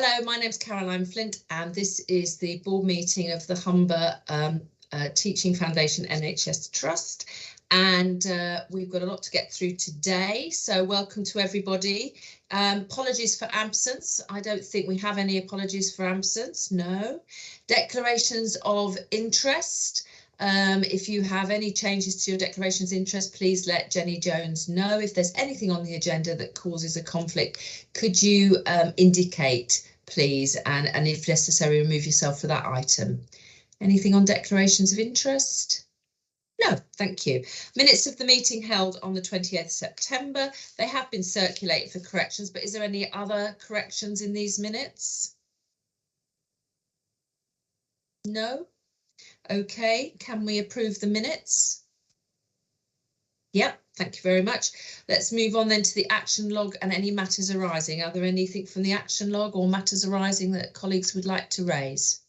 Hello, my name's Caroline Flint, and this is the board meeting of the Humber Teaching Foundation NHS Trust. And we've got a lot to get through today, so welcome to everybody. Apologies for absence. I don't think we have any apologies for absence, no. Declarations of interest. If you have any changes to your declarations of interest, please let Jenny Jones know. If there's anything on the agenda that causes a conflict, could you indicate, please, and if necessary, remove yourself for that item. Anything on declarations of interest? No, thank you. Minutes of the meeting held on the 20th September. They have been circulated for corrections, but is there any other corrections in these minutes? No? Okay, can we approve the minutes? Yep, thank you very much. Let's move on then to the action log and any matters arising. Are there anything from the action log or matters arising that colleagues would like to raise?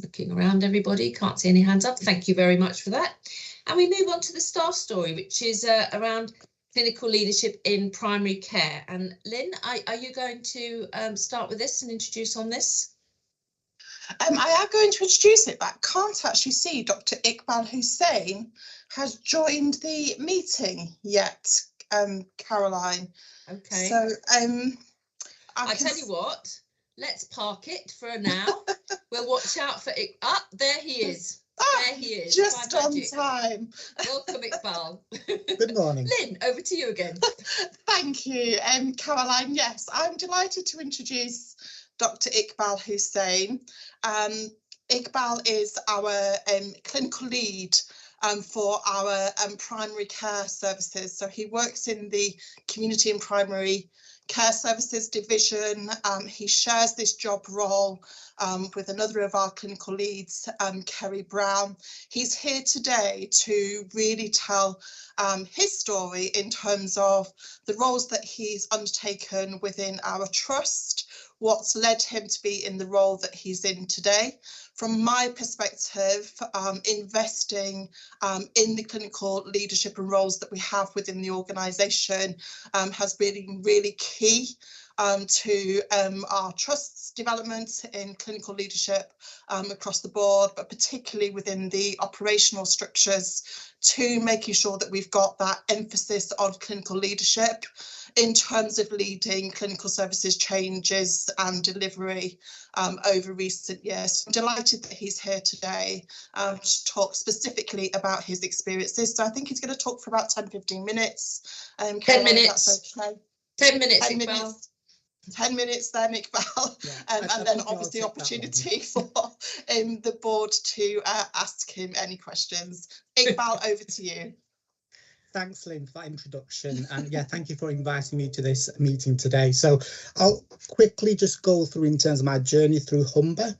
Looking around everybody, can't see any hands up. Thank you very much for that. And we move on to the staff story, which is around clinical leadership in primary care. And Lynn, are you going to start with this and introduce on this? I am going to introduce it, but I can't actually see Dr. Iqbal Hussain has joined the meeting yet, Caroline. Okay. So I tell you what, let's park it for now. We'll watch out for it. Ah, there he is. There he is. Just on time. Welcome, Iqbal. Good morning. Lynn, over to you again. Thank you, Caroline. Yes, I'm delighted to introduce Dr. Iqbal Hussain. Iqbal is our clinical lead for our primary care services. So he works in the community and primary care services division. He shares this job role with another of our clinical leads, Kerry Brown. He's here today to really tell his story in terms of the roles that he's undertaken within our trust, what's led him to be in the role that he's in today. From my perspective, investing in the clinical leadership and roles that we have within the organisation has been really key to our trust's development in clinical leadership across the board, but particularly within the operational structures, to making sure that we've got that emphasis on clinical leadership in terms of leading clinical services changes and delivery over recent years. I'm delighted that he's here today to talk specifically about his experiences. So I think he's going to talk for about 10-15 minute 10 minutes. Okay. 10 minutes, 10 Iqbal. minutes. 10 minutes then, Iqbal, Yeah, and then obviously opportunity for the board to ask him any questions. Iqbal, over to you. Thanks, Lynn, for that introduction. And yeah, thank you for inviting me to this meeting today. So I'll quickly just go through in terms of my journey through Humber.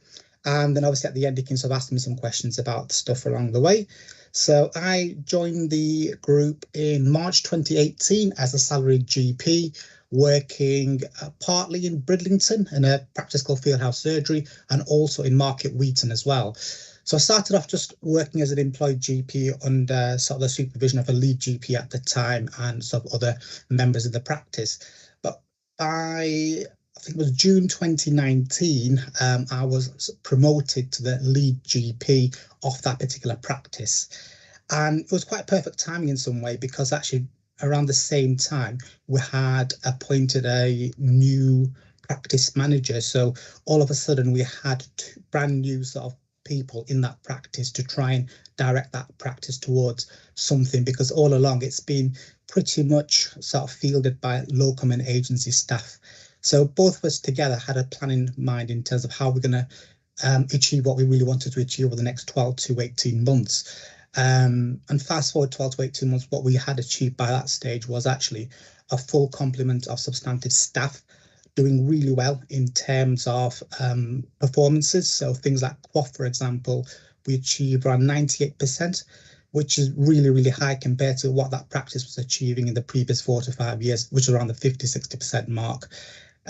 And then obviously at the end, you can sort of ask me some questions about the stuff along the way. So I joined the group in March 2018 as a salaried GP, working partly in Bridlington in a practice called Fieldhouse Surgery and also in Market Wheaton as well. So I started off just working as an employed GP under sort of the supervision of a lead GP at the time and sort of other members of the practice. But I think it was June 2019, I was promoted to the lead GP of that particular practice. And it was quite perfect timing in some way, because actually around the same time, we had appointed a new practice manager. So all of a sudden we had two brand new sort of people in that practice to try and direct that practice towards something, because all along it's been pretty much sort of fielded by locum and agency staff. So both of us together had a plan in mind in terms of how we're going to achieve what we really wanted to achieve over the next 12 to 18 months. And fast forward 12 to 18 months, what we had achieved by that stage was actually a full complement of substantive staff doing really well in terms of performances. So things like QOF, for example, we achieved around 98%, which is really, really high compared to what that practice was achieving in the previous 4 to 5 years, which is around the 50-60% mark.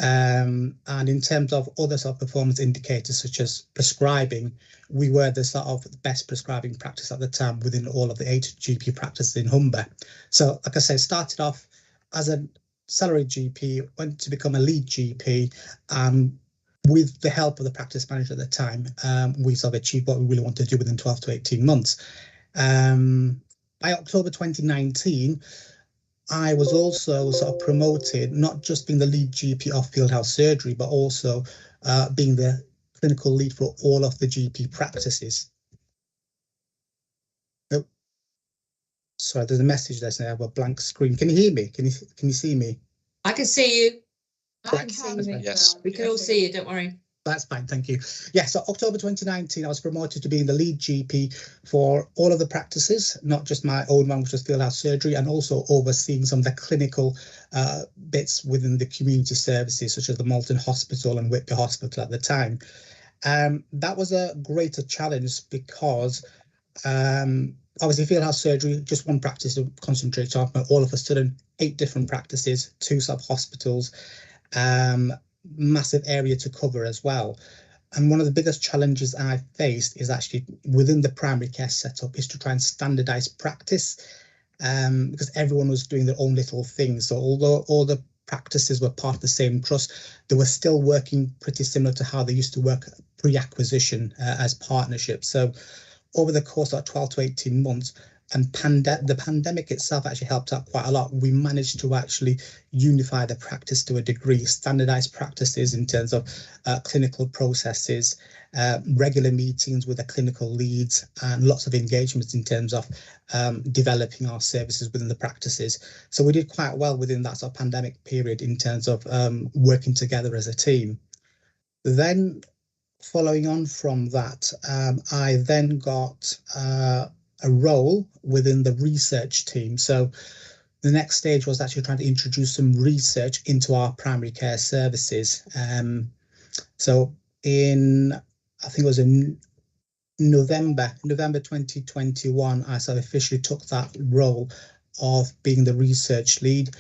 And in terms of other sort of performance indicators, such as prescribing, we were the sort of best prescribing practice at the time within all of the 8 GP practices in Humber. So, like I said, started off as a salaried GP, went to become a lead GP. With the help of the practice manager at the time, we sort of achieved what we really wanted to do within 12 to 18 months. By October 2019, I was also sort of promoted, not just being the lead GP of Fieldhouse Surgery, but also being the clinical lead for all of the GP practices. Oh, sorry, there's a message there saying I have a blank screen. Can you hear me? Can you see me? I can see you. I can. Yes. We can all see you, don't worry. That's fine, thank you. Yeah, so October 2019, I was promoted to being the lead GP for all of the practices, not just my own one, which was Fieldhouse Surgery, and also overseeing some of the clinical bits within the community services, such as the Malton Hospital and Whitby Hospital at the time. That was a greater challenge because obviously Fieldhouse Surgery, just one practice to concentrate on, but all of a sudden 8 different practices, 2 sub-hospitals, massive area to cover as well. And one of the biggest challenges I faced is actually within the primary care setup is to try and standardize practice, because everyone was doing their own little things. So although all the practices were part of the same trust, they were still working pretty similar to how they used to work pre-acquisition as partnerships. So over the course of 12 to 18 months, and the pandemic itself actually helped out quite a lot. We managed to actually unify the practice to a degree, standardized practices in terms of clinical processes, regular meetings with the clinical leads, and lots of engagements in terms of developing our services within the practices. So we did quite well within that sort of pandemic period in terms of working together as a team. Then following on from that, I then got a role within the research team. So the next stage was actually trying to introduce some research into our primary care services. So in, I think it was in November 2021, I sort of officially took that role of being the research lead,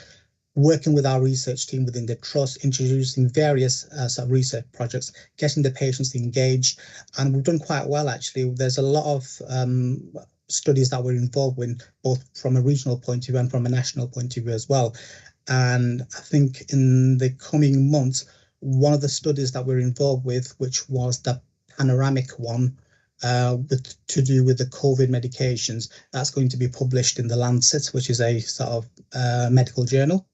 working with our research team within the trust, introducing various sort of research projects, getting the patients engaged, and we've done quite well actually. There's a lot of studies that we're involved with, both from a regional point of view and from a national point of view as well. And I think in the coming months, one of the studies that we're involved with, which was the panoramic one, to do with the COVID medications, that's going to be published in the Lancet, which is a sort of medical journal.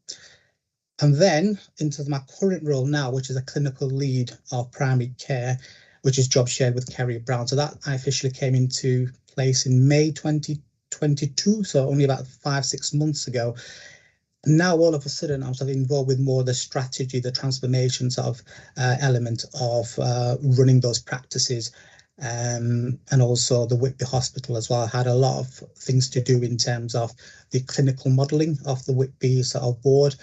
And then into my current role now, which is a clinical lead of primary care, which is job shared with Kerry Brown. So that I officially came into place in May 2022, so only about 5-6 months ago. Now all of a sudden I'm sort of involved with more the strategy, the transformation sort of element of running those practices, and also the Whitby Hospital as well. I had a lot of things to do in terms of the clinical modelling of the Whitby sort of board,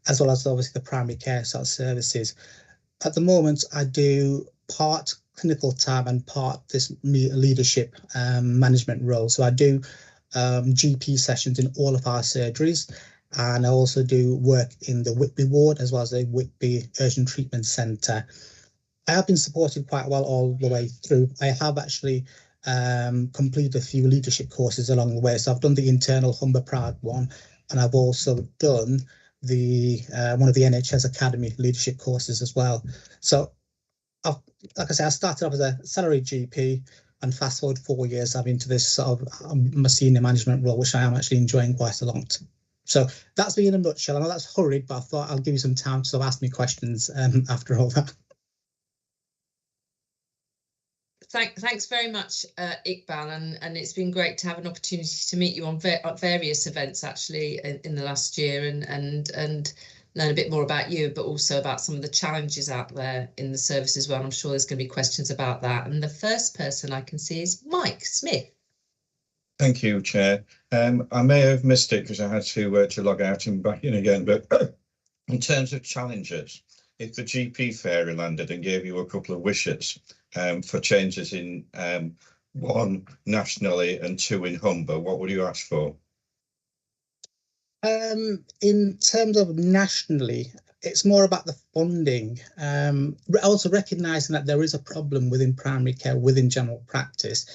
as well as obviously the primary care sort of services. At the moment, I do part clinical time and part this leadership management role. So I do GP sessions in all of our surgeries, and I also do work in the Whitby ward as well as the Whitby Urgent Treatment Centre. I have been supported quite well all the way through. I have actually completed a few leadership courses along the way. So I've done the internal Humber Proud one, and I've also done the one of the NHS Academy leadership courses as well. So like I said, I started off as a salaried GP, and fast forward 4 years, I'm into this sort of my senior management role, which I am actually enjoying quite a lot. So that's me in a nutshell. I know that's hurried, but I thought I'll give you some time to sort of ask me questions after all that. Thanks very much, Iqbal, and it's been great to have an opportunity to meet you on various events actually in the last year, and learn a bit more about you, but also about some of the challenges out there in the service as well. I'm sure there's going to be questions about that. And the first person I can see is Mike Smith. Thank you, Chair. I may have missed it because I had to log out and back in again, but in terms of challenges, if the GP fairy landed and gave you a couple of wishes for changes in 1 nationally and 2 in Humber, what would you ask for? In terms of nationally, it's more about the funding. Also recognising that there is a problem within primary care, within general practice,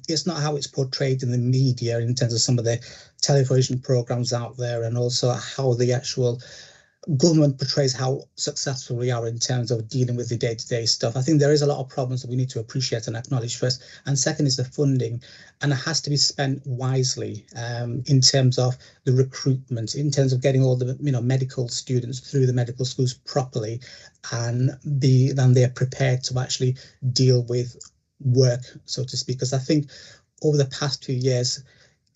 It's not how it's portrayed in the media in terms of some of the television programs out there, and also how the actual government portrays how successful we are in terms of dealing with the day-to-day stuff. I think there is a lot of problems that we need to appreciate and acknowledge first. And second is the funding, and it has to be spent wisely in terms of the recruitment, in terms of getting all the medical students through the medical schools properly, and then they're prepared to actually deal with work, so to speak. Because I think over the past 2 years,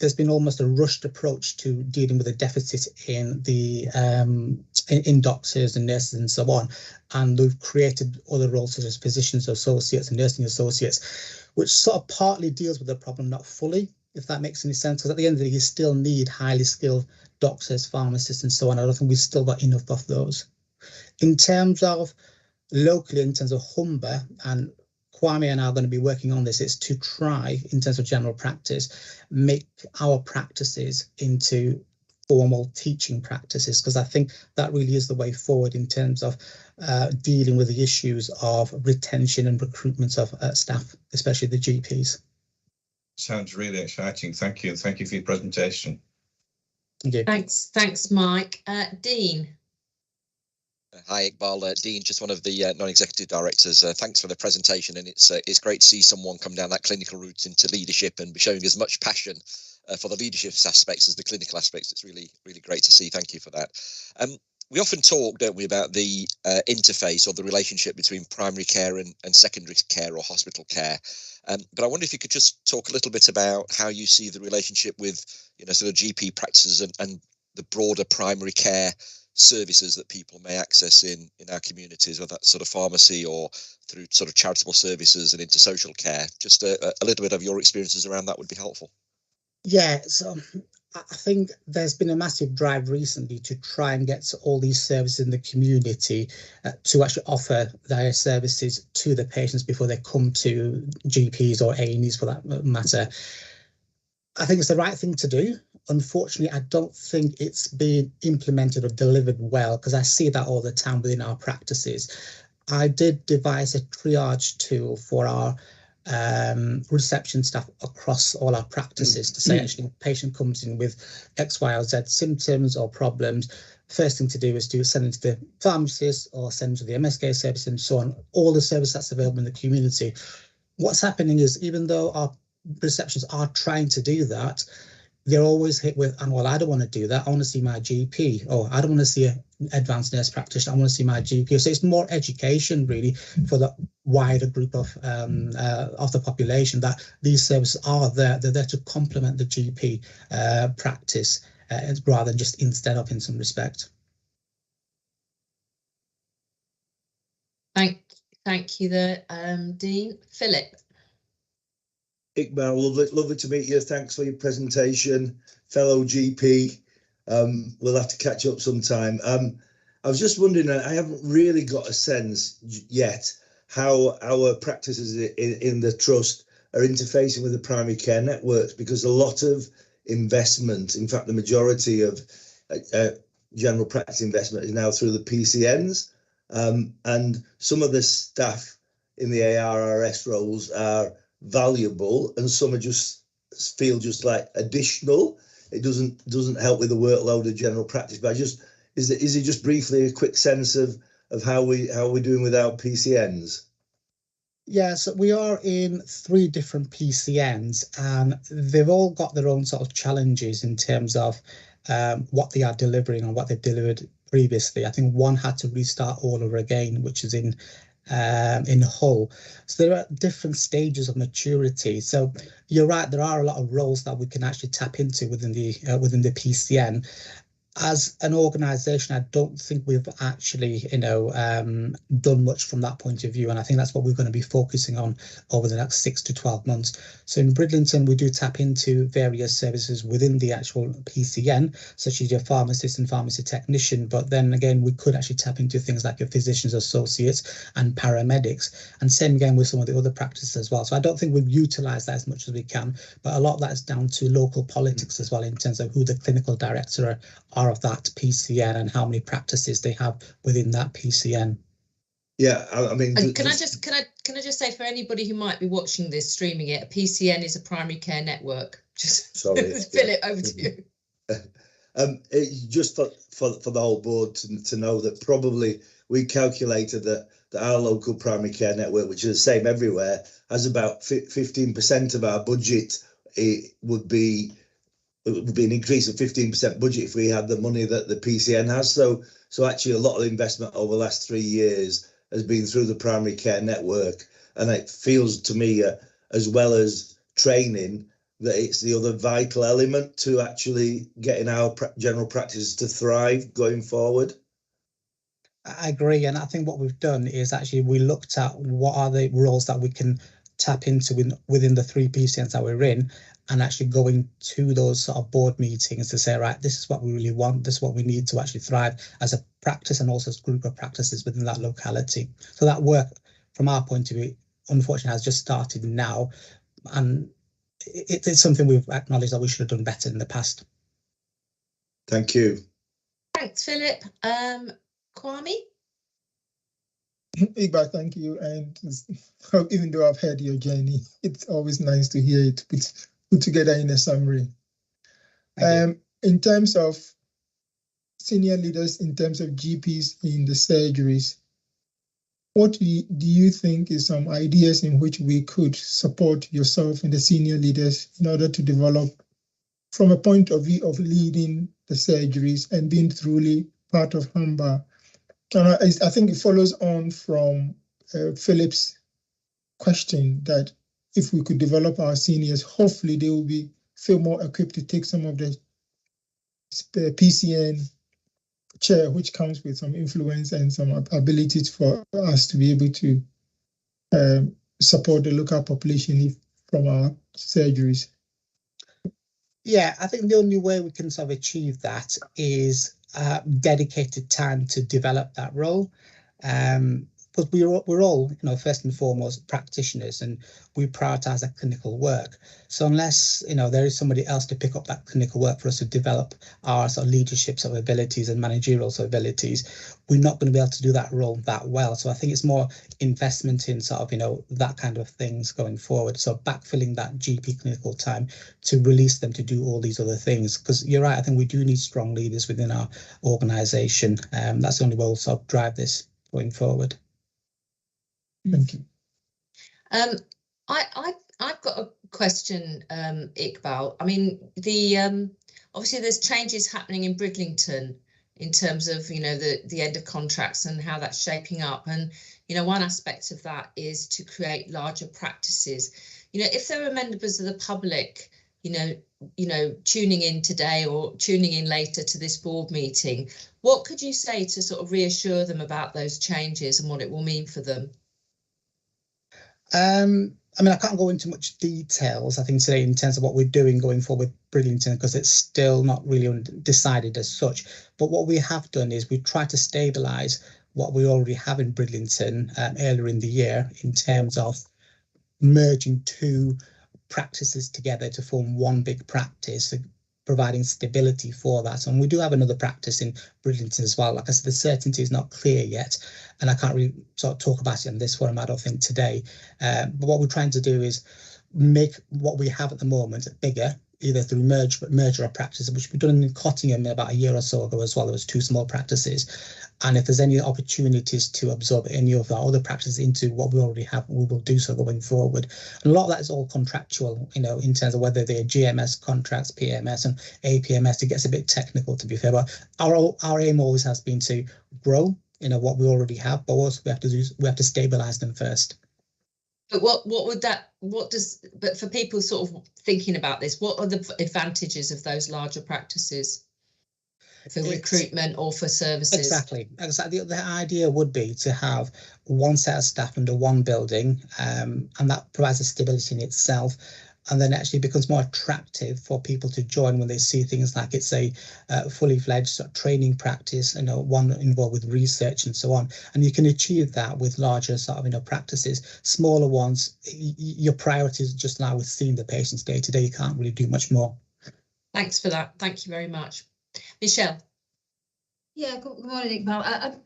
there's been almost a rushed approach to dealing with a deficit in the in doctors and nurses and so on, and they've created other roles such as physicians associates and nursing associates, which sort of partly deals with the problem, not fully, if that makes any sense. Because at the end of the day, you still need highly skilled doctors, pharmacists, and so on. I don't think we've still got enough of those. In terms of locally, in terms of Humber, and Kwame and I are going to be working on this, is to try, in terms of general practice, make our practices into formal teaching practices, because I think that really is the way forward in terms of dealing with the issues of retention and recruitment of staff, especially the GPs. Sounds really exciting. Thank you. Thank you for your presentation. Thank you. Thanks, Mike. Dean. Hi, Iqbal. Dean, just one of the non-executive directors. Thanks for the presentation, and it's great to see someone come down that clinical route into leadership and be showing as much passion for the leadership aspects as the clinical aspects. It's really great to see. Thank you for that. We often talk, don't we, about the interface or the relationship between primary care and secondary care or hospital care. But I wonder if you could just talk a little bit about how you see the relationship with, sort of GP practices and the broader primary care services that people may access in our communities, whether that's sort of pharmacy or through sort of charitable services and into social care. Just a little bit of your experiences around that would be helpful. Yeah, so I think there's been a massive drive recently to try and get all these services in the community to actually offer their services to the patients before they come to GPs or A&Es for that matter. I think it's the right thing to do. Unfortunately, I don't think it's been implemented or delivered well, because I see that all the time within our practices. I did devise a triage tool for our reception staff across all our practices to say, actually, a patient comes in with X, Y, or Z symptoms or problems. First thing to do is to send them to the pharmacist or send them to the MSK service and so on, all the service that's available in the community. What's happening is, even though our receptions are trying to do that, they're always hit with, and well, I don't want to do that. I want to see my GP, or I don't want to see an advanced nurse practitioner. I want to see my GP. So it's more education really for the wider group of the population that these services are there. They're there to complement the GP practice rather than just instead of, in some respect. Thank you there, Dean. Philip. Iqbal, lovely to meet you. Thanks for your presentation, fellow GP. We'll have to catch up sometime. I was just wondering, I haven't really got a sense yet how our practices in the trust are interfacing with the primary care networks, because a lot of investment, in fact, the majority of general practice investment is now through the PCNs. And some of the staff in the ARRS roles are valuable, and some are just feel just like additional. It doesn't help with the workload of general practice. But is it just briefly a quick sense of how we're doing with our PCNs? Yeah, so we are in 3 different PCNs, and they've all got their own sort of challenges in terms of what they are delivering and what they've delivered previously. I think one had to restart all over again, which is in Hull. So there are different stages of maturity. So you're right, there are a lot of roles that we can actually tap into within the PCN. As an organisation, I don't think we've actually, done much from that point of view, and I think that's what we're going to be focusing on over the next 6 to 12 months. So in Bridlington, we do tap into various services within the actual PCN, such as your pharmacist and pharmacy technician. But then again, we could actually tap into things like your physicians associates and paramedics, and same again with some of the other practices as well. So I don't think we've utilised that as much as we can, but a lot of that is down to local politics as well, in terms of who the clinical director are of that PCN and how many practices they have within that PCN. Yeah, I mean, and can I just say, for anybody who might be watching this, streaming it, a PCN is a primary care network. Just sorry, Philip, over to you. It's just for the whole board to know that probably we calculated that our local primary care network, which is the same everywhere, has about 15% of our budget. It would be an increase of 15% budget if we had the money that the PCN has. So actually, a lot of investment over the last 3 years has been through the primary care network, and it feels to me, as well as training, that it's the other vital element to actually getting our general practices to thrive going forward. I agree, and I think what we've done is actually we looked at what are the roles that we can tap into within the 3 PCNs that we're in, and actually going to those sort of board meetings to say, right, this is what we really want, this is what we need to actually thrive as a practice and also as a group of practices within that locality. So that work, from our point of view, unfortunately has just started now, and it's something we've acknowledged that we should have done better in the past. Thank you. Thanks, Philip. Kwame? Iqbal, thank you. And even though I've heard your journey, it's always nice to hear it put together in a summary. In terms of senior leaders, in terms of GPs in the surgeries, what do you think is some ideas in which we could support yourself and the senior leaders in order to develop from a point of view of leading the surgeries and being truly part of Humber? And I think it follows on from Philip's question that if we could develop our seniors, hopefully they will feel more equipped to take some of the PCN chair, which comes with some influence and some abilities for us to be able to support the local population from our surgeries. Yeah, I think the only way we can sort of achieve that is dedicated time to develop that role. But we're all, first and foremost practitioners, and we prioritize that clinical work. So unless, there is somebody else to pick up that clinical work for us to develop our sort of leadership sort of abilities and managerial sort of abilities, we're not going to be able to do that role that well. So I think it's more investment in sort of, that kind of things going forward. So backfilling that GP clinical time to release them to do all these other things. Because you're right, I think we do need strong leaders within our organisation. That's the only way we'll sort of drive this going forward. Thank you. I've got a question, Iqbal. I mean, obviously there's changes happening in Bridlington in terms of the end of contracts and how that's shaping up. And one aspect of that is to create larger practices. If there are members of the public, tuning in today or tuning in later to this board meeting, what could you say to sort of reassure them about those changes and what it will mean for them? I mean, I can't go into much details, I think, today in terms of what we're doing going forward with Bridlington, because it's still not really decided as such. But what we have done is we've tried to stabilise what we already have in Bridlington earlier in the year in terms of merging 2 practices together to form one big practice, providing stability for that. And we do have another practice in Bridlington as well. Like I said, the certainty is not clear yet, and I can't really sort of talk about it in this forum, I don't think, today. But what we're trying to do is make what we have at the moment bigger, either through merger of practices, which we've done in Cottingham about a year or so ago as well. There was 2 small practices. And if there's any opportunities to absorb any of our other practices into what we already have, we will do so going forward. And a lot of that is all contractual, in terms of whether they're GMS contracts, PMS and APMS. It gets a bit technical, to be fair, but our aim always has been to grow, what we already have, but also we have to stabilize them first. But but for people sort of thinking about this, what are the advantages of those larger practices for recruitment or for services? Exactly. The idea would be to have one set of staff under one building, and that provides a stability in itself. And then actually becomes more attractive for people to join when they see things like it's a fully fledged sort of training practice, one involved with research and so on. And you can achieve that with larger sort of practices. Smaller ones, your priority is just now with seeing the patients day to day. You can't really do much more. Thanks for that. Thank you very much. Michelle. Yeah, good morning, Iqbal.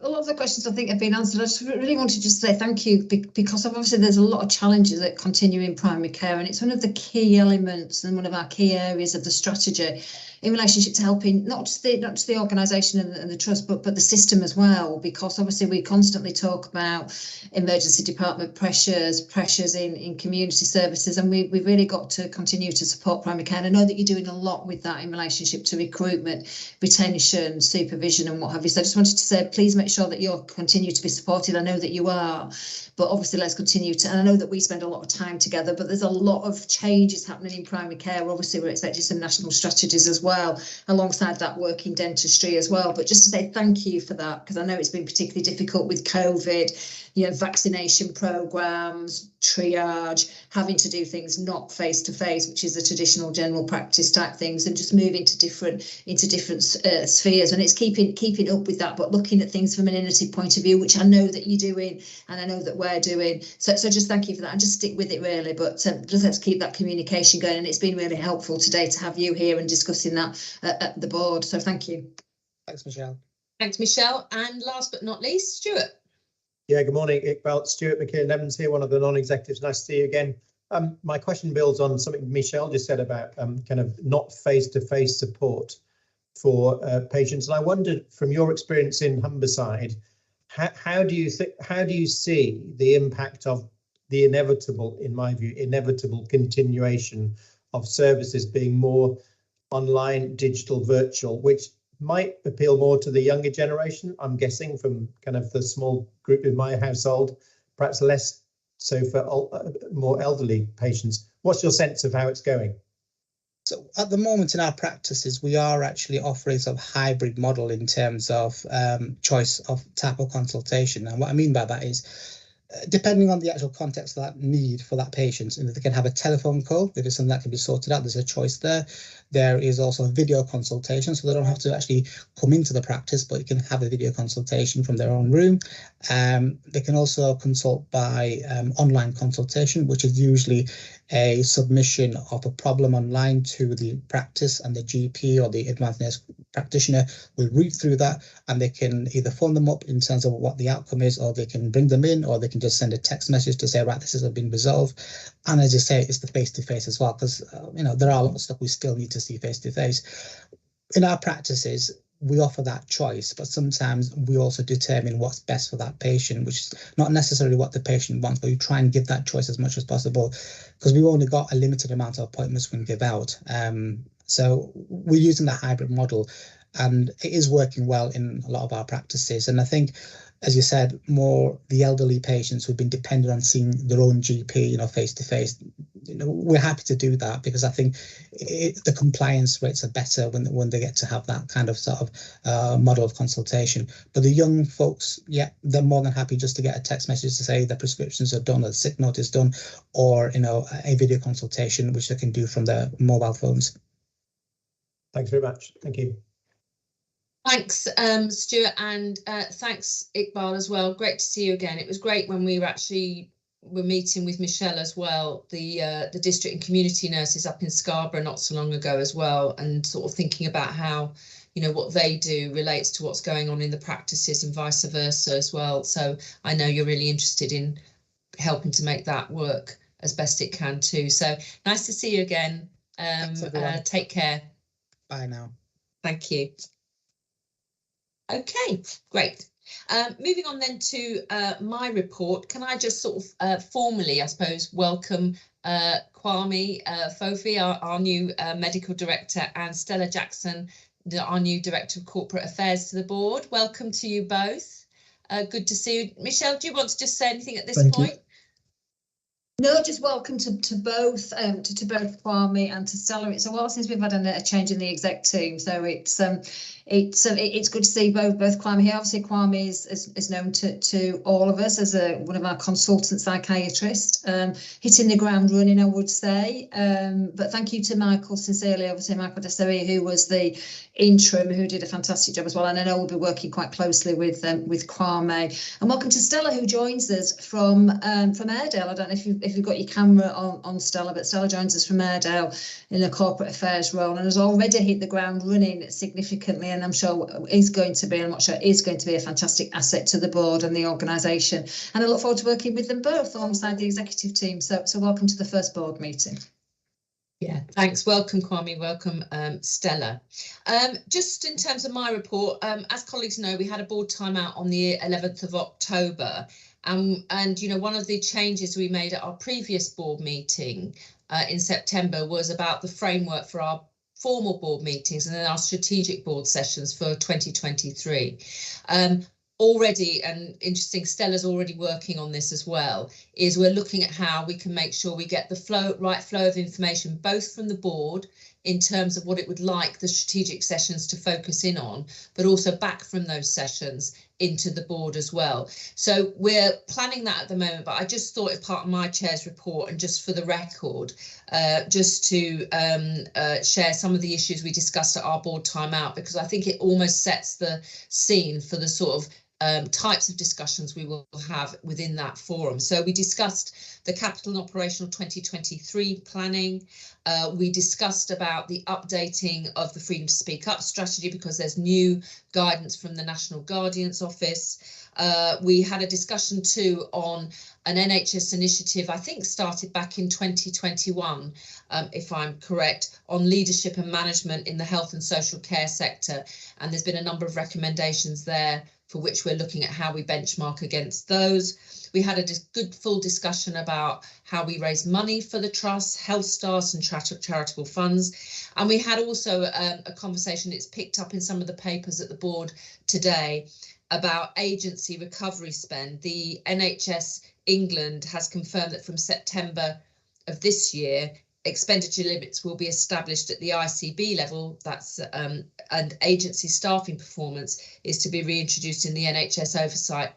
A lot of the questions I think have been answered. I just really wanted to say thank you because obviously there's a lot of challenges that continue in primary care, and it's one of the key elements and one of our key areas of the strategy in relationship to helping not just the organisation and the trust, but the system as well. Because obviously we constantly talk about emergency department pressures in community services, and we've really got to continue to support primary care. And I know that you're doing a lot with that in relationship to recruitment, retention, supervision and what have you. So I just wanted to say, please make sure that you'll continue to be supported. I know that you are, but obviously let's continue to, and I know that we spend a lot of time together, but there's a lot of changes happening in primary care. Obviously we're expecting some national strategies as well, alongside that work in dentistry as well. But just to say thank you for that, because I know it's been particularly difficult with COVID, you know, vaccination programs, triage, having to do things not face to face, which is the traditional general practice type things, and just move into different spheres. And it's keeping up with that, but looking at things from an innovative point of view, which I know that you're doing, and I know that we're doing. So just thank you for that, and just stick with it really. But just let's keep that communication going. And it's been really helpful today to have you here and discussing that at the board. So thank you. Thanks, Michelle. Thanks, Michelle. And last but not least, Stuart. Yeah, good morning, Iqbal. Stuart McKeon-Evans here, one of the non-executives. Nice to see you again. My question builds on something Michelle just said about kind of not face-to-face support for patients. And I wondered, from your experience in Humberside, how do you see the impact of the inevitable, in my view, inevitable continuation of services being more online, digital, virtual, which might appeal more to the younger generation, I'm guessing, from kind of the small group in my household, perhaps less so for more elderly patients. What's your sense of how it's going? So at the moment in our practices, we are actually offering some hybrid model in terms of choice of type of consultation. And what I mean by that is, depending on the actual context of that need for that patient, they can have a telephone call if it's something that can be sorted out. There's a choice there. There is also a video consultation, so they don't have to actually come into the practice, but you can have a video consultation from their own room. They can also consult by online consultation, which is usually a submission of a problem online to the practice, and the GP or the advanced nurse practitioner will read through that, and they can either phone them up in terms of what the outcome is, or they can bring them in, or they can just send a text message to say, right, this has been resolved. And as you say, it's the face-to-face as well, because there are a lot of stuff we still need to see face-to-face. In our practices, we offer that choice, but sometimes we also determine what's best for that patient, which is not necessarily what the patient wants, but we try and give that choice as much as possible, because we've only got a limited amount of appointments we can give out. So we're using that hybrid model, and it is working well in a lot of our practices. And I think, as you said, more the elderly patients who've been dependent on seeing their own GP, face to face, we're happy to do that, because I think the compliance rates are better when they get to have that kind of sort of model of consultation. But the young folks, yeah, they're more than happy just to get a text message to say their prescriptions are done, or the sick note is done, or a video consultation which they can do from their mobile phones. Thanks very much. Thank you. Thanks, Stuart, and thanks, Iqbal, as well. Great to see you again. It was great when we were meeting with Michelle as well, the district and community nurses up in Scarborough not so long ago as well, and sort of thinking about how, what they do relates to what's going on in the practices and vice versa as well. So I know you're really interested in helping to make that work as best it can too. So nice to see you again. Take care. Bye now. Thank you. Okay, great. Moving on then to my report, can I just sort of formally, I suppose, welcome Kwame Fofi, our new medical director, and Stella Jackson, our new director of corporate affairs, to the board. Welcome to you both. Good to see you. Michelle, do you want to just say anything at this point? No, just welcome to both both Kwame and to Stella. It's a while since we've had a change in the exec team, so it's good to see both Kwame here. Obviously, Kwame is known to all of us as one of our consultant psychiatrists, hitting the ground running, I would say. But thank you to Michael sincerely, obviously Michael Desailly, who was the interim, who did a fantastic job as well. And I know we'll be working quite closely with Kwame. And welcome to Stella, who joins us from Airedale. I don't know if if you've got your camera on Stella, but Stella joins us from Airedale in a corporate affairs role and has already hit the ground running significantly, and I'm sure is going to be, I'm not sure is going to be a fantastic asset to the board and the organisation. And I look forward to working with them both alongside the executive team. So welcome to the first board meeting. Yeah, thanks. Welcome, Kwame. Welcome, Stella. Just in terms of my report, as colleagues know, we had a board timeout on the 11th of October. And, you know, one of the changes we made at our previous board meeting in September was about the framework for our formal board meetings and then our strategic board sessions for 2023. Already, and interesting, Stella's already working on this as well, is we're looking at how we can make sure we get the right flow of information, both from the board in terms of what it would like the strategic sessions to focus in on, but also back from those sessions into the board as well. So we're planning that at the moment, but I just thought, as part of my chair's report and just for the record, just to share some of the issues we discussed at our board timeout, because I think it almost sets the scene for the sort of types of discussions we will have within that forum. So we discussed the capital and operational 2023 planning. We discussed about the updating of the Freedom to Speak Up strategy because there's new guidance from the National Guardian's Office. We had a discussion too on an NHS initiative, I think started back in 2021, if I'm correct, on leadership and management in the health and social care sector. And there's been a number of recommendations there for which we're looking at how we benchmark against those. We had a good full discussion about how we raise money for the trust, health stars and charitable funds. And we had also a conversation, it's picked up in some of the papers at the board today, about agency recovery spend. The NHS England has confirmed that from September of this year, expenditure limits will be established at the ICB level. That's and agency staffing performance is to be reintroduced in the NHS oversight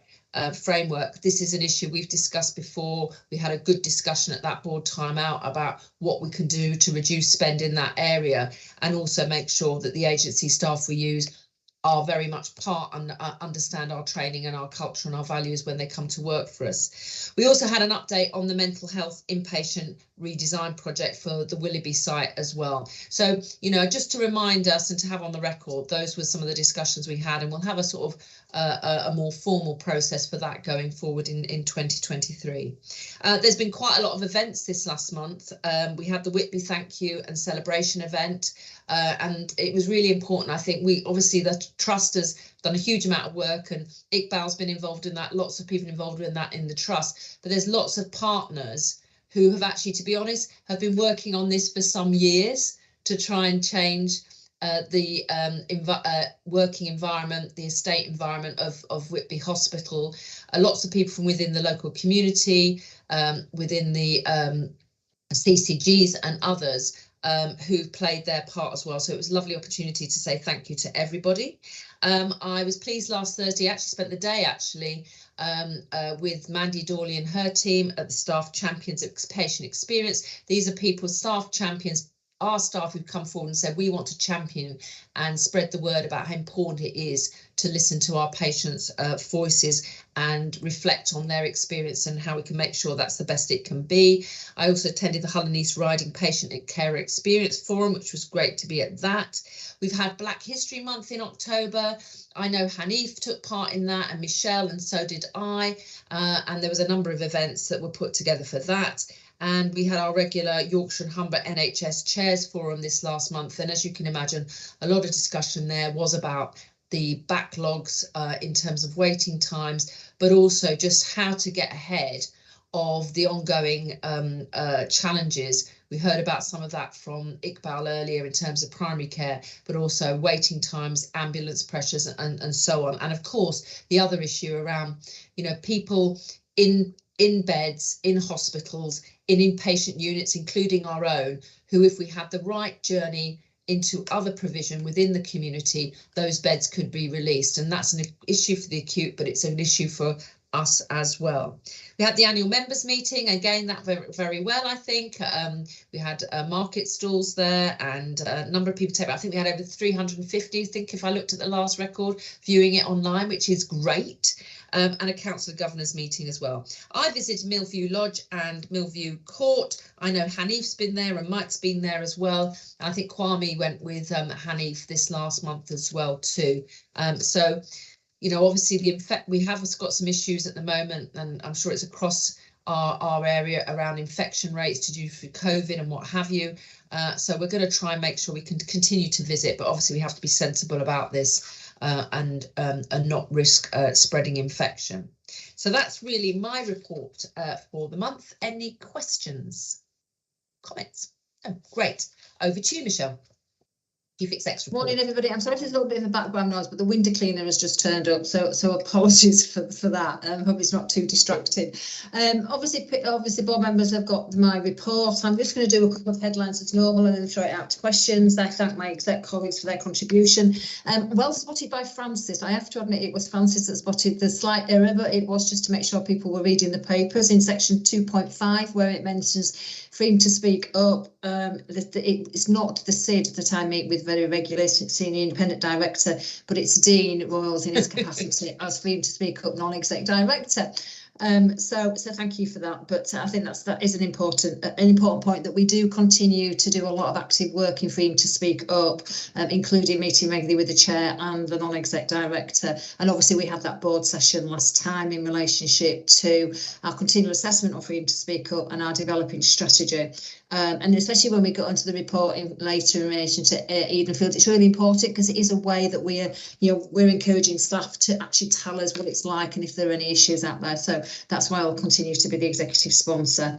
framework. This is an issue we've discussed before. We had a good discussion at that board timeout about what we can do to reduce spend in that area and also make sure that the agency staff we use are very much part and understand our training and our culture and our values when they come to work for us. We also had an update on the mental health inpatient redesign project for the Willoughby site as well. So, you know, just to remind us and to have on the record, those were some of the discussions we had, and we'll have a sort of a more formal process for that going forward in 2023. There's been quite a lot of events this last month. We had the Whitby Thank You and Celebration event. And it was really important. I think obviously the trust has done a huge amount of work, and Iqbal's been involved in that, lots of people involved in that in the trust, but there's lots of partners who have actually, to be honest, have been working on this for some years to try and change the working environment, the estate environment of Whitby Hospital. Lots of people from within the local community, within the CCGs and others who've played their part as well. So it was a lovely opportunity to say thank you to everybody. I was pleased last Thursday, actually spent the day with Mandy Dawley and her team at the Staff Champions of Patient Experience. These are people, staff champions, our staff who've come forward and said we want to champion and spread the word about how important it is to listen to our patients' voices and reflect on their experience and how we can make sure that's the best it can be. I also attended the Hull and East Riding Patient and Carer Experience Forum, which was great to be at that. We've had Black History Month in October. I know Hanif took part in that, and Michelle, and so did I. And there was a number of events that were put together for that. And we had our regular Yorkshire and Humber NHS Chairs Forum this last month. And as you can imagine, a lot of discussion there was about the backlogs in terms of waiting times, but also just how to get ahead of the ongoing challenges. We heard about some of that from Iqbal earlier in terms of primary care, but also waiting times, ambulance pressures and so on. And of course, the other issue around, you know, people in beds, in hospitals, in inpatient units, including our own, who, if we had the right journey into other provision within the community, those beds could be released. And that's an issue for the acute, but it's an issue for us as well. We had the annual members meeting, again, that very well, I think. We had market stalls there and a number of people take part. I think we had over 350, I think, if I looked at the last record, viewing it online, which is great. and a council of governors meeting as well. I visited Millview Lodge and Millview Court. I know Hanif's been there and Mike's been there as well. I think Kwame went with Hanif this last month as well too. So, you know, obviously we have got some issues at the moment, and I'm sure it's across our area around infection rates to do with COVID and what have you. So we're going to try and make sure we can continue to visit, but obviously we have to be sensible about this and not risk spreading infection. So that's really my report for the month. Any questions, comments? Oh, great. Over to you, Michelle. QFix report. Morning, everybody. I'm sorry if there's a little bit of a background noise, but the window cleaner has just turned up, so apologies for that. Hope it's not too distracting. Obviously, board members have got my report. I'm just going to do a couple of headlines as normal and then throw it out to questions. I thank my exec colleagues for their contribution. Well spotted by Francis. I have to admit it was Francis that spotted the slight error, but it was just to make sure people were reading the papers in section 2.5, where it mentions freedom to speak up. It's not the SID that I meet with very regularly, Senior Independent Director, but it's Dean Royals in his capacity as freedom to speak up non-exec director. So thank you for that. But I think that is an important point, that we do continue to do a lot of active work in freedom to speak up, including meeting regularly with the chair and the non-exec director. And obviously we had that board session last time in relationship to our continual assessment of freedom to speak up and our developing strategy. And especially when we got onto the report later in relation to Edenfield, it's really important because it is a way that we're encouraging staff to actually tell us what it's like and if there are any issues out there. So that's why I'll continue to be the executive sponsor.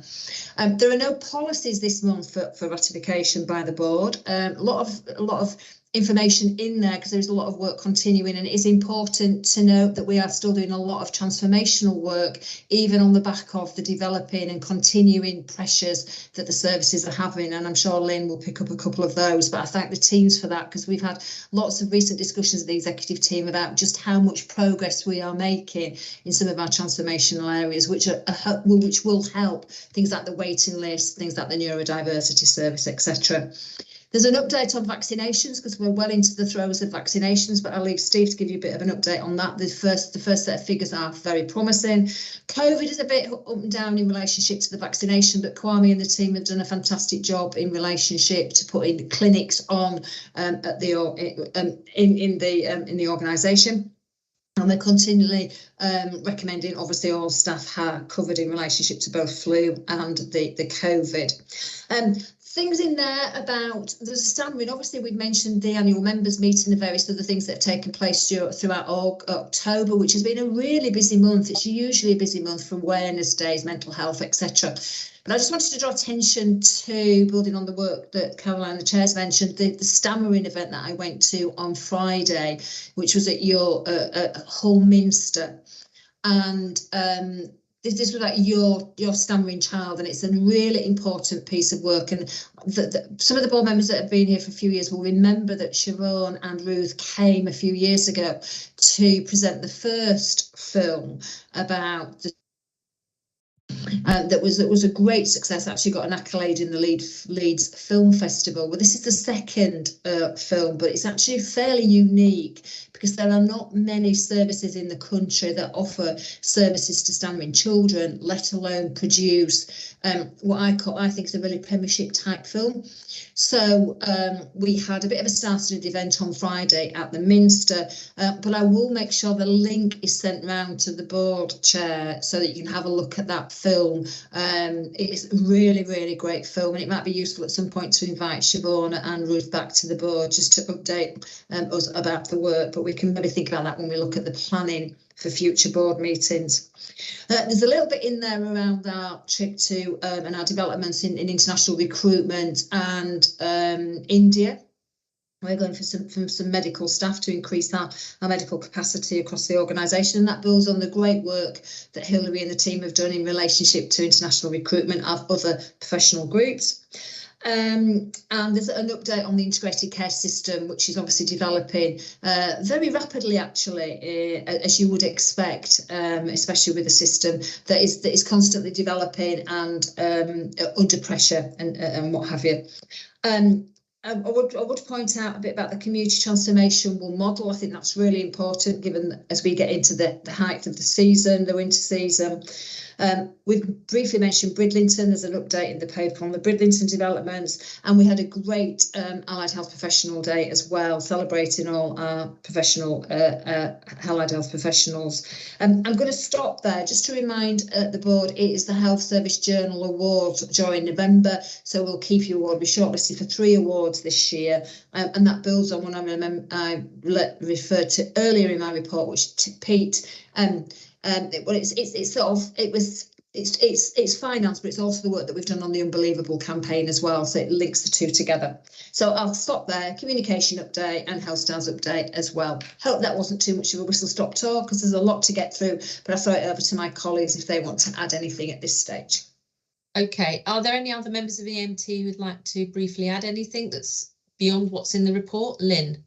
There are no policies this month for ratification by the board. A lot of information in there because there's a lot of work continuing, and it is important to note that we are still doing a lot of transformational work, even on the back of the developing and continuing pressures that the services are having, and I'm sure Lynn will pick up a couple of those, but I thank the teams for that because we've had lots of recent discussions with the executive team about just how much progress we are making in some of our transformational areas, which will help things like the waiting list, things like the neurodiversity service, etc. There's an update on vaccinations because we're well into the throes of vaccinations, but I'll leave Steve to give you a bit of an update on that. The first set of figures are very promising. COVID is a bit up and down in relationship to the vaccination, but Kwame and the team have done a fantastic job in relationship to putting clinics on in the organisation. And they're continually recommending, obviously, all staff are covered in relationship to both flu and the COVID. Things in there about there's a stammering. Obviously, we've mentioned the annual members meeting, the various other things that have taken place throughout October, which has been a really busy month. It's usually a busy month for awareness days, mental health, etc. But I just wanted to draw attention to, building on the work that Caroline, the chair's mentioned, the stammering event that I went to on Friday, which was at your Hull Minster. And this was about your stammering child, and it's a really important piece of work. And some of the board members that have been here for a few years will remember that Sharon and Ruth came a few years ago to present the first film about the that was a great success. Actually got an accolade in the Leeds Film Festival. Well, this is the second film, but it's actually fairly unique because there are not many services in the country that offer services to stammering children, let alone produce what I think is a really Premiership type film. So we had a bit of a started event on Friday at the Minster, but I will make sure the link is sent round to the board chair so that you can have a look at that film. It's a really, really great film, and it might be useful at some point to invite Siobhan and Ruth back to the board just to update us about the work, but we can maybe think about that when we look at the planning for future board meetings. There's a little bit in there around our trip to and our developments in international recruitment and India. We're going for some medical staff to increase our medical capacity across the organisation, and that builds on the great work that Hilary and the team have done in relationship to international recruitment of other professional groups. And there's an update on the integrated care system, which is obviously developing very rapidly, actually, as you would expect, especially with a system that is constantly developing and under pressure and what have you. I would point out a bit about the community transformation model. I think that's really important, given that as we get into the height of the season, the winter season. We've briefly mentioned Bridlington. There's an update in the paper on the Bridlington developments, and we had a great Allied Health Professional Day as well, celebrating all our professional allied health professionals. I'm going to stop there just to remind the board it is the Health Service Journal Awards during November, so we'll keep you award. We shortlisted for 3 awards this year, and that builds on what I referred to earlier in my report, which Pete. It's finance, but it's also the work that we've done on the Unbelievable campaign as well. So it links the two together. So I'll stop there. Communication update and Health Stars update as well. Hope that wasn't too much of a whistle stop tour, because there's a lot to get through. But I'll throw it over to my colleagues if they want to add anything at this stage. Okay. Are there any other members of the EMT who'd like to briefly add anything that's beyond what's in the report? Lynn.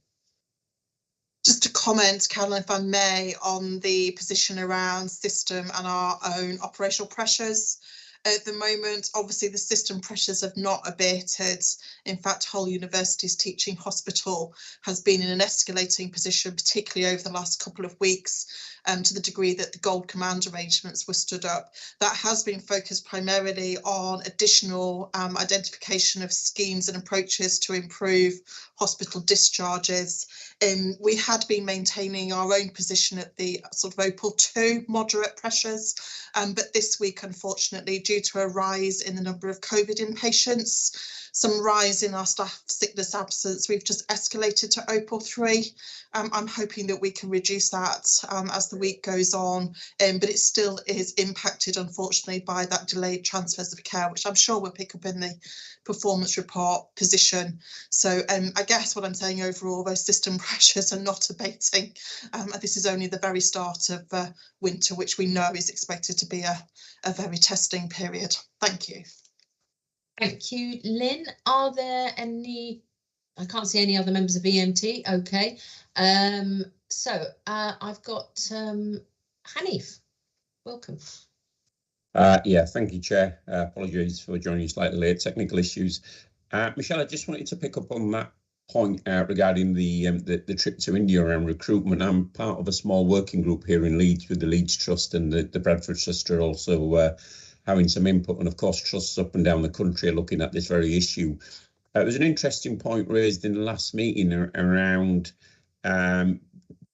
Just to comment, Caroline, if I may, on the position around system and our own operational pressures. At the moment, obviously, the system pressures have not abated. In fact, Hull University's teaching hospital has been in an escalating position, particularly over the last couple of weeks, to the degree that the Gold Command arrangements were stood up. That has been focused primarily on additional identification of schemes and approaches to improve hospital discharges. We had been maintaining our own position at the sort of Opal 2 moderate pressures, but this week, unfortunately, due to a rise in the number of COVID inpatients, some rise in our staff sickness absence, we've just escalated to Opal 3. I'm hoping that we can reduce that as the week goes on, but it still is impacted, unfortunately, by that delayed transfers of care, which I'm sure we'll pick up in the performance report position. So I guess what I'm saying overall, those system pressures are not abating. This is only the very start of winter, which we know is expected to be a very testing period. Thank you. Thank you, Lynn. Are there any? I can't see any other members of EMT. Okay. So I've got Hanif. Welcome. Yeah, thank you, Chair. Apologies for joining slightly late, technical issues. Michelle, I just wanted to pick up on that point regarding the trip to India around recruitment. I'm part of a small working group here in Leeds with the Leeds Trust, and the Bradford Trust are also having some input, and of course trusts up and down the country are looking at this very issue. There was an interesting point raised in the last meeting around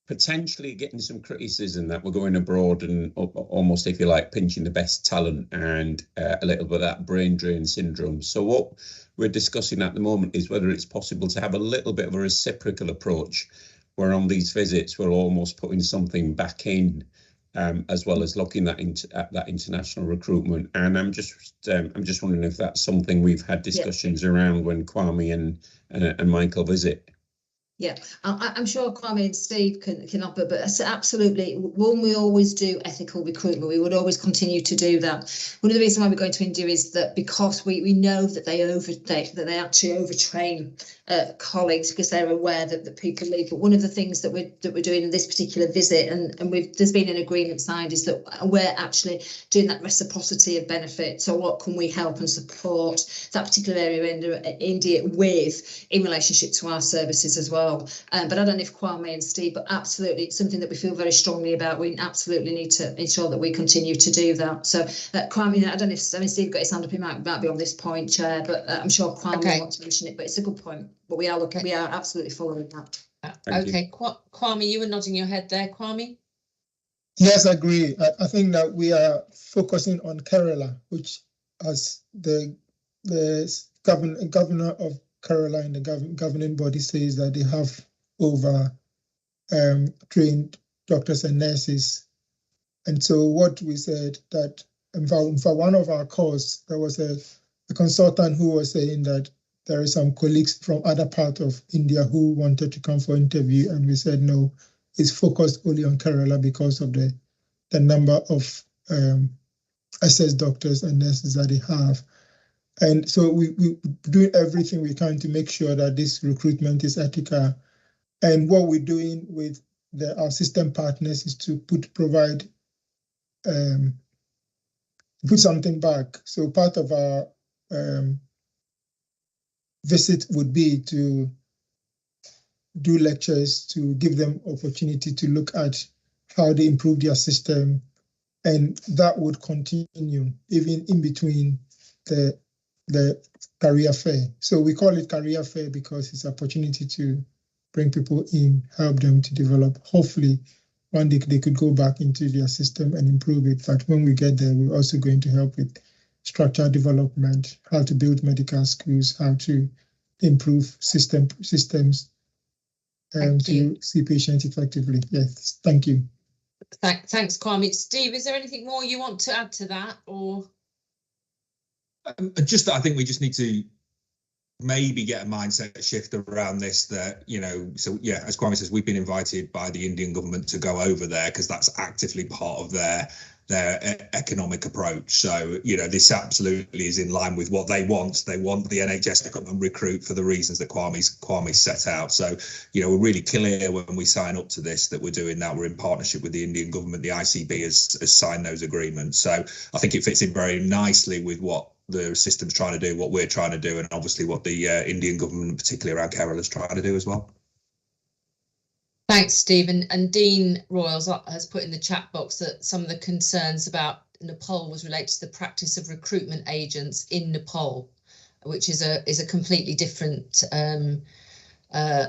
potentially getting some criticism that we're going abroad and almost, if you like, pinching the best talent, and a little bit of that brain drain syndrome. So what we're discussing at the moment is whether it's possible to have a little bit of a reciprocal approach, where on these visits we're almost putting something back in, as well as looking at that international recruitment. And I'm just wondering if that's something we've had discussions around when Kwame and Michael visit. Yeah, I'm sure Kwame and Steve can help it, but absolutely, when we always do ethical recruitment, we would always continue to do that. One of the reasons why we're going to India is that because we know that they actually overtrain colleagues, because they're aware that people leave. But one of the things that we're doing in this particular visit, and there's been an agreement signed, is that we're actually doing that reciprocity of benefit. So what can we help and support that particular area in India with in relationship to our services as well? But I don't know if Kwame and Steve, but absolutely, it's something that we feel very strongly about. We absolutely need to ensure that we continue to do that. So Kwame, I don't know if Steve got his hand up, he might be on this point, Chair, but I'm sure Kwame wants to mention it, but it's a good point. But we are absolutely following that. Okay, Kwame, you were nodding your head there, Kwame. Yes, I agree. I think that we are focusing on Kerala, which as the governor of Kerala and the governing body says that they have over trained doctors and nurses. And so what we said that for one of our calls, there was a consultant who was saying that there are some colleagues from other parts of India who wanted to come for interview, and we said no, it's focused only on Kerala because of the number of SS doctors and nurses that they have. And so we're doing everything we can to make sure that this recruitment is ethical. And what we're doing with our system partners is to put something back. So part of our visit would be to do lectures, to give them opportunity to look at how they improve their system, and that would continue even in between the career fair. So we call it career fair because it's an opportunity to bring people in, help them to develop. Hopefully one day they could go back into their system and improve it. But when we get there, we're also going to help with structural development, how to build medical schools, how to improve systems to see patients effectively. Yes, thank you. Thanks, Kwame. Steve, is there anything more you want to add to that, or? Just that I think we just need to maybe get a mindset shift around this, that, you know, so yeah, as Kwame says, we've been invited by the Indian government to go over there because that's actively part of their economic approach. So, you know, this absolutely is in line with what they want. They want the NHS to come and recruit for the reasons that Kwame set out. So, you know, we're really clear when we sign up to this that we're doing that. We're in partnership with the Indian government. The ICB has signed those agreements. So I think it fits in very nicely with what the system's trying to do, what we're trying to do, and obviously what the Indian government, particularly around Kerala, is trying to do as well. Thanks, Stephen. And Dean Royals has put in the chat box that some of the concerns about Nepal was related to the practice of recruitment agents in Nepal, which is a completely different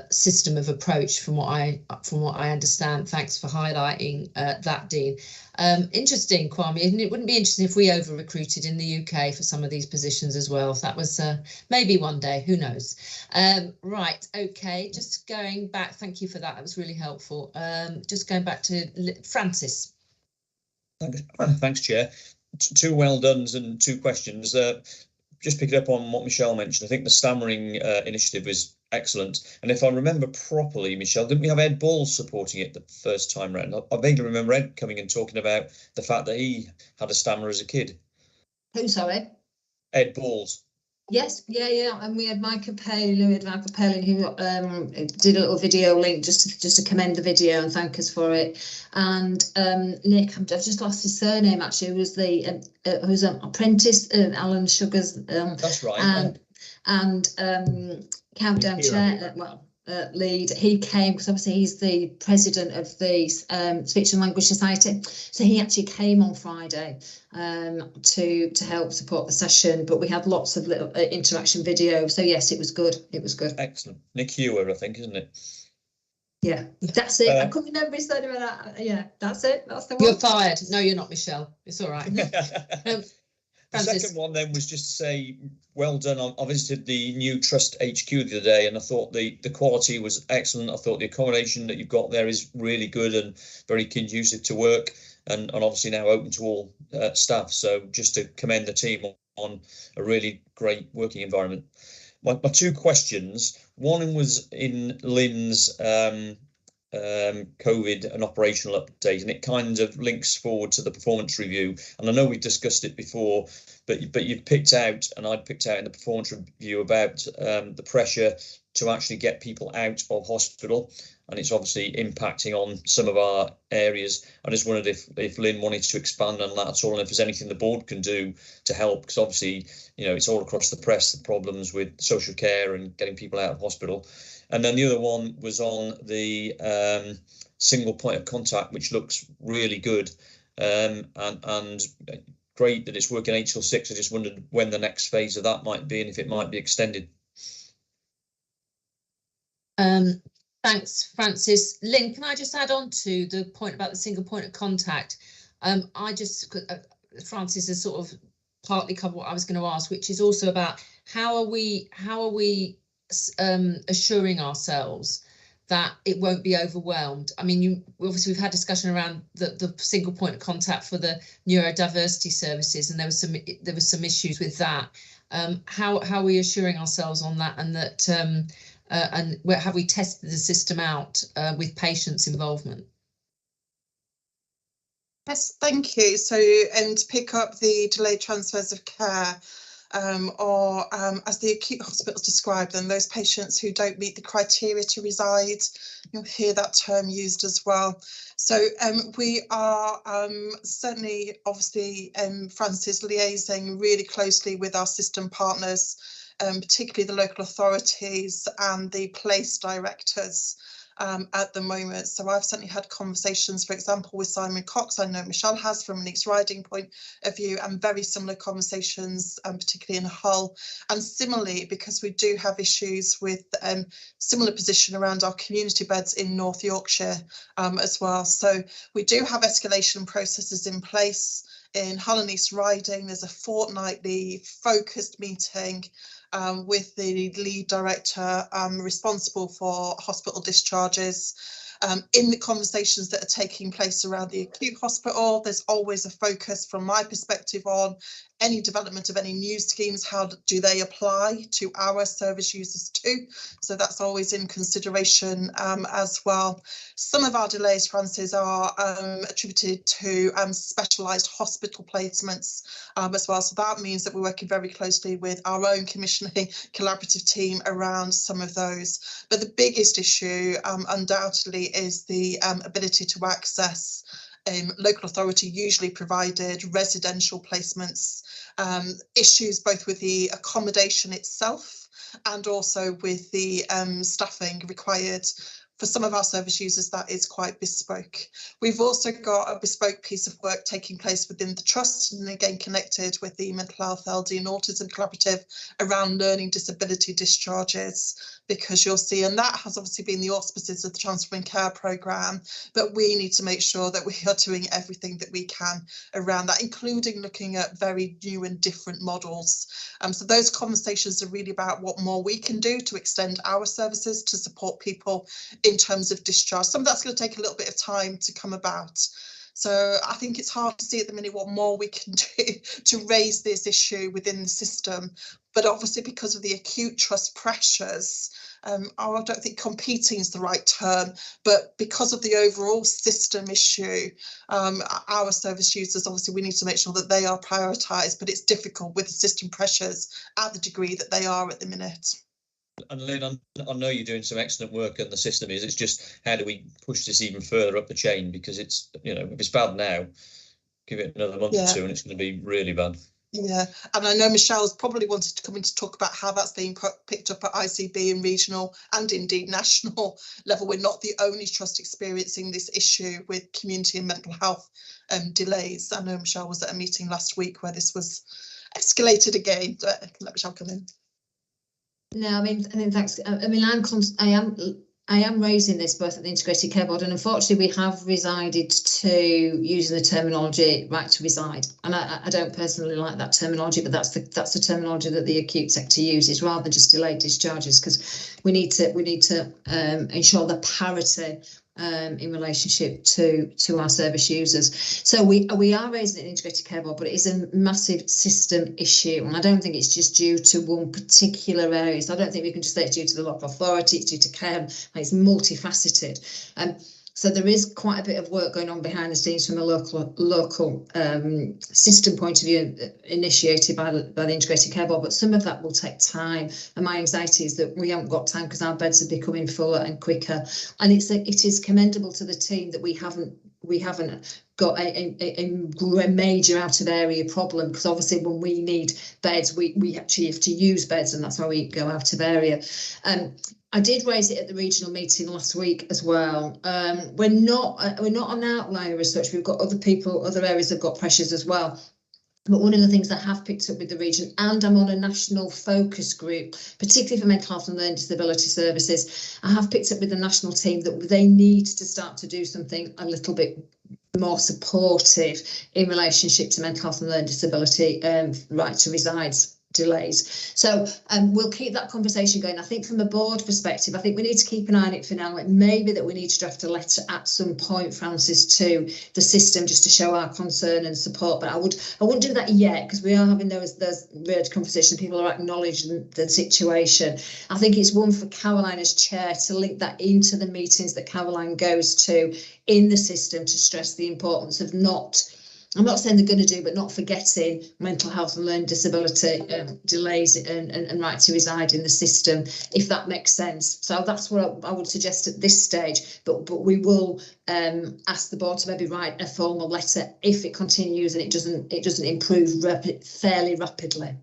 system of approach from what I understand. Thanks for highlighting that, Dean. Interesting, Kwame, and it wouldn't be interesting if we over recruited in the UK for some of these positions as well. If that was maybe one day, who knows. Right, okay, just going back, thank you for that, that was really helpful. Just going back to Francis. Thanks, Chair. Two well dones and two questions. Just picking up on what Michelle mentioned, I think the stammering initiative was excellent. And if I remember properly, Michelle, didn't we have Ed Balls supporting it the first time round? I vaguely remember Ed coming and talking about the fact that he had a stammer as a kid. Who, sorry? Ed Balls. Yes, yeah, and we had Michael Palin who did a little video link just to commend the video and thank us for it. And Nick, I've just lost his surname actually. It was who's an apprentice, Alan Sugar's. That's right. And Countdown Chair, lead. He came because obviously he's the president of the Speech and Language Society, so he actually came on Friday to help support the session. But we had lots of little interaction video, so yes, it was good. It was good. Excellent. Nick Hewer, I think, isn't it? Yeah, that's it. I couldn't remember his name. Yeah, that's it. That's the one. You're fired. No, you're not, Michelle. It's all right. The second one then was just to say, well done. I visited the new Trust HQ the other day, and I thought the quality was excellent. I thought the accommodation that you've got there is really good and very conducive to work, and obviously now open to all staff. So just to commend the team on a really great working environment. My two questions. One was in Lynn's COVID and operational update, and it kind of links forward to the performance review. And I know we've discussed it before, but you've picked out, and I'd picked out in the performance review about the pressure to actually get people out of hospital, and it's obviously impacting on some of our areas. I just wondered if Lynn wanted to expand on that at all, and if there's anything the board can do to help, because obviously, you know, it's all across the press, the problems with social care and getting people out of hospital. And then the other one was on the single point of contact, which looks really good, and great that it's working 8 till 6. I just wondered when the next phase of that might be and if it might be extended. Thanks, Francis. Lynn, can I just add on to the point about the single point of contact? Francis has sort of partly covered what I was going to ask, which is also about how are we assuring ourselves that it won't be overwhelmed. I mean, obviously we've had discussion around the single point of contact for the neurodiversity services, and there was some issues with that. How are we assuring ourselves on that, and that and where have we tested the system out with patients' involvement? Yes, thank you. So, and to pick up the delayed transfers of care, or as the acute hospitals describe them, those patients who don't meet the criteria to reside, you'll hear that term used as well. So we are certainly, obviously, Francis, liaising really closely with our system partners particularly the local authorities and the place directors at the moment. So I've certainly had conversations, for example, with Simon Cox. I know Michelle has from an East Riding point of view, and very similar conversations, particularly in Hull. And similarly, because we do have issues with similar position around our community beds in North Yorkshire as well. So we do have escalation processes in place. In Hull and East Riding, there's a fortnightly focused meeting with the lead director responsible for hospital discharges. In the conversations that are taking place around the acute hospital, there's always a focus from my perspective on any development of any new schemes. How do they apply to our service users too? So that's always in consideration as well. Some of our delays, Francis, are attributed to specialised hospital placements as well. So that means that we're working very closely with our own commissioning collaborative team around some of those. But the biggest issue undoubtedly is the ability to access local authority usually provided residential placements, issues both with the accommodation itself and also with the staffing required. For some of our service users, that is quite bespoke. We've also got a bespoke piece of work taking place within the trust, and again connected with the Mental Health, LD and Autism Collaborative around learning disability discharges, because you'll see, and that has obviously been the auspices of the Transforming Care programme, but we need to make sure that we are doing everything that we can around that, including looking at very new and different models. So those conversations are really about what more we can do to extend our services to support people in terms of discharge. Some of that's going to take a little bit of time to come about. So I think it's hard to see at the minute what more we can do to raise this issue within the system. But obviously, because of the acute trust pressures, I don't think competing is the right term, but because of the overall system issue, our service users, obviously, we need to make sure that they are prioritised, but it's difficult with the system pressures at the degree that they are at the minute. And Lynn, I know you're doing some excellent work and the system is, it's just how do we push this even further up the chain, because it's, you know, if it's bad now, give it another month or two and it's going to be really bad. Yeah, and I know Michelle's probably wanted to come in to talk about how that's being picked up at ICB and regional and indeed national level. We're not the only trust experiencing this issue with community and mental health delays. I know Michelle was at a meeting last week where this was escalated again. Let Michelle come in. No, I mean thanks. I mean, I am raising this both at the Integrated Care Board, and unfortunately we have resided to using the terminology right to reside, and I don't personally like that terminology, but that's the terminology that the acute sector uses rather than just delayed discharges, because we need to ensure the parity in relationship to our service users. So we are raising an Integrated Care Board, but it is a massive system issue, and I don't think it's just due to one particular area. So I don't think we can just say it's due to the local authority, it's due to care, it's multifaceted. So there is quite a bit of work going on behind the scenes from a local system point of view, initiated by the Integrated Care Board, but some of that will take time. And my anxiety is that we haven't got time because our beds are becoming fuller and quicker. And it is commendable to the team that we haven't got a major out of area problem, because obviously when we need beds, we actually have to use beds, and that's why we go out of area. I did raise it at the regional meeting last week as well. We're not an outlier as such. We've got other areas that have got pressures as well. But one of the things that I have picked up with the region, and I'm on a national focus group, particularly for mental health and learning disability services, I have picked up with the national team that they need to start to do something a little bit more supportive in relationship to mental health and learning disability right to reside delays. So we'll keep that conversation going. I think from a board perspective, I think we need to keep an eye on it for now. It may be that we need to draft a letter at some point, Francis, to the system just to show our concern and support. But I wouldn't do that yet, because we are having those weird conversations. People are acknowledging the situation. I think it's one for Caroline as chair to link that into the meetings that Caroline goes to in the system, to stress the importance of I'm not saying they're going to do, but not forgetting mental health and learning disability delays and right to reside in the system, if that makes sense. So that's what I would suggest at this stage. But we will ask the board to maybe write a formal letter if it continues and it doesn't improve fairly rapidly.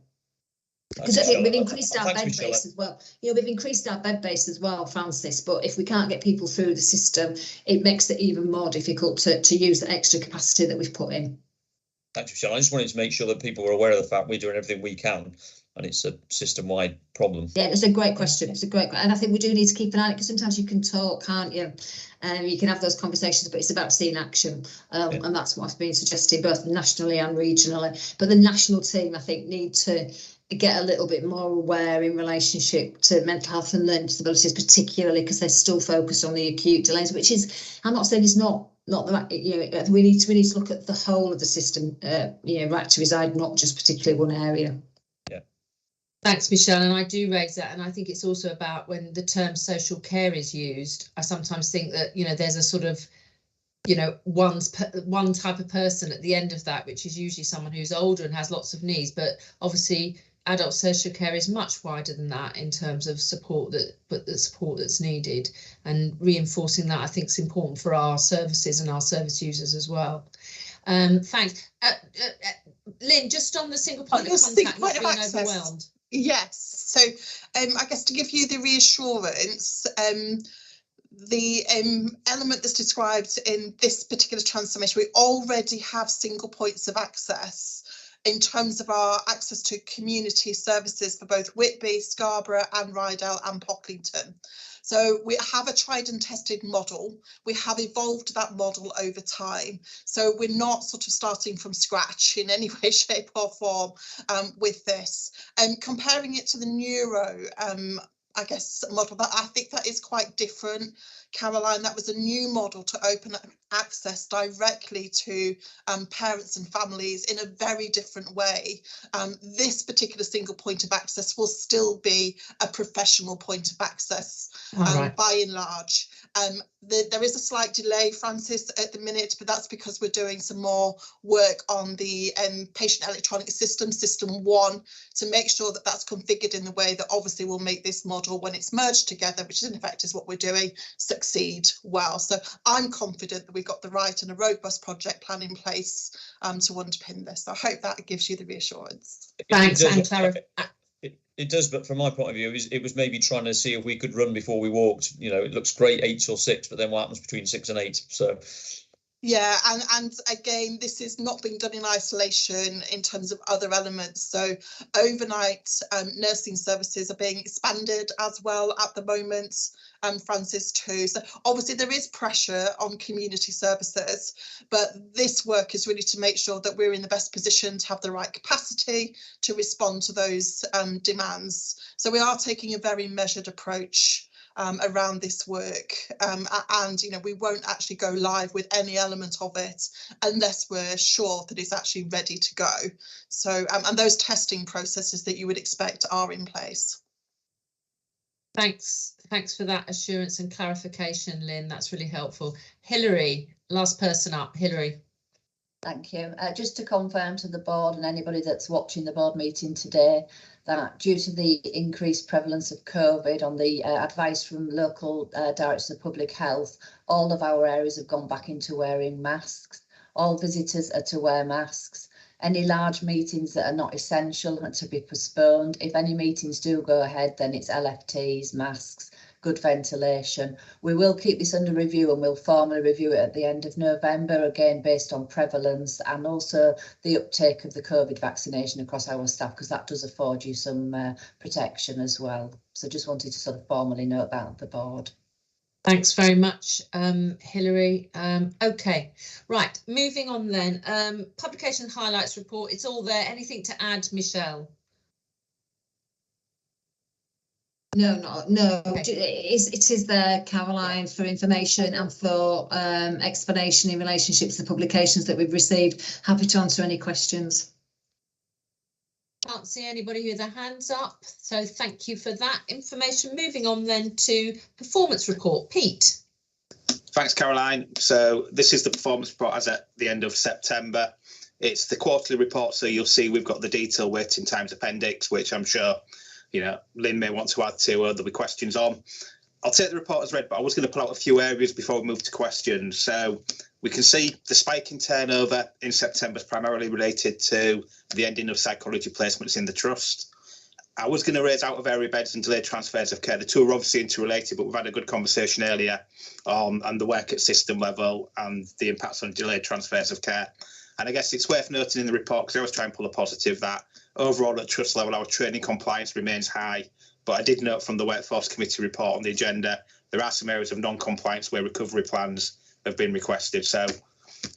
Because we've increased our bed base as well. You know, we've increased our bed base as well, Francis. But if we can't get people through the system, it makes it even more difficult to use the extra capacity that we've put in. Thanks, Michelle. I just wanted to make sure that people were aware of the fact we're doing everything we can, and it's a system-wide problem. Yeah, it's a great question. It's a great, and I think we do need to keep an eye on it, because sometimes you can talk, can't you? You can have those conversations, but it's about seeing action, and that's what's been suggested both nationally and regionally. But the national team, I think, need to get a little bit more aware in relationship to mental health and learning disabilities, particularly because they're still focused on the acute delays, which is, I'm not saying it's not the right, you know, we need to look at the whole of the system, you know, right to reside, not just particularly one area. Yeah. Thanks, Michelle, and I do raise that, and I think it's also about when the term social care is used. I sometimes think that, you know, there's a sort of, you know, one type of person at the end of that, which is usually someone who's older and has lots of needs, but obviously adult social care is much wider than that in terms of support, the support that's needed, and reinforcing that I think is important for our services and our service users as well. Thanks. Lynn, just on the single point of contact, not being overwhelmed. Yes, so I guess to give you the reassurance, the element that's described in this particular transformation, we already have single points of access in terms of our access to community services for both Whitby, Scarborough and Rydal and Pocklington. So we have a tried and tested model. We have evolved that model over time. So we're not sort of starting from scratch in any way, shape or form with this. Comparing it to the neuro, I guess, model, that I think that is quite different. Caroline, that was a new model to open access directly to parents and families in a very different way. This particular single point of access will still be a professional point of access by and large. There is a slight delay, Francis, at the minute, but that's because we're doing some more work on the patient electronic system 1, to make sure that that's configured in the way that obviously will make this model, when it's merged together, which in effect is what we're doing, succeed well. So I'm confident that we've got the right and a robust project plan in place to underpin this. So I hope that gives you the reassurance. Thanks, and Clara. It does, but from my point of view, it was maybe trying to see if we could run before we walked. You know, it looks great 8 till 6, but then what happens between 6 and 8? So. Yeah, and again, this is not being done in isolation in terms of other elements. So overnight nursing services are being expanded as well at the moment, Francis, too. So obviously there is pressure on community services, but this work is really to make sure that we're in the best position to have the right capacity to respond to those demands. So we are taking a very measured approach around this work, and you know, we won't actually go live with any element of it unless we're sure that it's actually ready to go. So and those testing processes that you would expect are in place. Thanks for that assurance and clarification, Lynn. That's really helpful. Hilary, last person up. Hilary. Thank you. Just to confirm to the board and anybody that's watching the board meeting today, that due to the increased prevalence of COVID, on the advice from local directors of public health, all of our areas have gone back into wearing masks. All visitors are to wear masks. Any large meetings that are not essential are to be postponed. If any meetings do go ahead, then it's LFTs, masks, good ventilation. We will keep this under review, and we'll formally review it at the end of November, again based on prevalence and also the uptake of the COVID vaccination across our staff, because that does afford you some protection as well. So just wanted to sort of formally note that at the board. Thanks very much, Hilary. Okay, right, moving on then. Publication highlights report, it's all there. Anything to add, Michelle? No. Okay. It is there, Caroline, for information and for explanation in relationship to the publications that we've received. Happy to answer any questions. Can't see anybody with their hands up, so thank you for that information. Moving on then to performance report. Pete. Thanks, Caroline. So this is the performance report as at the end of September. It's the quarterly report, so you'll see we've got the detail waiting times appendix, which I'm sure, you know, Lynn may want to add to, or there'll be questions on. I'll take the report as read, but I was going to pull out a few areas before we move to questions. So we can see the spike in turnover in September is primarily related to the ending of psychology placements in the trust. I was going to raise out of area beds and delayed transfers of care. The two are obviously interrelated, but we've had a good conversation earlier on the work at system level and the impacts on delayed transfers of care. And I guess it's worth noting in the report, because I always try and pull a positive, that overall at trust level, our training compliance remains high. But I did note from the Workforce Committee report on the agenda, there are some areas of non-compliance where recovery plans have been requested. So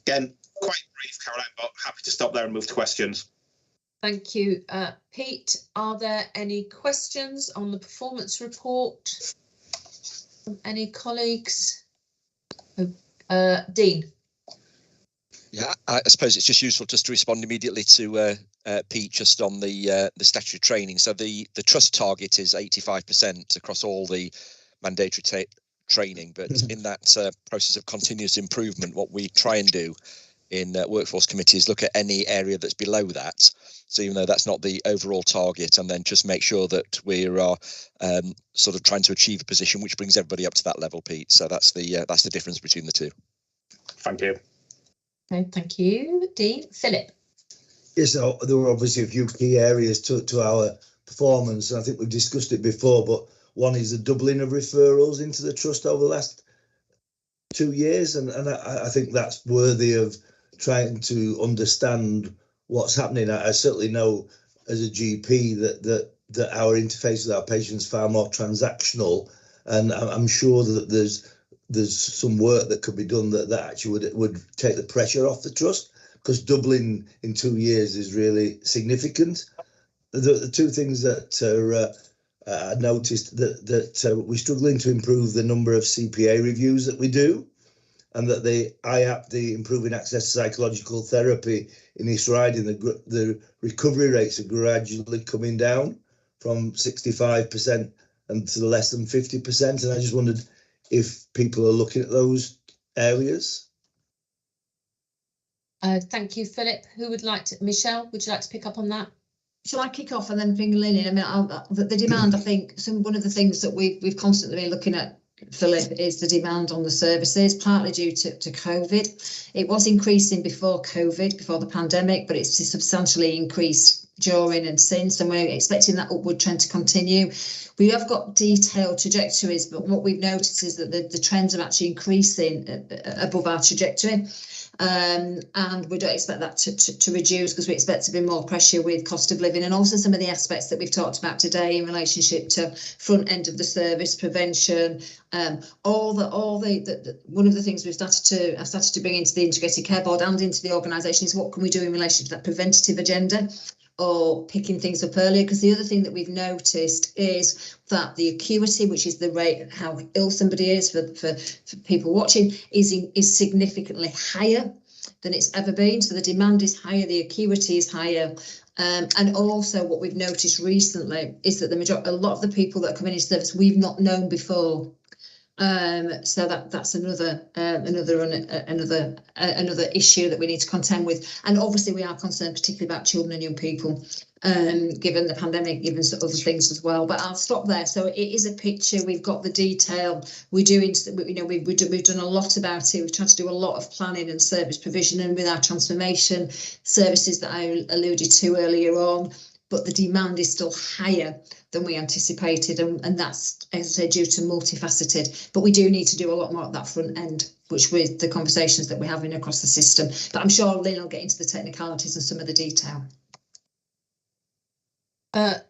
again, quite brief, Caroline, but happy to stop there and move to questions. Thank you. Pete, are there any questions on the performance report from any colleagues? Dean. Yeah, I suppose it's just useful just to respond immediately to Pete just on the statutory training. So the trust target is 85% across all the mandatory training, but in that process of continuous improvement, what we try and do in Workforce Committee is look at any area that's below that. So even though that's not the overall target, and then just make sure that we are sort of trying to achieve a position which brings everybody up to that level, Pete. So that's the difference between the two. Thank you. Okay, thank you, Dean. Philip. Yes, so there were obviously a few key areas to our performance, and I think we've discussed it before, but one is the doubling of referrals into the trust over the last 2 years, and I think that's worthy of trying to understand what's happening. I certainly know as a GP that our interface with our patients is far more transactional, and I'm sure that there's some work that could be done that actually would take the pressure off the trust, because doubling in 2 years is really significant. The two things that I noticed that we're struggling to improve the number of CPA reviews that we do, and that the IAP, the Improving Access to Psychological Therapy in East Riding, the recovery rates are gradually coming down from 65% and to less than 50%. And I just wondered if people are looking at those areas. Thank you, Philip. Who would like to? Michelle, would you like to pick up on that? Shall I kick off and then bring Lynn in? I mean, the demand, I think, one of the things that we've constantly been looking at, Philip, is the demand on the services, partly due to COVID. It was increasing before COVID, before the pandemic, but it's substantially increased during and since, and we're expecting that upward trend to continue. We have got detailed trajectories, but what we've noticed is that the trends are actually increasing above our trajectory. And we don't expect that to reduce, because we expect to be more pressure with cost of living, and also some of the aspects that we've talked about today in relationship to front end of the service, prevention, one of the things I've started to bring into the Integrated Care Board and into the organisation is what can we do in relation to that preventative agenda, or picking things up earlier. Because the other thing that we've noticed is that the acuity, which is the rate of how ill somebody is for people watching, is significantly higher than it's ever been. So the demand is higher, the acuity is higher. And also what we've noticed recently is that a lot of the people that are coming into service we've not known before. So that's another issue that we need to contend with. And obviously we are concerned particularly about children and young people, given the pandemic, given other things as well. But I'll stop there. So it is a picture. We've got the detail. We've done a lot about it. We've tried to do a lot of planning and service provision, and with our transformation services that I alluded to earlier on. But the demand is still higher than we anticipated, and that's, as I say, due to multifaceted. But we do need to do a lot more at that front end, which with the conversations that we're having across the system. But I'm sure Lynn will get into the technicalities and some of the detail.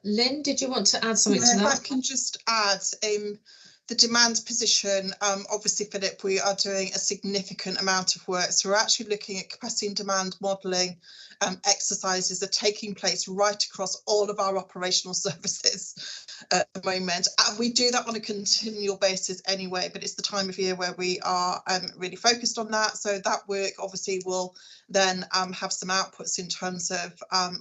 Lynn, did you want to add something to that? If I can just add, the demand position, obviously, Philip, we are doing a significant amount of work. So we're actually looking at capacity and demand modelling. Exercises are taking place right across all of our operational services at the moment. We do that on a continual basis anyway, but it's the time of year where we are really focused on that. So that work obviously will then have some outputs in terms of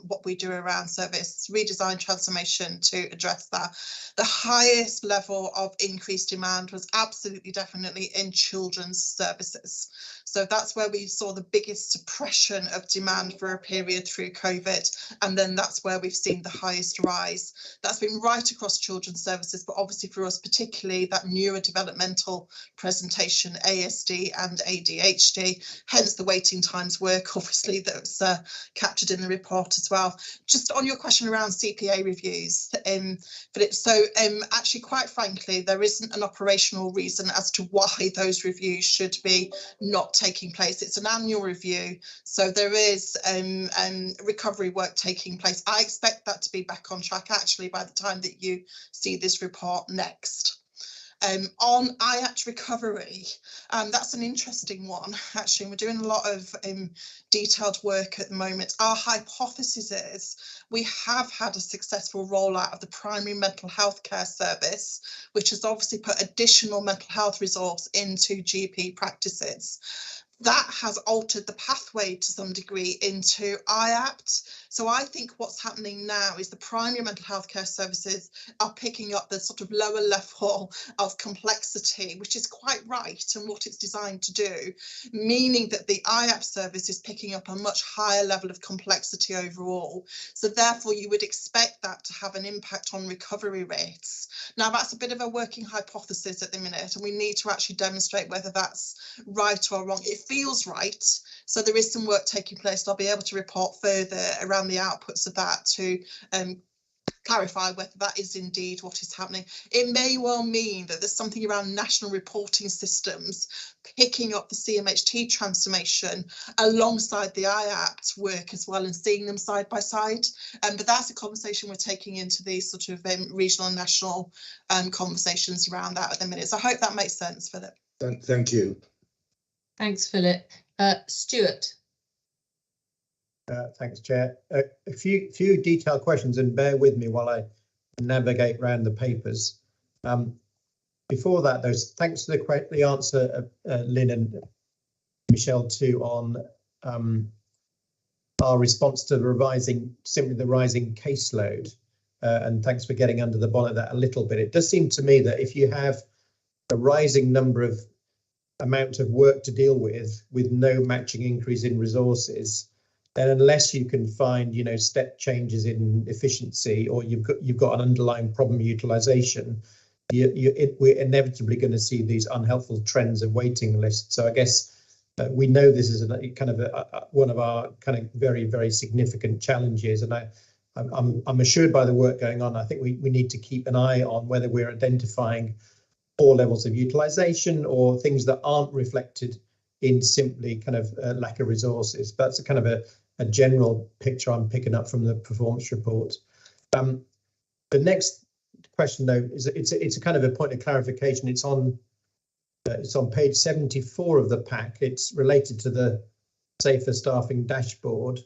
what we do around service redesign transformation to address that. The highest level of increased demand was absolutely definitely in children's services. So that's where we saw the biggest suppression of demand for a period through COVID. And then that's where we've seen the highest rise. That's been right across across children's services, but obviously for us particularly that neurodevelopmental presentation, ASD and ADHD, hence the waiting times work obviously that's captured in the report as well. Just on your question around CPA reviews, Philip, so actually quite frankly there isn't an operational reason as to why those reviews should be not taking place. It's an annual review, so there is recovery work taking place. I expect that to be back on track actually by the time that you see this report next. On IAPT recovery, that's an interesting one actually. We're doing a lot of detailed work at the moment. Our hypothesis is we have had a successful rollout of the primary mental health care service, which has obviously put additional mental health resource into GP practices. That has altered the pathway to some degree into IAPT. So I think what's happening now is the primary mental health care services are picking up the sort of lower level of complexity, which is quite right and what it's designed to do, meaning that the IAPT service is picking up a much higher level of complexity overall. So therefore you would expect that to have an impact on recovery rates. Now that's a bit of a working hypothesis at the minute, and we need to actually demonstrate whether that's right or wrong. It feels right, so there is some work taking place. I'll be able to report further around the outputs of that to clarify whether that is indeed what is happening. It may well mean that there's something around national reporting systems picking up the CMHT transformation alongside the IAPT work as well and seeing them side by side. But that's a conversation we're taking into these sort of regional and national conversations around that at the minute. So I hope that makes sense, Philip. Thank you. Thanks, Philip. Stuart. Thanks, Chair. A few detailed questions, and bear with me while I navigate around the papers. Before that, though, thanks for the answer, Lynn and Michelle, too, on our response to the rising caseload. And thanks for getting under the bonnet of that a little bit. It does seem to me that if you have a rising amount of work to deal with no matching increase in resources, then unless you can find, step changes in efficiency, or you've got an underlying problem utilization, we're inevitably going to see these unhelpful trends of waiting lists. So I guess we know this is one of our kind of very, very significant challenges, and I'm assured by the work going on. I think we need to keep an eye on whether we're identifying poor levels of utilization or things that aren't reflected in simply kind of lack of resources. But that's a kind of a general picture I'm picking up from the performance report. The next question, though, is it's a kind of a point of clarification. It's on page 74 of the pack. It's related to the Safer Staffing dashboard,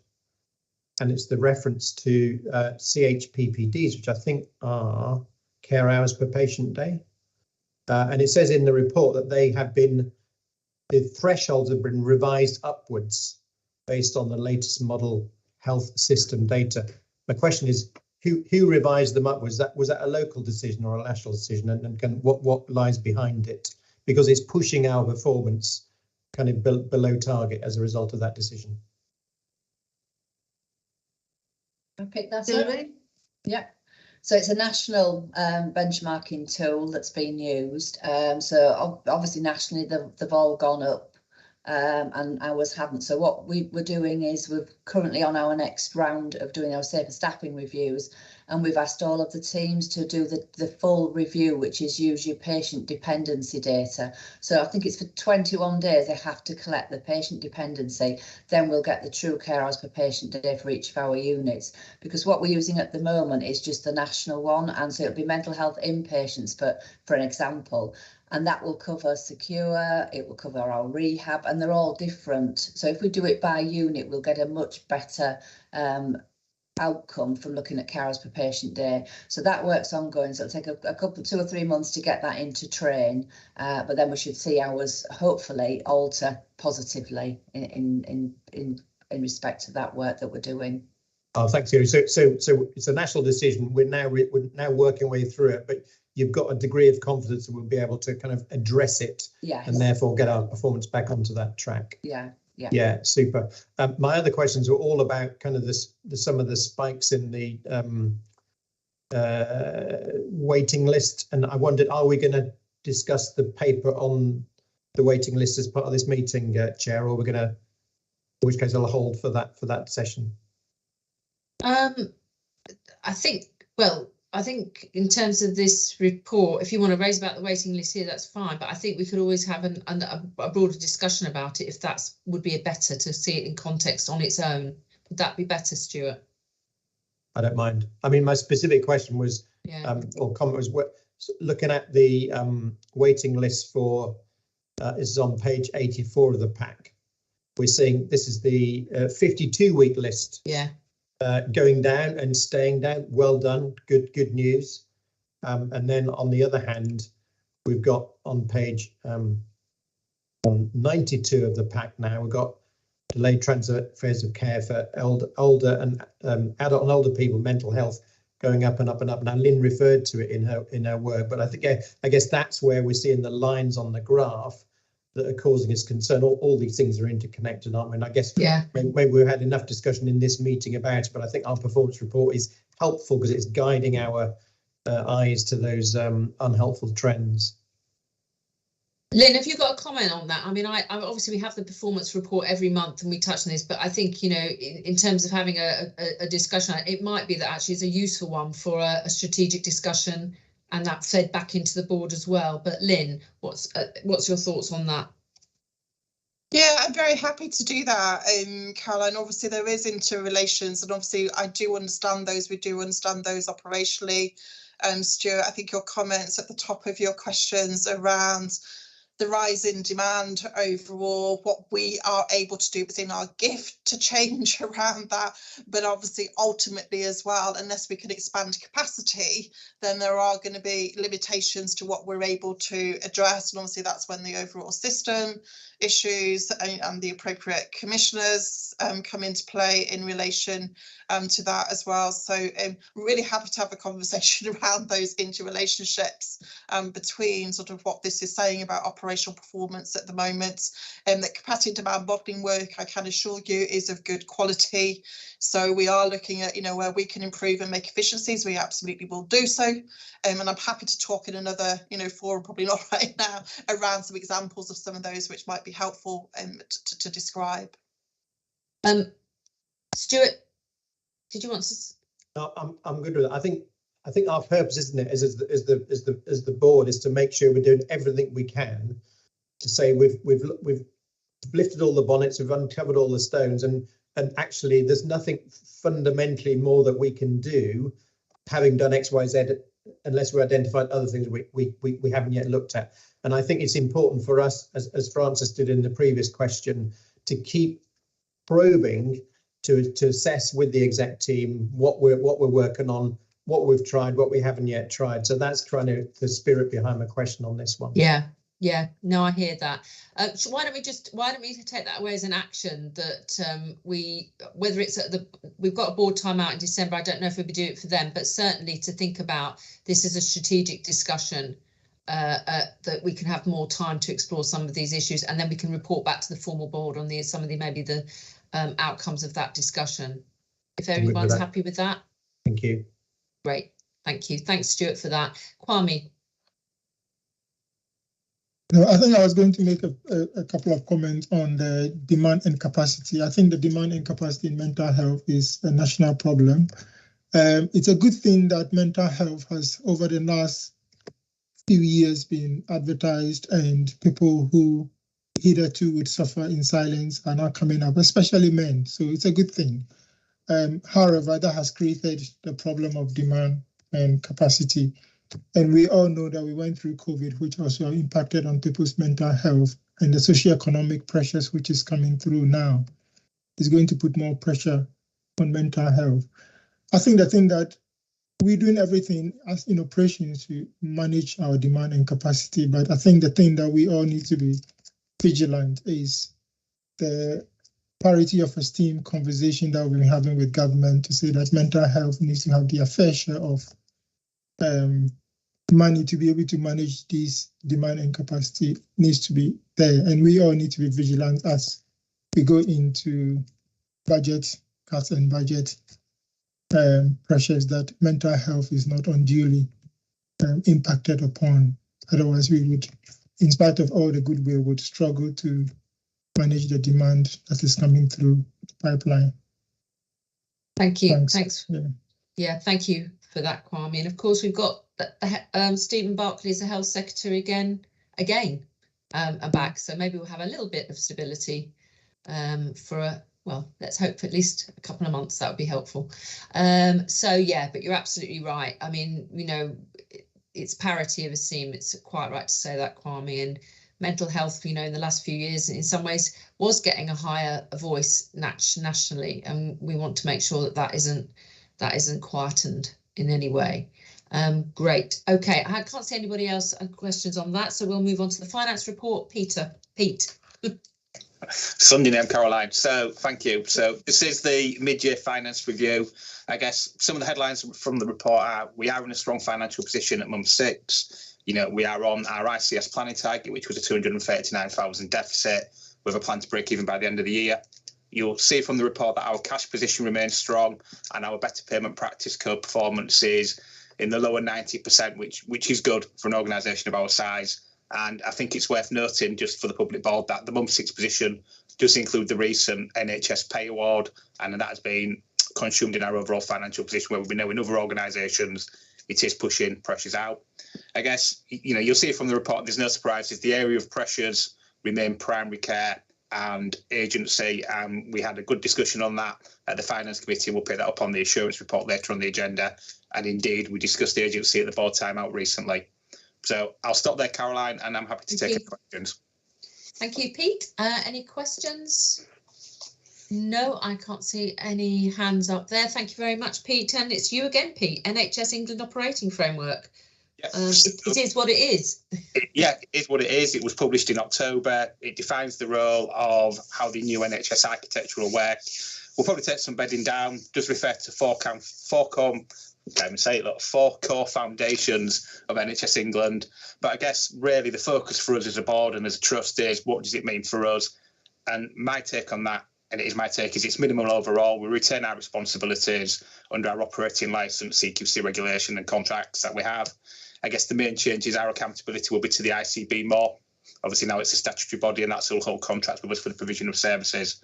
and it's the reference to CHPPDs, which I think are care hours per patient day. And it says in the report that the thresholds have been revised upwards based on the latest model health system data. My question is, who revised them upwards? Was that a local decision or a national decision, and what lies behind it? Because it's pushing our performance kind of below target as a result of that decision. I'll pick that up. Yeah. So it's a national benchmarking tool that's been used. So obviously nationally they've all gone up and ours haven't. So what we're doing is we're currently on our next round of doing our safer staffing reviews, and we've asked all of the teams to do the full review, which is use your patient dependency data. So I think it's for 21 days they have to collect the patient dependency. Then we'll get the true care hours per patient day for each of our units, because what we're using at the moment is just the national one, and so it'll be mental health inpatients for an example. And that will cover secure, it will cover our rehab, and they're all different. So if we do it by unit, we'll get a much better outcome from looking at care hours per patient day. So that work's ongoing. So it'll take a couple, 2 or 3 months to get that into train, but then we should see ours hopefully alter positively in respect to that work that we're doing. Oh, thanks, Yuri. So it's a national decision. We're now working our way through it, but you've got a degree of confidence that we'll be able to kind of address it, yes, and therefore get our performance back onto that track. Yeah, super. My other questions were all about kind of some of the spikes in the waiting list, and I wondered, are we going to discuss the paper on the waiting list as part of this meeting, Chair, or we're going to, in which case I'll hold for that session? I think in terms of this report, if you want to raise about the waiting list here, that's fine. But I think we could always have a broader discussion about it if that's would be better to see it in context on its own. Would that be better, Stuart? I don't mind. I mean, my specific question was, or comment was, looking at the waiting list for, is on page 84 of the pack. We're seeing this is the 52-week list. Yeah. Going down and staying down. Well done. Good news. And then on the other hand, we've got on page 92 of the pack now, we've got delayed transfers of care for older and adult and older people, mental health going up and up and up. Now Lynn referred to it in her work, but I guess that's where we're seeing the lines on the graph that are causing us concern. All these things are interconnected, aren't we? And I guess maybe we've had enough discussion in this meeting about it, but I think our performance report is helpful because it's guiding our eyes to those unhelpful trends. Lynn, have you got a comment on that? I mean, I obviously we have the performance report every month and we touch on this, but I think, you know, in terms of having a discussion, it might be that actually it's a useful one for a strategic discussion, and that fed back into the board as well. But Lynn, what's your thoughts on that? Yeah, I'm very happy to do that, Caroline. Obviously, there is interrelations, and obviously I do understand those. We do understand those operationally. Stuart, I think your comments at the top of your questions around the rise in demand overall, what we are able to do within our gift to change around that, but obviously ultimately as well, unless we can expand capacity, then there are going to be limitations to what we're able to address, and obviously that's when the overall system issues and the appropriate commissioners come into play in relation to that as well. So really happy to have a conversation around those interrelationships between sort of what this is saying about operational performance at the moment, and that capacity and demand modelling work, I can assure you, is of good quality. So we are looking at, you know, where we can improve and make efficiencies. We absolutely will do so. And I'm happy to talk in another, you know, forum, probably not right now, around some examples of some of those which might be helpful to describe. Stuart, did you want to? No, I'm good with that. I think our purpose, isn't it, as the board, is to make sure we're doing everything we can to say we've lifted all the bonnets, we've uncovered all the stones, and actually there's nothing fundamentally more that we can do, having done X, Y, Z, unless we identified other things we haven't yet looked at. And I think it's important for us, as Francis did in the previous question, to keep probing, to assess with the exec team what we're working on, what we've tried, what we haven't yet tried. So that's kind of the spirit behind my question on this one. Yeah, no, I hear that. So why don't we take that away as an action that whether it's we've got a board time out in December, I don't know if we'll be doing it for them, but certainly to think about this as a strategic discussion, that we can have more time to explore some of these issues, and then we can report back to the formal board on some of the outcomes of that discussion. If everyone's happy with that. Thank you. Great, thank you. Thanks, Stuart, for that. Kwame. No, I think I was going to make a couple of comments on the demand and capacity. I think the demand and capacity in mental health is a national problem. It's a good thing that mental health has, over the last few years, been advertised, and people who hitherto would suffer in silence are now coming up, especially men. So it's a good thing. However, that has created the problem of demand and capacity. And we all know that we went through COVID, which also impacted on people's mental health, and the socioeconomic pressures which is coming through now is going to put more pressure on mental health. I think the thing that we're doing everything as in operations to manage our demand and capacity, but I think the thing that we all need to be vigilant is the parity of esteem conversation that we've been having with government to say that mental health needs to have their fair share of money to be able to manage this demand and capacity needs to be there. And we all need to be vigilant as we go into budget cuts and budget pressures that mental health is not unduly impacted upon. Otherwise, we would, in spite of all the goodwill, would struggle to manage the demand that is coming through the pipeline. Thank you. Thanks. Yeah, thank you for that, Kwame. And of course, we've got Stephen Barclay as the Health Secretary again, and back. So maybe we'll have a little bit of stability well, let's hope for at least a couple of months. That would be helpful. So yeah, but you're absolutely right. I mean, you know, it's parity of esteem. It's quite right to say that, Kwame. And mental health, you know, in the last few years, in some ways, was getting a higher voice nationally, and we want to make sure that that isn't quietened in any way. Great. Okay, I can't see anybody else questions on that, so we'll move on to the finance report. Pete. Sunday name, Caroline. So thank you. So this is the mid-year finance review. I guess some of the headlines from the report are: we are in a strong financial position at month 6. You know, we are on our ICS planning target, which was a 239,000 deficit, with a plan to break even by the end of the year. You'll see from the report that our cash position remains strong, and our better payment practice code performance is in the lower 90%, which is good for an organisation of our size. And I think it's worth noting, just for the public board, that the month 6 position does include the recent NHS pay award, and that has been consumed in our overall financial position, where we know in other organisations it is pushing pressures out. I guess, you know, you'll see from the report, there's no surprises. The area of pressures remain primary care and agency. We had a good discussion on that at the Finance Committee. We'll pick that up on the assurance report later on the agenda. And indeed, we discussed the agency at the board timeout recently. So I'll stop there, Caroline, and I'm happy to take any questions. Thank you, Pete. Any questions? No, I can't see any hands up there. Thank you very much, Pete. And it's you again, Pete. NHS England Operating Framework. It is what it is. It is what it is. It was published in October. It defines the role of how the new NHS architecture will work. We'll probably take some bedding down. Does refer to four core foundations of NHS England. But I guess really the focus for us as a board and as a trust is, what does it mean for us? And my take on that, and it is my take, is it's minimal overall. We retain our responsibilities under our operating licence, CQC regulation and contracts that we have. I guess the main change is our accountability will be to the ICB more. Obviously now it's a statutory body, and that's will hold contracts with us for the provision of services.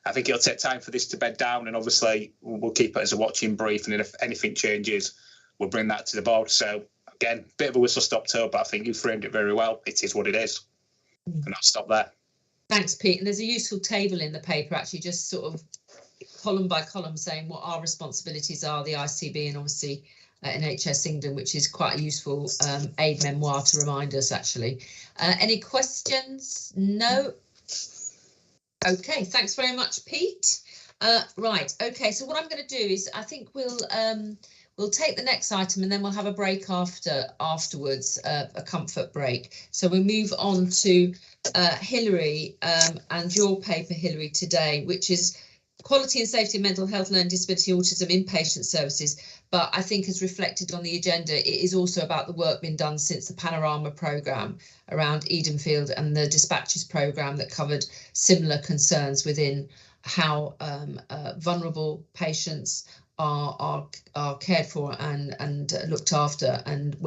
I think it'll take time for this to bed down, and obviously we'll keep it as a watching brief, and if anything changes, we'll bring that to the board. So again, bit of a whistle stop tour, but I think you framed it very well. It is what it is, and I'll stop there. Thanks, Pete. And there's a useful table in the paper, actually, just sort of column by column saying what our responsibilities are, the ICB and obviously NHS England, which is quite a useful aid memoir to remind us, actually. Any questions? No. Okay, thanks very much, Pete. Right, okay, so what I'm going to do is I think we'll take the next item and then we'll have a break afterwards, a comfort break. So we'll move on to Hilary and your paper, Hilary, today, which is Quality and Safety of Mental Health, Learning Disability, Autism Inpatient Services. But I think as reflected on the agenda, it is also about the work being done since the Panorama programme around Edenfield and the dispatches programme that covered similar concerns within how vulnerable patients are cared for and looked after, and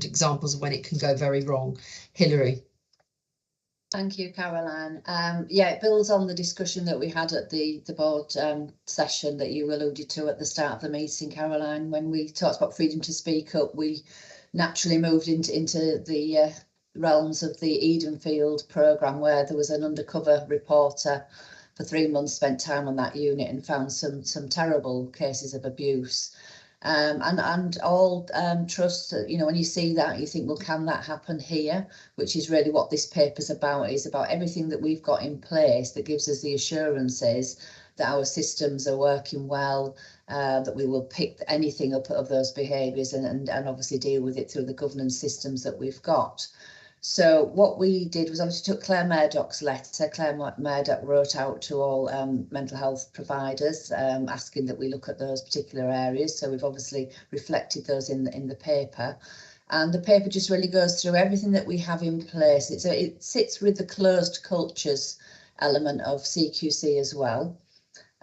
examples of when it can go very wrong. Hilary. Thank you, Caroline. Yeah, it builds on the discussion that we had at the board session that you alluded to at the start of the meeting, Caroline. When we talked about freedom to speak up, we naturally moved into the realms of the Edenfield programme, where there was an undercover reporter for 3 months, spent time on that unit and found some terrible cases of abuse. And all trust, you know, when you see that, you think, well, can that happen here? Which is really what this paper's about, is about everything that we've got in place that gives us the assurances that our systems are working well, that we will pick anything up of those behaviours and obviously deal with it through the governance systems that we've got. So what we did was obviously took Claire Murdoch's letter. Claire Murdoch wrote out to all mental health providers asking that we look at those particular areas. So we've obviously reflected those in the paper. And the paper just really goes through everything that we have in place. It sits with the closed cultures element of CQC as well.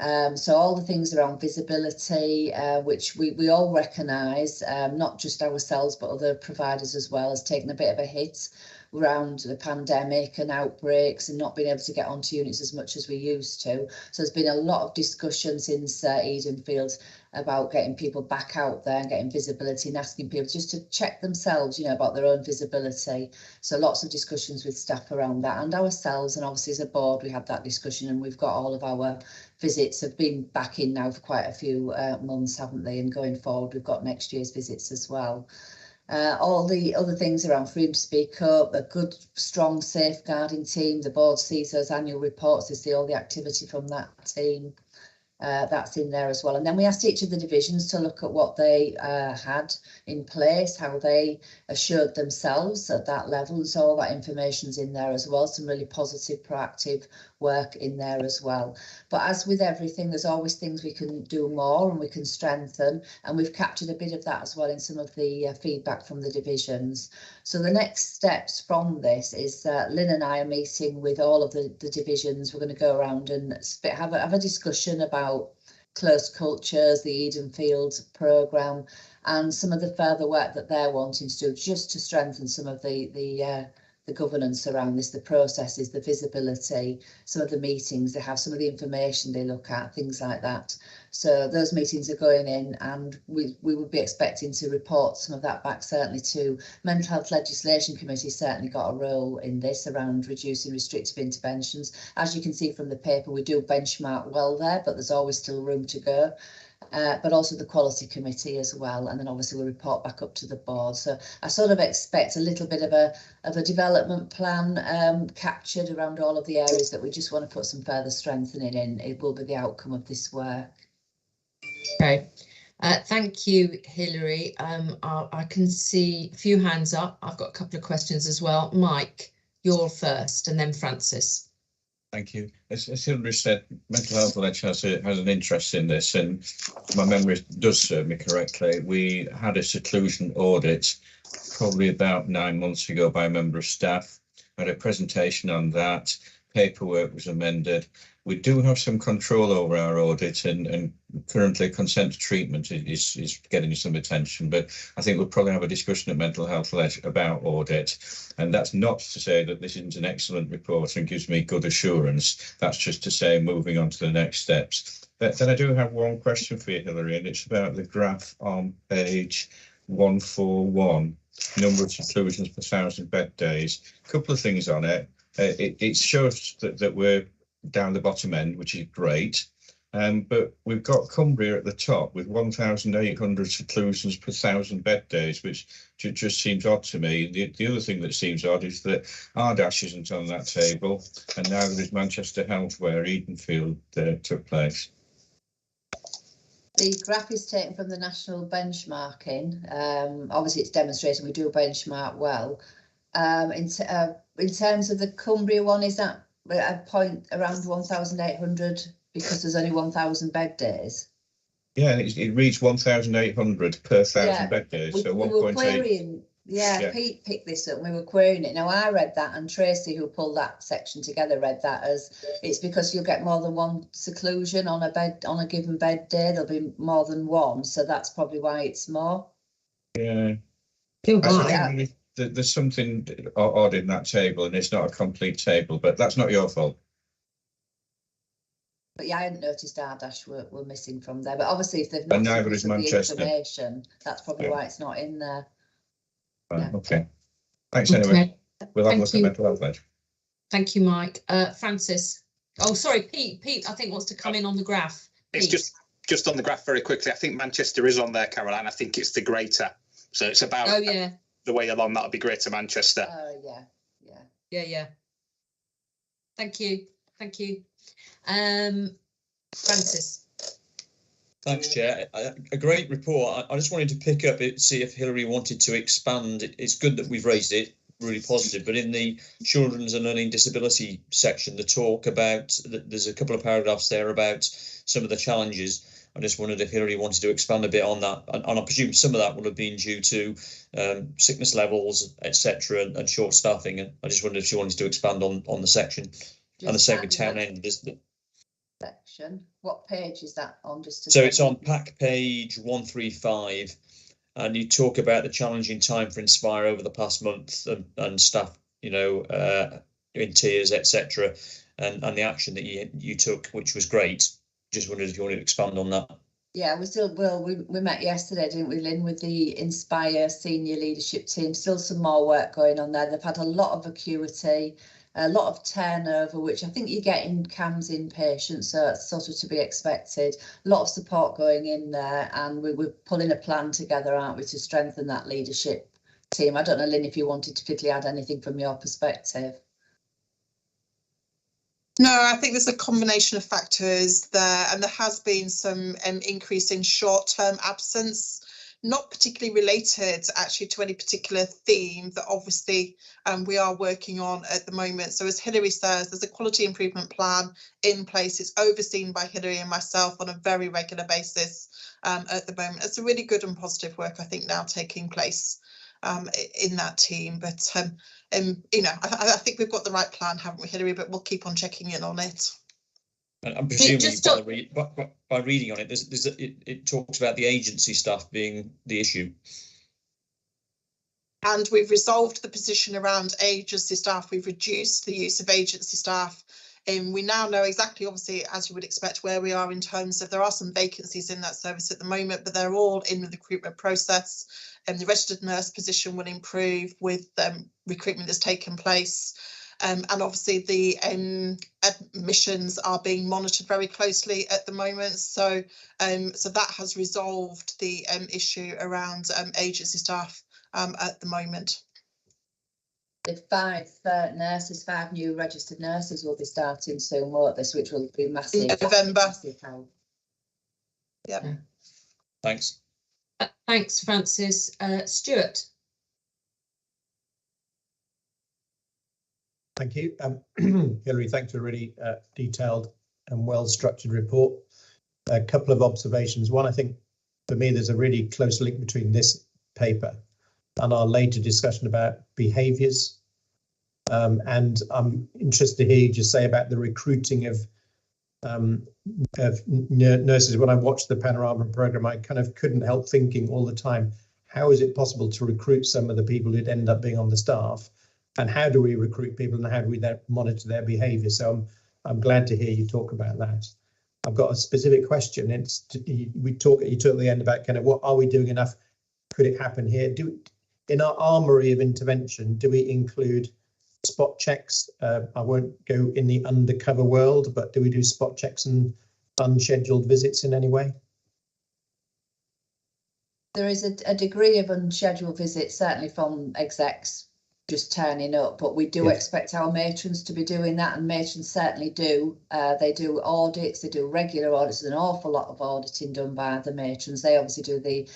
So all the things around visibility, which we all recognise, not just ourselves but other providers as well, has taken a bit of a hit around the pandemic and outbreaks and not being able to get onto units as much as we used to. So there's been a lot of discussion since Edenfield about getting people back out there and getting visibility and asking people just to check themselves, you know, about their own visibility. So lots of discussions with staff around that and ourselves, and obviously as a board we had that discussion, and we've got all of our visits have been back in now for quite a few months, haven't they? And going forward we've got next year's visits as well. All the other things around freedom to speak up, a good strong safeguarding team. The board sees those annual reports, they see all the activity from that team. That's in there as well. And then we asked each of the divisions to look at what they had in place, how they assured themselves at that level. And so all that information's in there as well. Some really positive, proactive work in there as well. But as with everything, there's always things we can do more and we can strengthen. And we've captured a bit of that as well in some of the feedback from the divisions. So the next steps from this is Lynn and I are meeting with all of the divisions. We're going to go around and have a discussion about close cultures, the Edenfield programme, and some of the further work that they're wanting to do just to strengthen some of the governance around this, the processes, the visibility, some of the meetings they have, some of the information they look at, things like that. So those meetings are going in, and we would be expecting to report some of that back certainly to Mental Health Legislation Committee. Certainly got a role in this around reducing restrictive interventions. As you can see from the paper, we do benchmark well there, but there's always still room to go. But also the Quality Committee as well, and then obviously we report back up to the board. So I sort of expect a little bit of a development plan captured around all of the areas that we just want to put some further strengthening in. It will be the outcome of this work. Okay, thank you, Hilary. I can see a few hands up. I've got a couple of questions as well. Mike, you're first, and then Francis. Thank you. As Hilary said, Mental Health Ledge has an interest in this, and if my memory does serve me correctly, we had a seclusion audit probably about 9 months ago by a member of staff. I had a presentation on that. Paperwork was amended. We do have some control over our audit, and currently consent to treatment is getting some attention, but I think we'll probably have a discussion at Mental Health Ledge about audit. And that's not to say that this isn't an excellent report and gives me good assurance. That's just to say moving on to the next steps. But then I do have one question for you, Hilary, and it's about the graph on page 141, number of seclusions per 1,000 bed days. A couple of things on it. It shows that we're down the bottom end, which is great. But we've got Cumbria at the top with 1,800 seclusions per 1,000 bed days, which just seems odd to me. The other thing that seems odd is that Ardash isn't on that table, and neither is Manchester Health, where Edenfield took place. The graph is taken from the national benchmarking. Obviously, it's demonstrating we do benchmark well. In terms of the Cumbria one, is that a point around 1,800 because there's only 1,000 bed days? Yeah, it reads 1,800 per 1,000 bed days. So 1.8. Yeah, Pete picked this up and we were querying it. Now I read that, and Tracy, who pulled that section together, read that as it's because you'll get more than one seclusion on a given bed day. There'll be more than one, so that's probably why it's more. Yeah. There's something odd in that table, and it's not a complete table, but that's not your fault. But yeah, I hadn't noticed Ardash were missing from there. But obviously, if they've not neither is Manchester. The information, that's probably why it's not in there. Right, yeah. Okay. Thanks anyway. We'll have a look at Mental Health Ledge. Thank you, Mike. Francis. Oh, sorry, Pete. Pete, I think wants to come in on the graph. It's just on the graph very quickly. I think Manchester is on there, Caroline. I think it's the greater. So it's about. Oh yeah. The way along, that'll be Greater Manchester. Yeah. Thank you. Francis. Thanks, Chair. A great report. I just wanted to pick up it, see if Hilary wanted to expand. It's good that we've raised it, really positive. But in the Children's and Learning Disability section, the talk about, there's a couple of paragraphs there about some of the challenges. I just wondered if Hilary wanted to expand a bit on that, and I presume some of that would have been due to sickness levels, etc., and short staffing. And I just wondered if she wanted to expand on the section. And the same with Town End. section. What page is that on? Just to so it's on pack page 135, and you talk about the challenging time for Inspire over the past month, and staff, you know, in tears, etc., and the action that you took, which was great. Just wondered if you wanted to expand on that. Yeah, we still will. We met yesterday, didn't we, Lynn, with the Inspire senior leadership team. Still some more work going on there. They've had a lot of acuity, a lot of turnover, which I think you get in CAMHS inpatients, so it's sort of to be expected. A lot of support going in there, and we're pulling a plan together, aren't we, to strengthen that leadership team. I don't know, Lynn, if you wanted to particularly add anything from your perspective. No, I think there's a combination of factors there, and there has been some increase in short-term absence, not particularly related actually to any particular theme that obviously we are working on at the moment. So as Hilary says, there's a quality improvement plan in place. It's overseen by Hilary and myself on a very regular basis at the moment. It's a really good and positive work, I think, now taking place in that team. But you know, I think we've got the right plan, haven't we, Hilary? But we'll keep on checking in on it. And I'm presuming by reading on it, it talks about the agency staff being the issue. And we've resolved the position around agency staff. We've reduced the use of agency staff. We now know exactly, obviously, as you would expect, where we are in terms of there are some vacancies in that service at the moment, but they're all in the recruitment process. And the registered nurse position will improve with recruitment that's taken place. And obviously the admissions are being monitored very closely at the moment. So so that has resolved the issue around agency staff at the moment. The 5 nurses, 5 new registered nurses will be starting soon, won't this, which will be massive. November. Massive help. Yep. Thanks. Thanks, Francis. Stuart. Thank you. Hilary, thanks for a really detailed and well-structured report. A couple of observations. One, I think for me, there's a really close link between this paper and our later discussion about behaviours. And I'm interested to hear you just say about the recruiting of nurses. When I watched the Panorama programme, I kind of couldn't help thinking all the time, how is it possible to recruit some of the people who'd end up being on the staff? And how do we recruit people, and how do we then monitor their behaviour? So I'm glad to hear you talk about that. I've got a specific question. You talk at the end about kind of what are we doing enough? Could it happen here? In our armoury of intervention, do we include spot checks? I won't go in the undercover world, but do we do spot checks and unscheduled visits in any way? There is a degree of unscheduled visits, certainly from execs just turning up, but we do expect our matrons to be doing that, and matrons certainly do. They do audits, they do regular audits. There's an awful lot of auditing done by the matrons. They obviously do the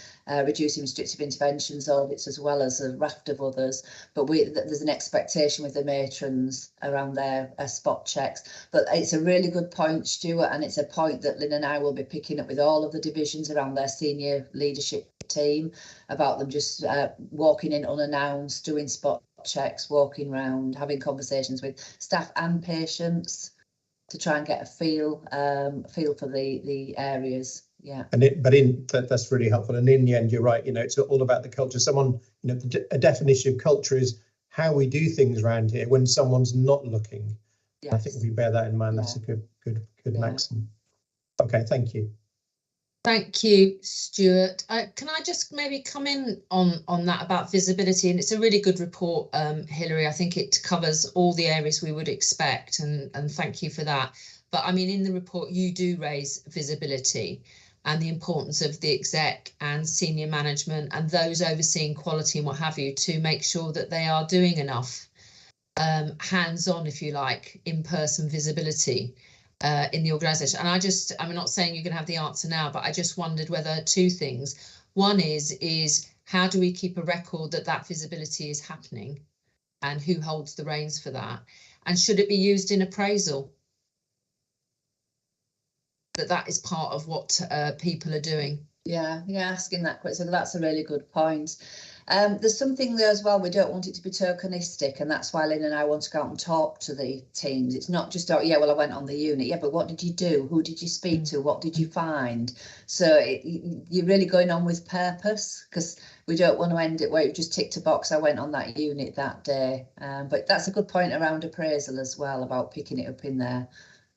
reducing restrictive interventions audits as well as a raft of others, but there's an expectation with the matrons around their spot checks. But it's a really good point, Stuart, and it's a point that Lynn and I will be picking up with all of the divisions around their senior leadership team, about them just walking in unannounced, doing spot checks, walking around, having conversations with staff and patients to try and get a feel for the areas. Yeah. And that's really helpful. And in the end, you're right. You know, it's all about the culture. A definition of culture is how we do things around here when someone's not looking. Yes. I think if we bear that in mind, that's a good maxim. Okay, thank you. Thank you, Stuart. Can I just maybe come in on that about visibility? And it's a really good report, Hilary. I think it covers all the areas we would expect, and thank you for that. But I mean, in the report, you do raise visibility and the importance of the exec and senior management and those overseeing quality and what have you to make sure that they are doing enough hands-on, if you like, in-person visibility in the organisation. And I'm not saying you can have the answer now, but I just wondered whether 2 things. One is how do we keep a record that visibility is happening, and who holds the reins for that? And should it be used in appraisal? That is part of what people are doing. Yeah, asking that question. So that's a really good point. There's something there as well, we don't want it to be tokenistic, and that's why Lynn and I want to go out and talk to the teams. It's not just, oh yeah, well I went on the unit, yeah, but what did you do? Who did you speak to? What did you find? So you're really going on with purpose, because we don't want to end it where you just ticked a box, I went on that unit that day. But that's a good point around appraisal as well, about picking it up in there,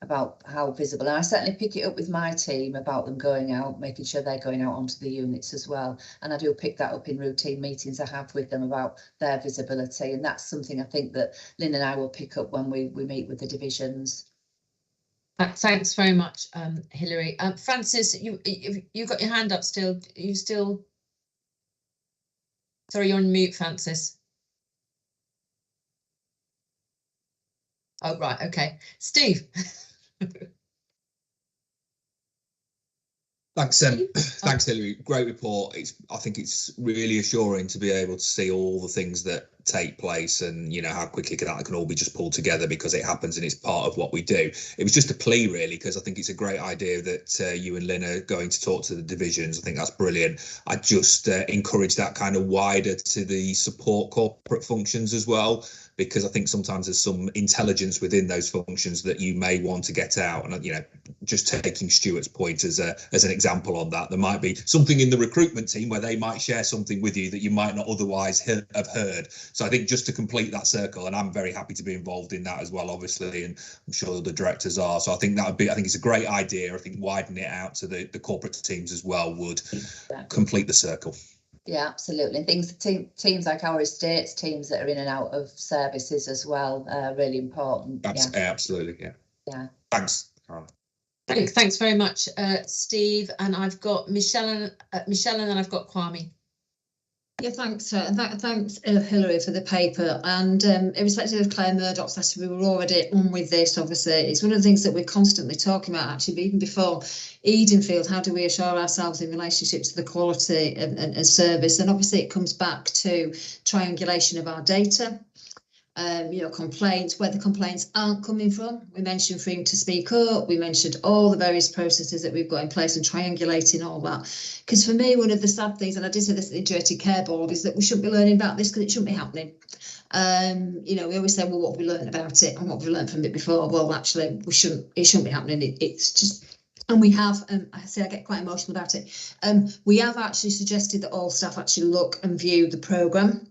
about how visible. And I certainly pick it up with my team about them going out, making sure they're going out onto the units as well. And I do pick that up in routine meetings I have with them about their visibility. And that's something I think that Lynn and I will pick up when we meet with the divisions. Thanks very much, Hilary. Francis, you got your hand up still. Are you still? Sorry, you're on mute, Francis. Oh, right. OK. Steve. Thanks, thanks, Hilary. Great report. I think it's really assuring to be able to see all the things that take place, and how quickly that can all be just pulled together, because it happens and it's part of what we do. It was just a plea, really, because I think it's a great idea that you and Lynn are going to talk to the divisions. I think that's brilliant. I just encourage that kind of wider to the support corporate functions as well, because I think sometimes there's some intelligence within those functions that you may want to get out. And just taking Stuart's point as an example on that, there might be something in the recruitment team where they might share something with you that you might not otherwise have heard. So I think just to complete that circle, and I'm very happy to be involved in that as well, obviously, and I'm sure the directors are. So I think I think it's a great idea. I think widening it out to the corporate teams as well would complete the circle. Yeah, absolutely. And teams like our estates teams that are in and out of services as well, really important. Absolutely, yeah. Thanks, Caroline. Thanks very much, Steve. And I've got Michelle, and then I've got Kwame. Yeah, thanks. Thanks, Hilary, for the paper. And irrespective of Claire Murdoch's letter, we were already on with this, obviously. It's one of the things that we're constantly talking about, actually, but even before Edenfield, how do we assure ourselves in relationship to the quality and service? And obviously it comes back to triangulation of our data. Complaints, where the complaints aren't coming from. We mentioned freedom to speak up. We mentioned all the various processes that we've got in place and triangulating all that. Because for me, one of the sad things, and I did say this at the Integrated Care Board, is that we shouldn't be learning about this because it shouldn't be happening. We always say, well, what have we learned about it and what have we learned from it before? Well, actually, it shouldn't be happening. It's just, and we have, I get quite emotional about it. We have actually suggested that all staff actually look and view the programme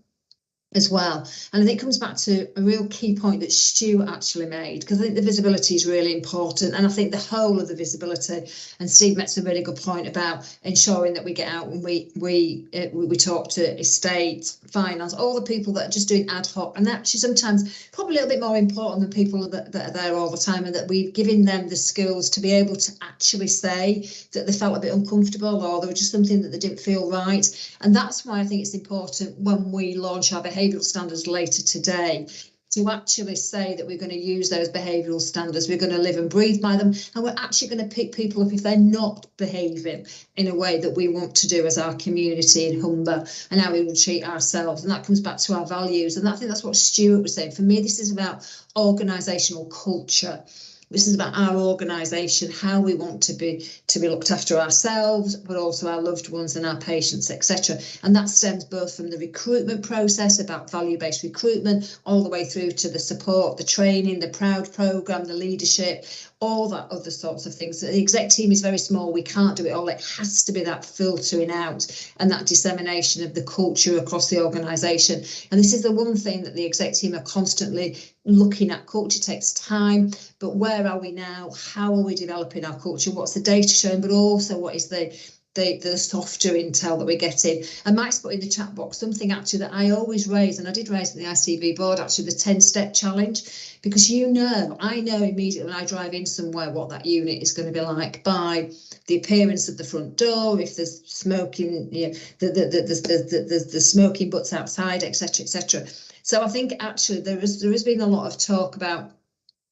as well. And I think it comes back to a real key point that Stu actually made, because I think the visibility is really important, and I think the whole of the visibility, and Steve makes a really good point about ensuring that we get out and we talk to estate, finance, all the people that are just doing ad hoc, and actually sometimes probably a little bit more important than people that are there all the time, and that we've given them the skills to be able to actually say that they felt a bit uncomfortable or there was just something that they didn't feel right. And that's why I think it's important when we launch our behavioural standards later today to actually say that we're going to use those behavioural standards, we're going to live and breathe by them, and we're actually going to pick people up if they're not behaving in a way that we want to do as our community in Humber, and how we will treat ourselves. And that comes back to our values, and I think that's what Stuart was saying. For me, this is about organisational culture. This is about our organisation, how we want to be looked after ourselves, but also our loved ones and our patients, etc. And that stems both from the recruitment process, about value-based recruitment, all the way through to the support, the training, the Proud programme, the leadership, all that other sorts of things. The exec team is very small. We can't do it all. It has to be that filtering out and that dissemination of the culture across the organisation. And this is the one thing that the exec team are constantly looking at. Culture takes time, but where are we now? How are we developing our culture? What's the data showing? But also, what is the softer intel that we're getting? And Mike's put in the chat box something actually that I always raise, and I did raise at the ICB board, actually, the 10-step challenge, because I know immediately when I drive in somewhere what that unit is going to be like by the appearance of the front door, if there's smoking, the smoking butts outside, etc., etc. So I think actually there has been a lot of talk about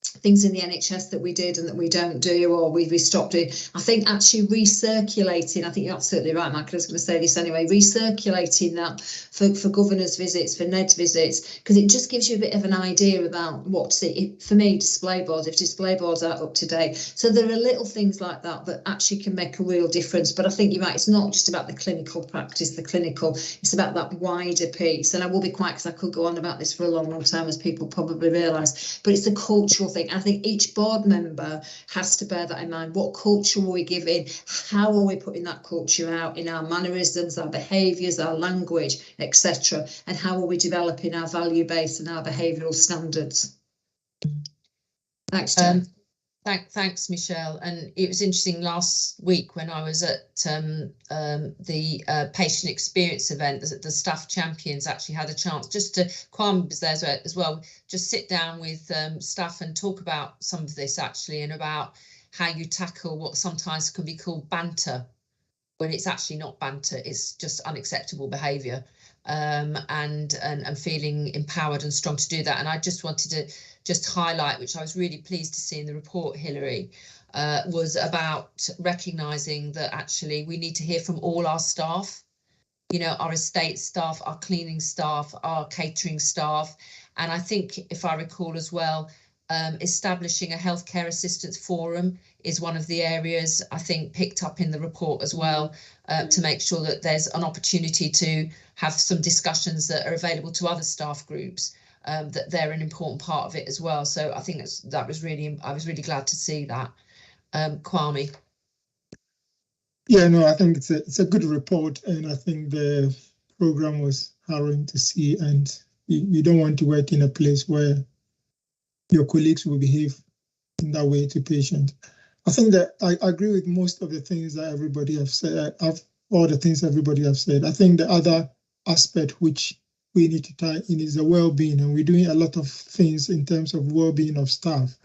things in the NHS that we did and that we don't do, or we stopped doing. I think actually recirculating, I think you're absolutely right, Michael, I was going to say this anyway, recirculating that for governors' visits, for NED's visits, because it just gives you a bit of an idea about what's it. For me, display boards, if display boards are up to date. So there are little things like that that actually can make a real difference. But I think you're right, it's not just about the clinical practice, it's about that wider piece. And I will be quiet because I could go on about this for a long, long time, as people probably realise. But it's the cultural thing. I think each board member has to bear that in mind. What culture are we giving? How are we putting that culture out in our mannerisms, our behaviours, our language, etc.? And how are we developing our value base and our behavioural standards? Thanks, Jen. Thanks, Michelle. And it was interesting last week when I was at the patient experience event, the staff champions actually had a chance just to, Kwame was there as well, just sit down with staff and talk about some of this actually, and about how you tackle what sometimes can be called banter, when it's actually not banter, it's just unacceptable behaviour, and feeling empowered and strong to do that. And I just wanted to just highlight, which I was really pleased to see in the report, Hilary, was about recognising that actually we need to hear from all our staff, you know, our estate staff, our cleaning staff, our catering staff. And I think, if I recall as well, establishing a healthcare assistance forum is one of the areas I think picked up in the report as well, to make sure that there's an opportunity to have some discussions that are available to other staff groups, that they're an important part of it as well. So I think I was really glad to see that. Kwame. Yeah, no, I think it's a good report, and I think the program was harrowing to see, and you don't want to work in a place where your colleagues will behave in that way to patients. I think that I agree with most of the things that everybody have said, all the things everybody have said. I think the other aspect which we need to tie in is the well-being, and we're doing a lot of things in terms of well-being of staff,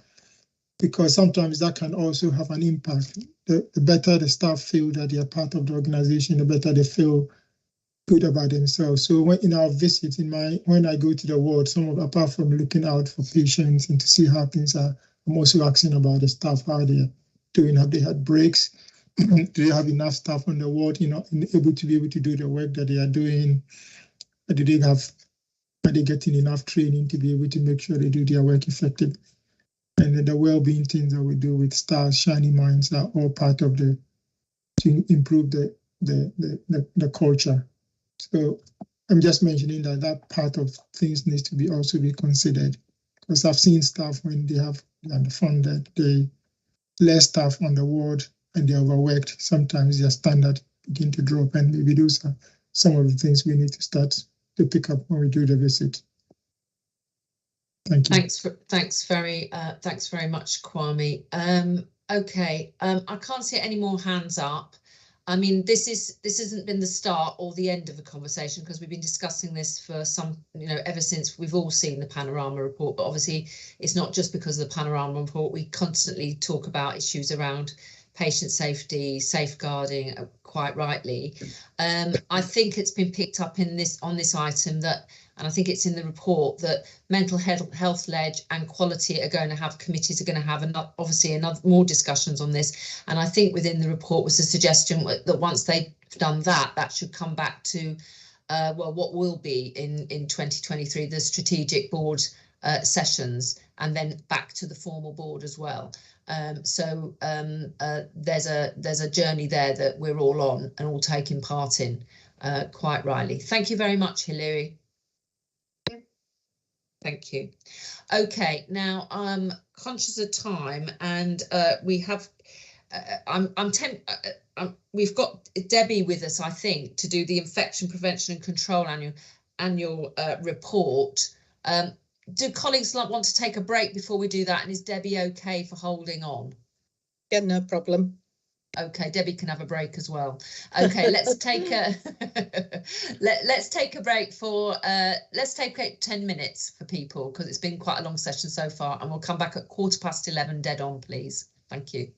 because sometimes that can also have an impact. The better the staff feel that they are part of the organization, the better they feel good about themselves. So when in our visits, when I go to the ward, apart from looking out for patients and to see how things are, I'm also asking about the staff, how they're doing, have they had breaks? Do they have enough staff on the ward, able to be able to do the work that they are doing? Are they getting enough training to be able to make sure they do their work effectively? And then the well-being things that we do with stars, shining minds are all part of to improve the culture. So I'm just mentioning that part of things needs to also be considered, because I've seen staff when they have underfunded, they less staff on the ward and they're overworked. Sometimes their standard begin to drop, and maybe those are some of the things we need to start to pick up when we do the visit. Thank you. Thanks very much, Kwame. Okay, I can't see any more hands up. I mean, this hasn't been the start or the end of the conversation, because we've been discussing this for some, ever since we've all seen the Panorama report. But obviously, it's not just because of the Panorama report. We constantly talk about issues around patient safety, safeguarding, quite rightly. I think it's been picked up on this item that, and I think it's in the report, that mental health led and quality are going to have committees, are going to have obviously more discussions on this. And I think within the report was a suggestion that once they've done that should come back to what will be in 2023 the strategic board sessions, and then back to the formal board as well. So there's a journey there that we're all on and all taking part in, quite rightly. Thank you very much, Hilary. Thank you. Okay, now I'm conscious of time, and we have. We've got Debbie with us, I think, to do the infection prevention and control annual report. Do colleagues want to take a break before we do that? And is Debbie okay for holding on? Yeah, no problem. Okay, Debbie can have a break as well. Okay, let's take a let's take a break for let's take 10 minutes for people, because it's been quite a long session so far, and we'll come back at 11:15 dead on, please. Thank you.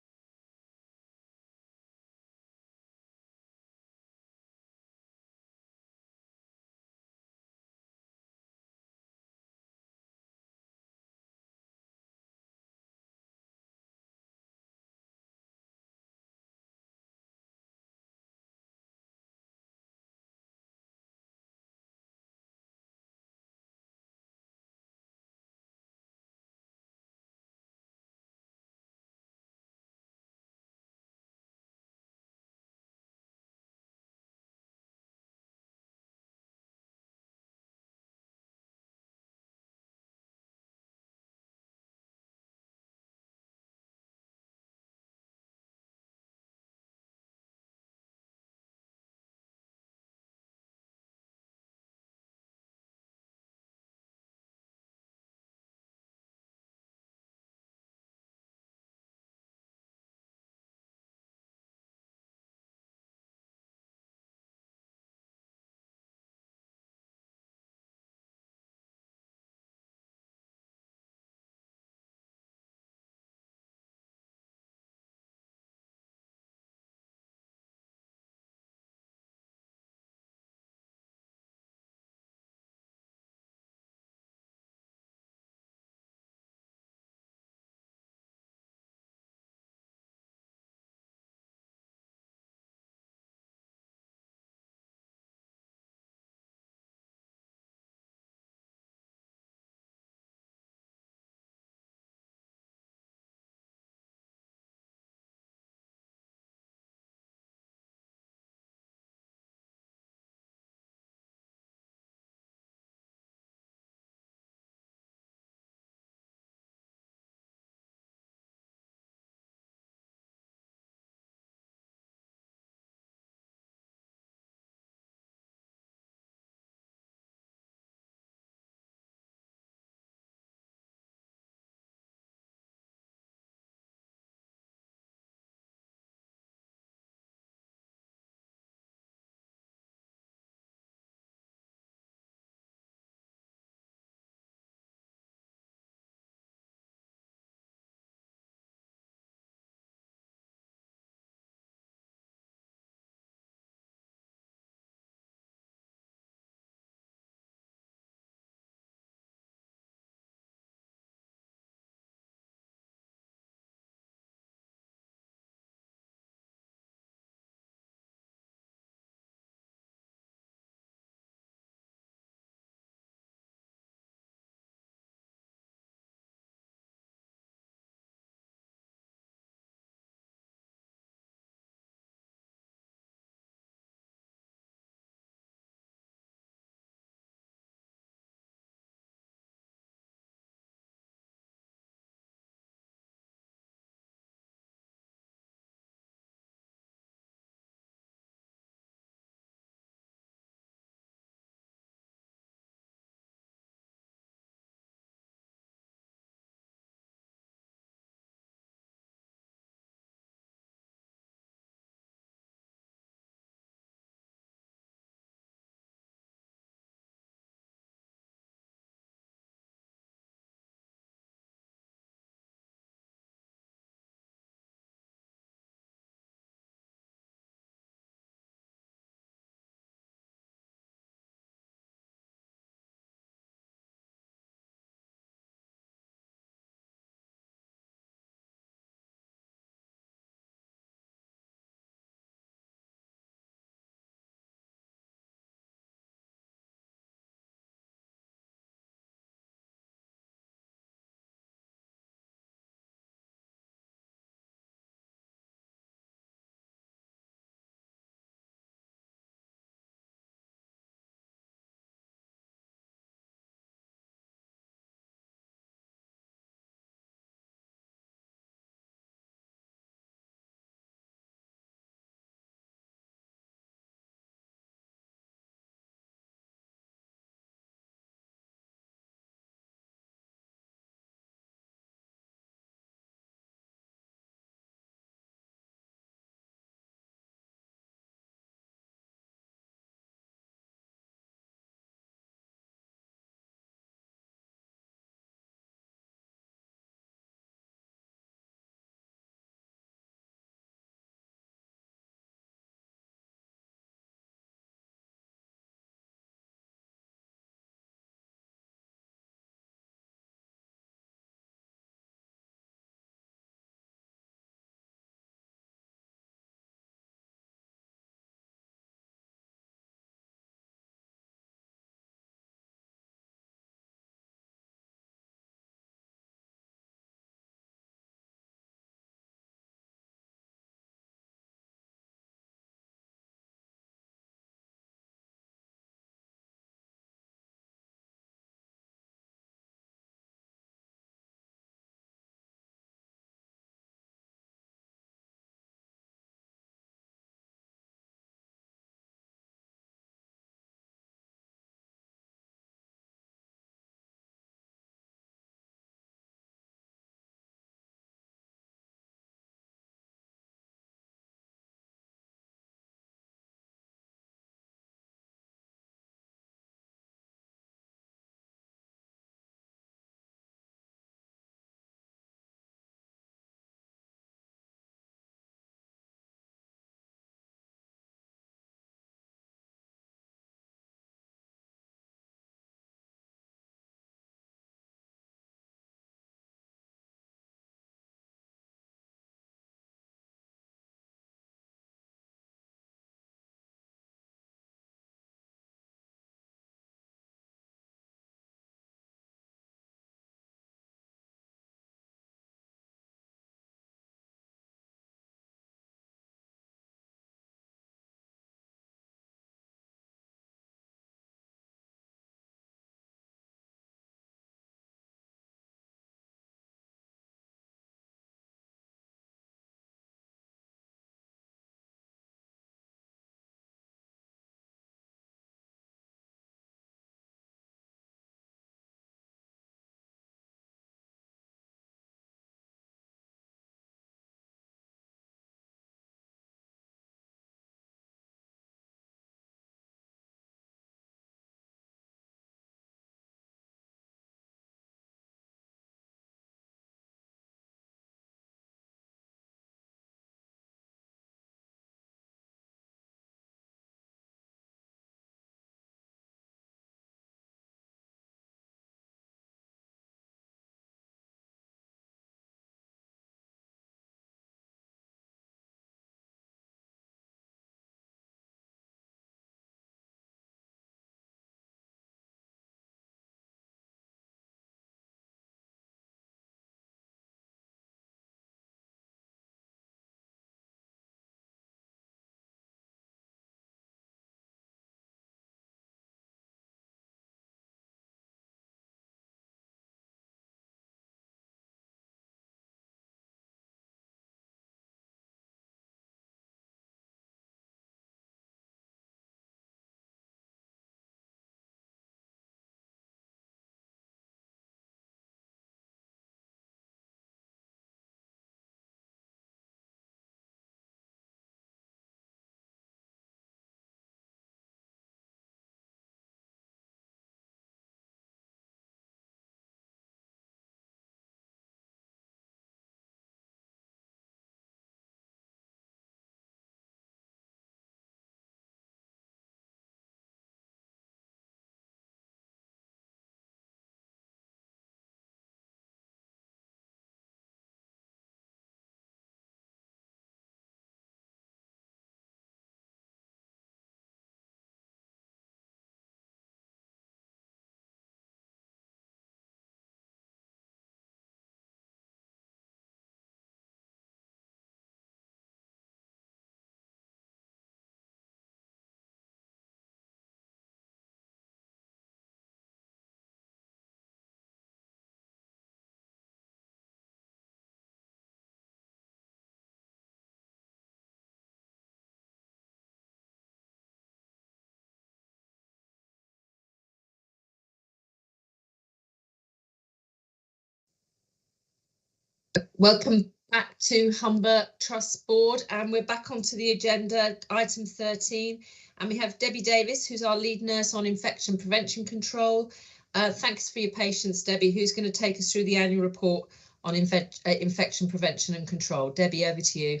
Welcome back to Humber Trust Board, and we're back onto the agenda, item 13, and we have Debbie Davis, who's our lead nurse on infection prevention control. Thanks for your patience, Debbie, who's going to take us through the annual report on infection prevention and control. Debbie, over to you.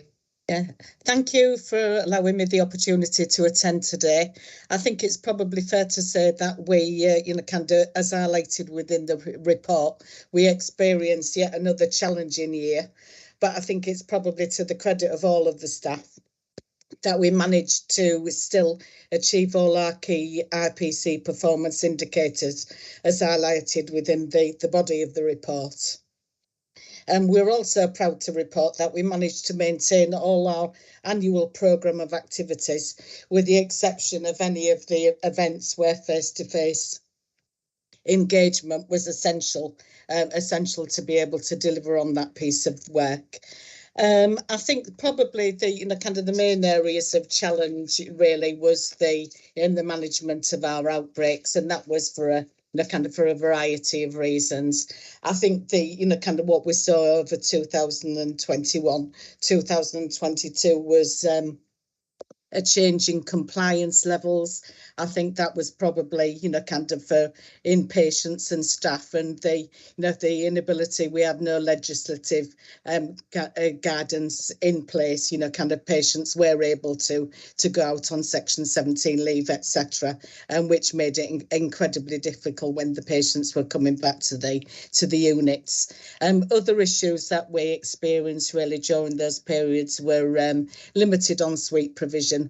Yeah, thank you for allowing me the opportunity to attend today. I think it's probably fair to say that we, as highlighted within the report, we experienced yet another challenging year. But I think it's probably to the credit of all of the staff that we managed to still achieve all our key IPC performance indicators as highlighted within the body of the report. And we're also proud to report that we managed to maintain all our annual programme of activities, with the exception of any of the events where face-to-face engagement was essential to be able to deliver on that piece of work. I think probably the main areas of challenge really was in the management of our outbreaks, and that was for a variety of reasons. I think what we saw over 2021, 2022 was a change in compliance levels. I think that was probably, for inpatients and staff, and the inability, we have no legislative guidance in place, patients were able to go out on Section 17 leave, etc., and which made it incredibly difficult when the patients were coming back to the units. Other issues that we experienced really during those periods were limited ensuite provision,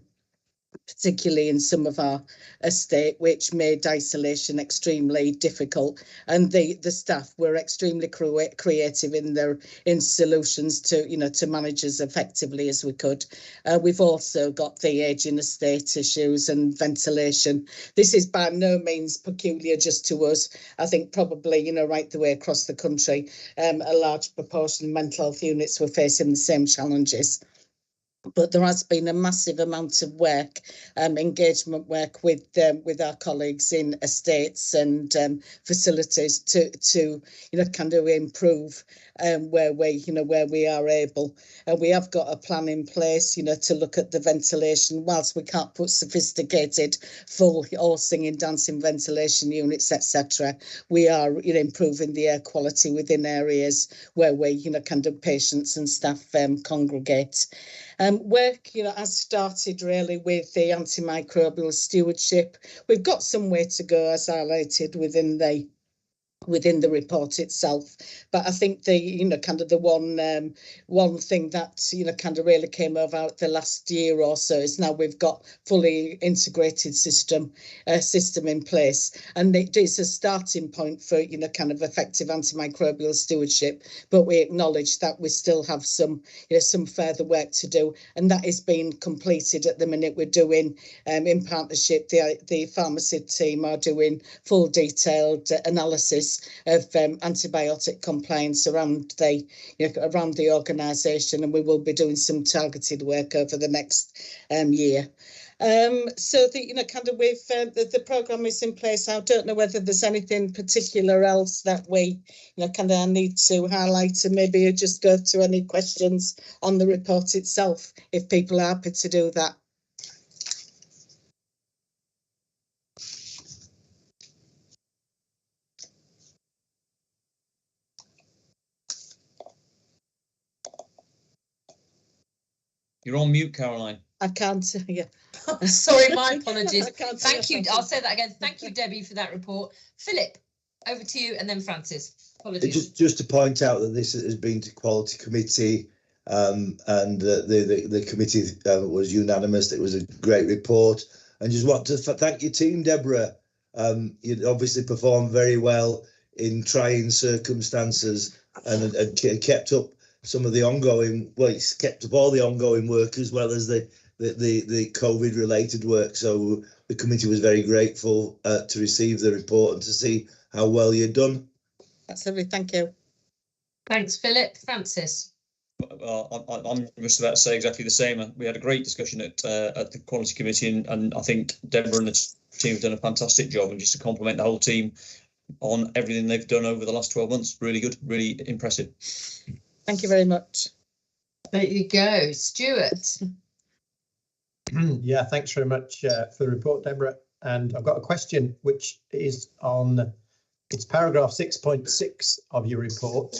particularly in some of our estate, which made isolation extremely difficult, and the staff were extremely creative in solutions to manage as effectively as we could. We've also got the ageing estate issues and ventilation. This is by no means peculiar just to us. I think probably right the way across the country, a large proportion of mental health units were facing the same challenges. But there has been a massive amount of work, engagement work with our colleagues in estates and facilities to improve where we are able. We have got a plan in place, to look at the ventilation. Whilst we can't put sophisticated full all singing, dancing ventilation units, etc., we are improving the air quality within areas where we patients and staff congregate. Work has started really with the antimicrobial stewardship. We've got some way to go, as highlighted within the report itself, but I think the one thing that really came about the last year or so is now we've got fully integrated system in place, and it is a starting point for effective antimicrobial stewardship. But we acknowledge that we still have some further work to do, and that is being completed at the minute. We're doing in partnership, the pharmacy team are doing full detailed analysis of antibiotic compliance around the organisation, and we will be doing some targeted work over the next year. So the programme is in place. I don't know whether there's anything particular else that we need to highlight, and maybe just go to any questions on the report itself if people are happy to do that. You're on mute, Caroline. I can't. Yeah. Sorry, my apologies. Thank you. I'll say that again. Thank you, Debbie, for that report. Philip, over to you, and then Francis. Apologies. Just to point out that this has been to Quality Committee, and the committee was unanimous. It was a great report, and just want to thank your team, Deborah. You obviously performed very well in trying circumstances, and kept up some of the ongoing. Well, it's kept up all the ongoing work as well as the COVID related work. So the committee was very grateful to receive the report and to see how well you've done. That's lovely. Thank you. Thanks, Philip. Francis. Well, I'm just about to say exactly the same. We had a great discussion at the Quality Committee, and I think Deborah and the team have done a fantastic job. And just to compliment the whole team on everything they've done over the last 12 months, really good, really impressive. Thank you very much. There you go, Stuart. Yeah, thanks very much for the report, Deborah. And I've got a question which is on, it's paragraph 6.6 of your report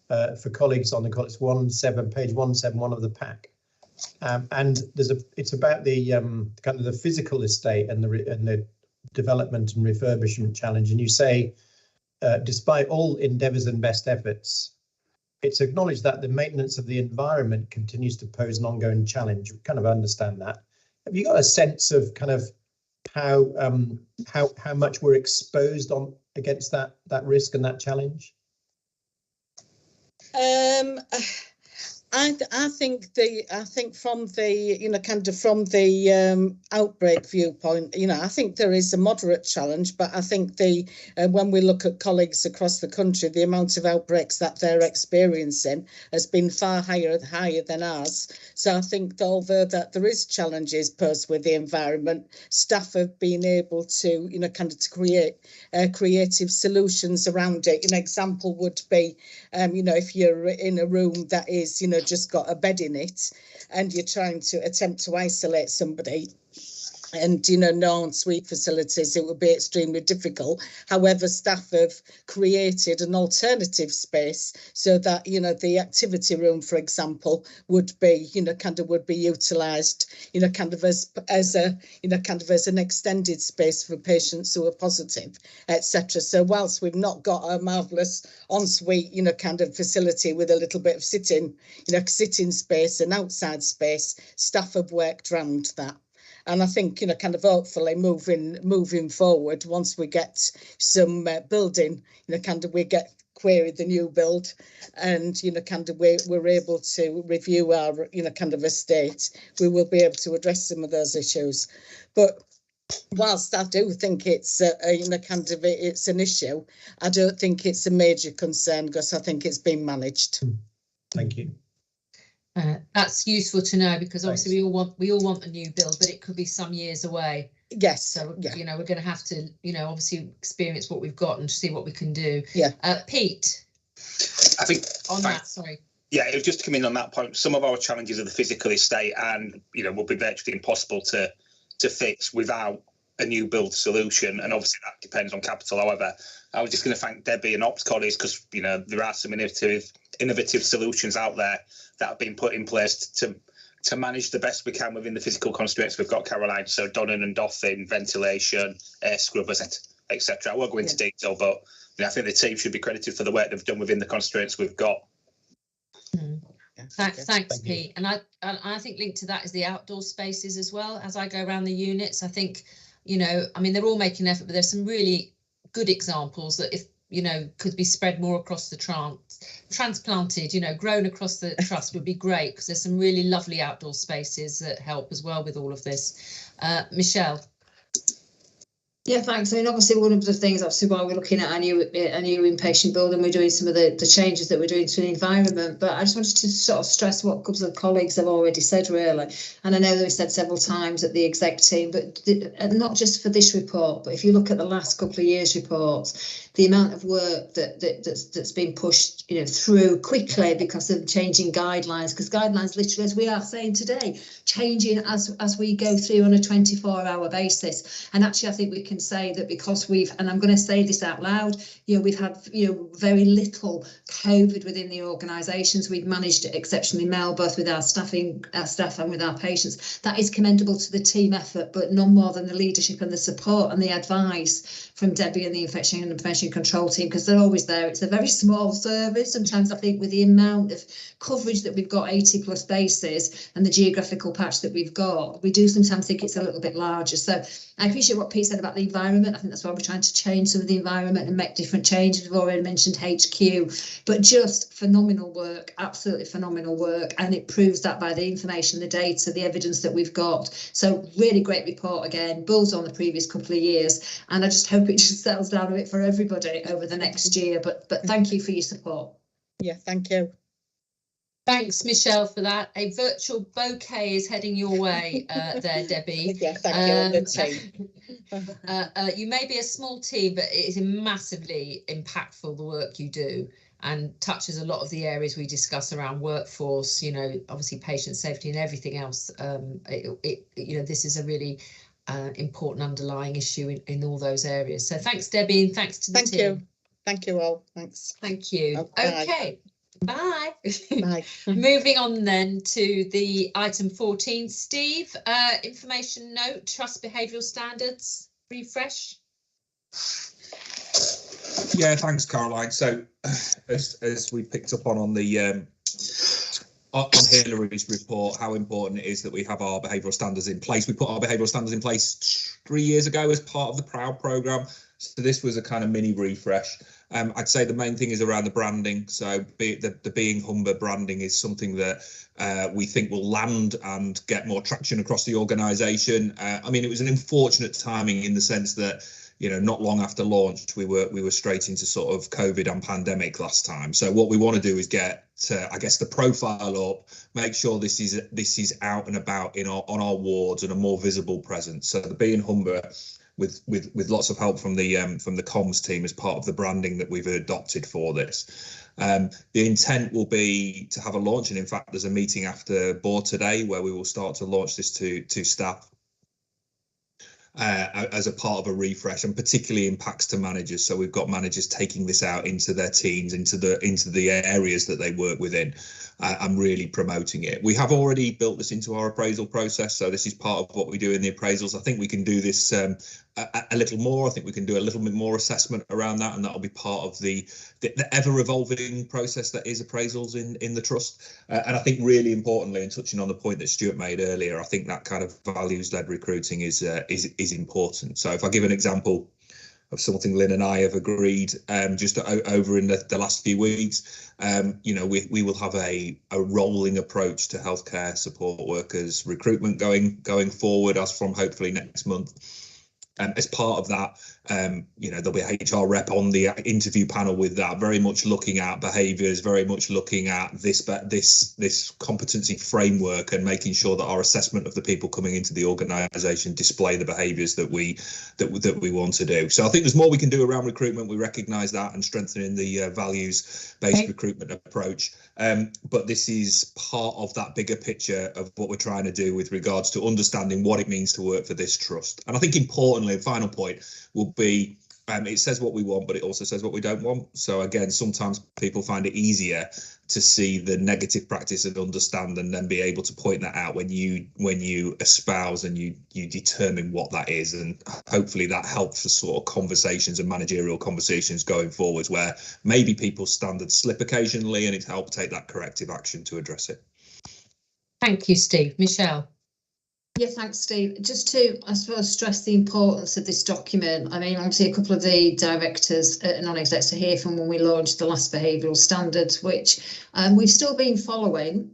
for colleagues on the call. It's page 171 of the pack. And it's about the kind of the physical estate and the development and refurbishment challenge. And you say, despite all endeavours and best efforts, it's acknowledged that the maintenance of the environment continues to pose an ongoing challenge. We kind of understand that. Have you got a sense of kind of how much we're exposed against that risk and that challenge? I think from the outbreak viewpoint, I think there is a moderate challenge, but I think when we look at colleagues across the country, the amount of outbreaks that they're experiencing has been far higher than ours. So I think although that there is challenges posed with the environment, staff have been able to, to create creative solutions around it. An example would be, if you're in a room that is, just got a bed in it and you're trying to attempt to isolate somebody, and no en-suite facilities, it would be extremely difficult. However, staff have created an alternative space so that the activity room, for example, would be utilised as an extended space for patients who are positive, etc. So whilst we've not got a marvellous en-suite facility with a little bit of sitting space and outside space, staff have worked around that. And I think, hopefully moving forward, once we get some building, we get queried the new build and, we're able to review our, estate, we will be able to address some of those issues. But whilst I do think it's, it's an issue, I don't think it's a major concern because I think it's been managed. Thank you. That's useful to know because obviously we all want a new build, but it could be some years away. Yes. So yeah. We're going to have to obviously experience what we've got and see what we can do. Yeah. Pete. I think on that. Sorry. Yeah, it was just to come in on that point. Some of our challenges are the physical estate, and will be virtually impossible to fix without a new build solution. And obviously that depends on capital. However, I was just going to thank Debbie and Ops colleagues because there are some innovative solutions out there that have been put in place to manage the best we can within the physical constraints we've got, Caroline. So donning and doffing, ventilation, air scrubbers, etc. I won't go into detail, but I think the team should be credited for the work they've done within the constraints we've got. Thanks, Pete. And I think linked to that is the outdoor spaces as well. As I go around the units, I think they're all making an effort, but there's some really good examples that if could be spread more across the transplanted, grown across the trust would be great because there's some really lovely outdoor spaces that help as well with all of this. Michelle. Yeah, thanks. Obviously one of the things, while we're looking at a new inpatient building, we're doing some of the changes that we're doing to the environment. But I just wanted to sort of stress what a couple of colleagues have already said, really. And I know that we said several times at the exec team, but not just for this report, but if you look at the last couple of years' reports, the amount of work that's been pushed through quickly because of changing guidelines, because guidelines literally, as we are saying today, changing as we go through on a 24-hour basis. And actually I think we can say that because and I'm going to say this out loud, we've had very little COVID within the organisations. We've managed it exceptionally well, both with our staff and with our patients. That is commendable to the team effort, but none more than the leadership and the support and the advice from Debbie and the infection and prevention control team, because they're always there. It's a very small service. Sometimes I think with the amount of coverage that we've got, 80 plus bases, and the geographical patch that we've got, we do sometimes think it's a little bit larger. So I appreciate what Pete said about the environment. I think that's why we're trying to change some of the environment and make different changes. We've already mentioned HQ, but just phenomenal work, absolutely phenomenal work. And it proves that by the information, the data, the evidence that we've got. So really great report again, builds on the previous couple of years. And I just hope it just settles down a bit for everybody over the next year. But thank you for your support. Yeah, thank you. Thanks, Michelle, for that. A virtual bouquet is heading your way there, Debbie. Yeah, thank you. You may be a small team, but it is massively impactful, the work you do. and touches a lot of the areas we discuss around workforce, you know, obviously patient safety and everything else. You know, this is a really important underlying issue in all those areas. So thanks, Debbie, and thanks to the team. Thank you all. Thanks. Thank you. Okay. Bye. Bye. Moving on then to the item 14, Steve, information note, trust behavioural standards refresh. Yeah, thanks, Caroline. So as we picked up on the on Hillary's report, how important it is that we have our behavioural standards in place. We put our behavioural standards in place 3 years ago as part of the PROUD programme. So this was a kind of mini refresh. I'd say the main thing is around the branding. So the Being Humber branding is something that we think will land and get more traction across the organisation. I mean, it was an unfortunate timing in the sense that, you know, not long after launch, we were straight into sort of COVID and pandemic last time. So what we want to do is get, I guess, the profile up, make sure this is out and about on our wards and a more visible presence. So the Being Humber, with lots of help from the comms team as part of the branding that we've adopted for this. The intent will be to have a launch, and in fact, there's a meeting after board today where we will start to launch this to staff. As a part of a refresh, and particularly impacts to managers. So we've got managers taking this out into their teams, into the areas that they work within, and really promoting it. We have already built this into our appraisal process, so this is part of what we do in the appraisals. I think we can do this a little more. I think we can do a little bit more assessment around that, and that'll be part of the ever-evolving process that is appraisals in the trust. And I think really importantly, and touching on the point that Stuart made earlier, I think that kind of values-led recruiting is important. So if I give an example of something Lynn and I have agreed just over in the last few weeks, you know, we will have a rolling approach to healthcare support workers recruitment going forward as from hopefully next month. As part of that, you know, there'll be a HR rep on the interview panel with that, very much looking at behaviours, very much looking at this competency framework, and making sure that our assessment of the people coming into the organisation display the behaviours that we want to do. So I think there's more we can do around recruitment. We recognise that, and strengthening the values-based recruitment approach. But this is part of that bigger picture of what we're trying to do with regards to understanding what it means to work for this trust. And I think importantly, the final point will be, it says what we want, but it also says what we don't want. So again, sometimes people find it easier to see the negative practice and understand, and then be able to point that out when you espouse and you determine what that is. And hopefully that helps for sort of conversations and managerial conversations going forwards, where maybe people's standards slip occasionally, and it's helped take that corrective action to address it. Thank you, Steve. Michelle. Yeah, thanks, Steve. Just to, I suppose, stress the importance of this document. I mean, obviously, a couple of the directors at non-execs are here from when we launched the last behavioural standards, which we've still been following.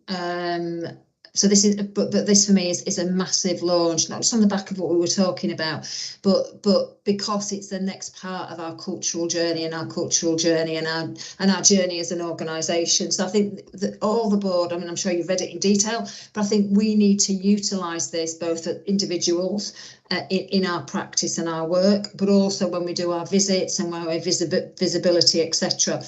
So this is, but this for me is a massive launch, not just on the back of what we were talking about, but because it's the next part of our cultural journey and our journey as an organisation. So I think that all the board, I mean, I'm sure you've read it in detail, but I think we need to utilise this both at individuals in our practice and our work, but also when we do our visits and our visibility, etc.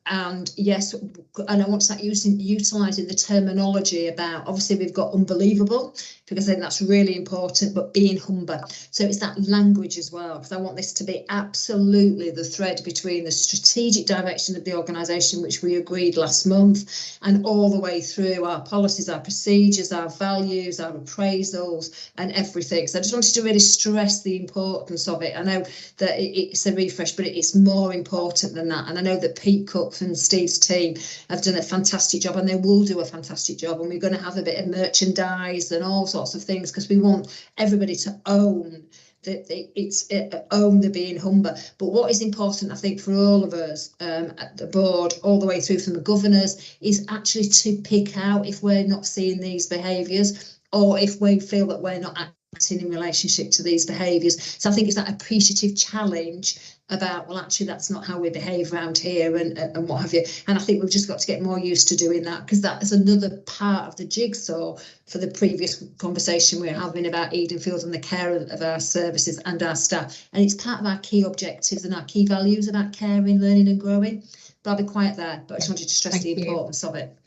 And yes, and I want to start utilising the terminology about, obviously we've got unbelievable, because I think that's really important, but Being Humber. So it's that language as well, because I want this to be absolutely the thread between the strategic direction of the organisation, which we agreed last month, and all the way through our policies, our procedures, our values, our appraisals and everything. So I just wanted to really stress the importance of it. I know that it's a refresh, but it's more important than that. And I know that Pete Cook and Steve's team have done a fantastic job, and they will do a fantastic job, and we're going to have a bit of merchandise and all sorts of things, because we want everybody to own the Being Humber. But what is important, I think, for all of us at the board, all the way through from the governors, is actually to pick out if we're not seeing these behaviours, or if we feel that we're not acting in relationship to these behaviours. So I think it's that appreciative challenge about, well, actually that's not how we behave around here, and what have you. And I think we've just got to get more used to doing that, because that is another part of the jigsaw for the previous conversation we were having about Edenfield and the care of our services and our staff. And it's part of our key objectives and our key values about caring, learning and growing. But I'll be quiet there, but I just wanted to stress the importance of it.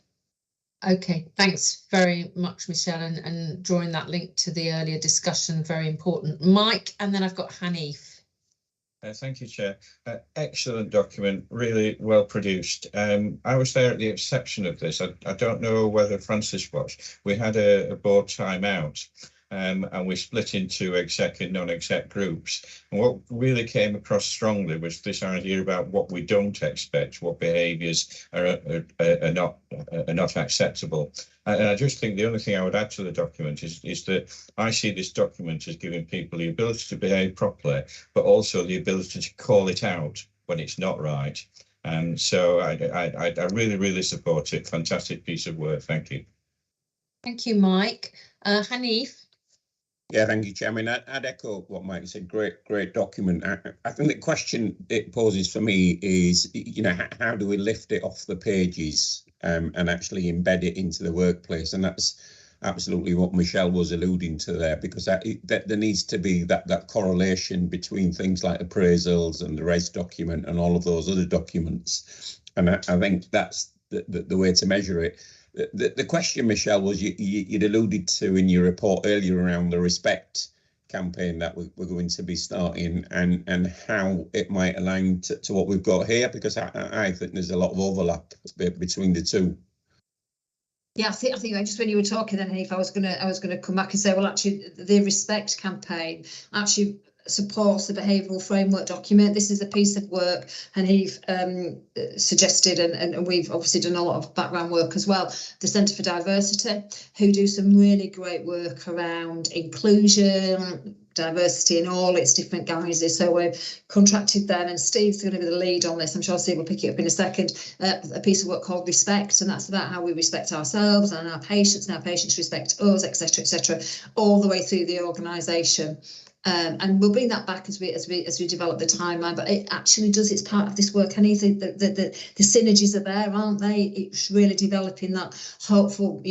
Okay, thanks very much, Michelle, and drawing that link to the earlier discussion, very important. Mike, and then I've got Hanif. Thank you, Chair. Excellent document, really well produced. I was there at the inception of this. I don't know whether Francis was. We had a board time out, and we split into exec and non-exec groups. And what really came across strongly was this idea about what we don't expect, what behaviours are not acceptable. And I just think the only thing I would add to the document is that I see this document as giving people the ability to behave properly, but also the ability to call it out when it's not right. And so I really, really support it. Fantastic piece of work. Thank you. Thank you, Mike. Hanif. Yeah, thank you, Chair. I mean, I'd echo what Mike said. Great document. I think the question it poses for me is, you know, how do we lift it off the pages and actually embed it into the workplace? And that's absolutely what Michelle was alluding to there, because that there needs to be that correlation between things like appraisals and the res document and all of those other documents. And I think that's the way to measure it. The question, Michelle, was you'd alluded to in your report earlier around the respect campaign that we're going to be starting and how it might align to what we've got here, because I think there's a lot of overlap between the two. Yeah, I think just when you were talking then, Hanif, I was gonna come back and say, well, actually, the respect campaign actually supports the behavioural framework document. This is a piece of work Hanif suggested, and we've obviously done a lot of background work as well. The Centre for Diversity, who do some really great work around inclusion, diversity in all its different guises. So we've contracted them, and Steve's going to be the lead on this. I'm sure Steve will pick it up in a second. A piece of work called Respect, and that's about how we respect ourselves and our patients respect us, etc., all the way through the organisation. And we'll bring that back as we develop the timeline, but it actually does, it's part of this work. And the synergies are there, aren't they? It's really developing that hopeful,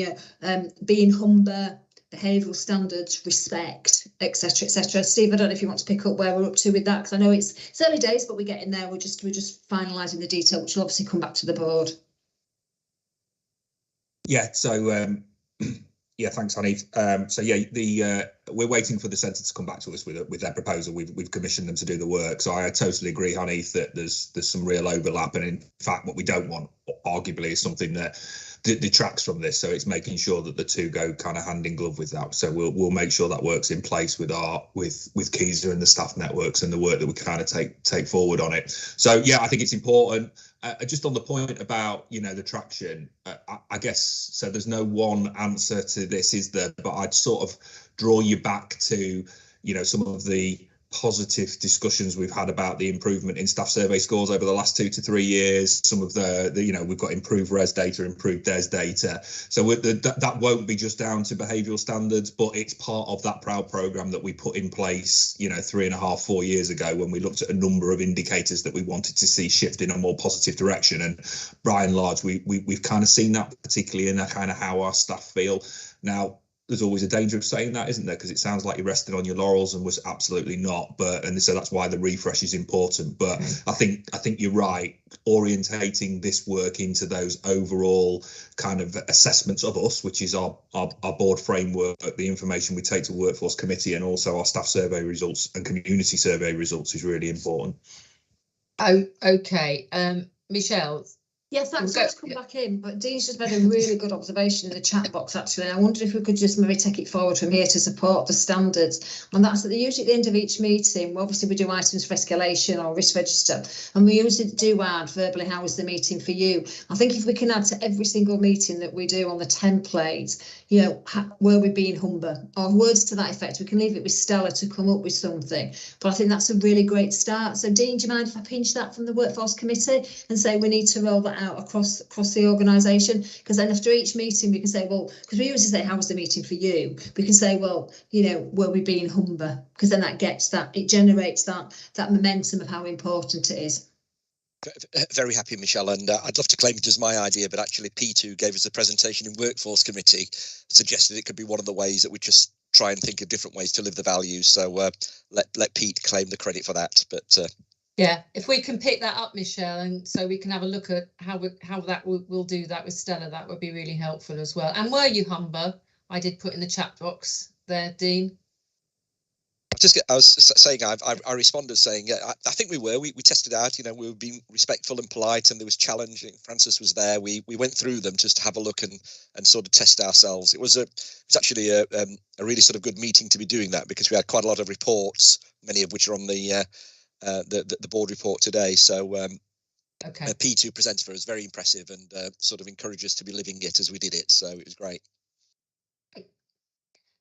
being Humber, behavioural standards, respect, etc., etc. Steve, I don't know if you want to pick up where we're up to with that, because I know it's early days, but we're getting there. We're just finalising the detail, which will obviously come back to the board. Yeah, so yeah, thanks, Hanif. So yeah, we're waiting for the centre to come back to us with their proposal. We've commissioned them to do the work. So I totally agree, Hanif, that there's some real overlap, and in fact, what we don't want, arguably, is something that detracts from this. So it's making sure that the two go kind of hand in glove with that. So we'll make sure that works in place with Keyser and the staff networks and the work that we kind of take forward on it. So yeah, I think it's important. Just on the point about, the traction, I guess, so there's no one answer to this, is there? But I'd sort of draw you back to, some of the positive discussions we've had about the improvement in staff survey scores over the last 2 to 3 years. Some of the we've got improved res data, improved DES data. So that won't be just down to behavioural standards, but it's part of that PROUD programme that we put in place, 3.5-4 years ago, when we looked at a number of indicators that we wanted to see shift in a more positive direction. And by and large, we've kind of seen that, particularly in kind of how our staff feel. Now, there's always a danger of saying that, isn't there? Because it sounds like you're resting on your laurels, and was absolutely not. And so that's why the refresh is important. But I think you're right. Orientating this work into those overall kind of assessments of us, which is our board framework, the information we take to workforce committee, and also our staff survey results and community survey results, is really important. Oh, okay. Michelle. Yes, that's going to come back in, but Dean's just made a really good observation in the chat box, actually. I wondered if we could just maybe take it forward from here to support the standards. And that's that usually at the end of each meeting, obviously we do items for escalation or risk register, and we usually do add verbally, how was the meeting for you? I think if we can add to every single meeting that we do on the template, were we being Humber, or words to that effect. We can leave it with Stella to come up with something, but I think that's a really great start. So Dean, do you mind if I pinch that from the workforce committee and say we need to roll that out across the organisation? Because then after each meeting we can say, well, because we usually say, how was the meeting for you? We can say, well, were we being Humber? Because then it generates that momentum of how important it is. Very happy, Michelle, and I'd love to claim it as my idea, but actually Pete, who gave us the presentation in Workforce Committee, suggested it could be one of the ways that we just try and think of different ways to live the values. So let Pete claim the credit for that. But Yeah, if we can pick that up, Michelle, and so we can have a look at how that we'll do that with Stella, that would be really helpful as well. And were you Humber? I did put in the chat box there, Dean. I was saying, I responded saying, yeah, I think we were. We tested out, you know, we were being respectful and polite, and there was challenge. Francis was there. We went through them just to have a look and sort of test ourselves. It was actually a really sort of good meeting to be doing that, because we had quite a lot of reports, many of which are on the board report today. So okay. P2 presented for us, very impressive, and sort of encouraged us to be living it as we did it. So it was great.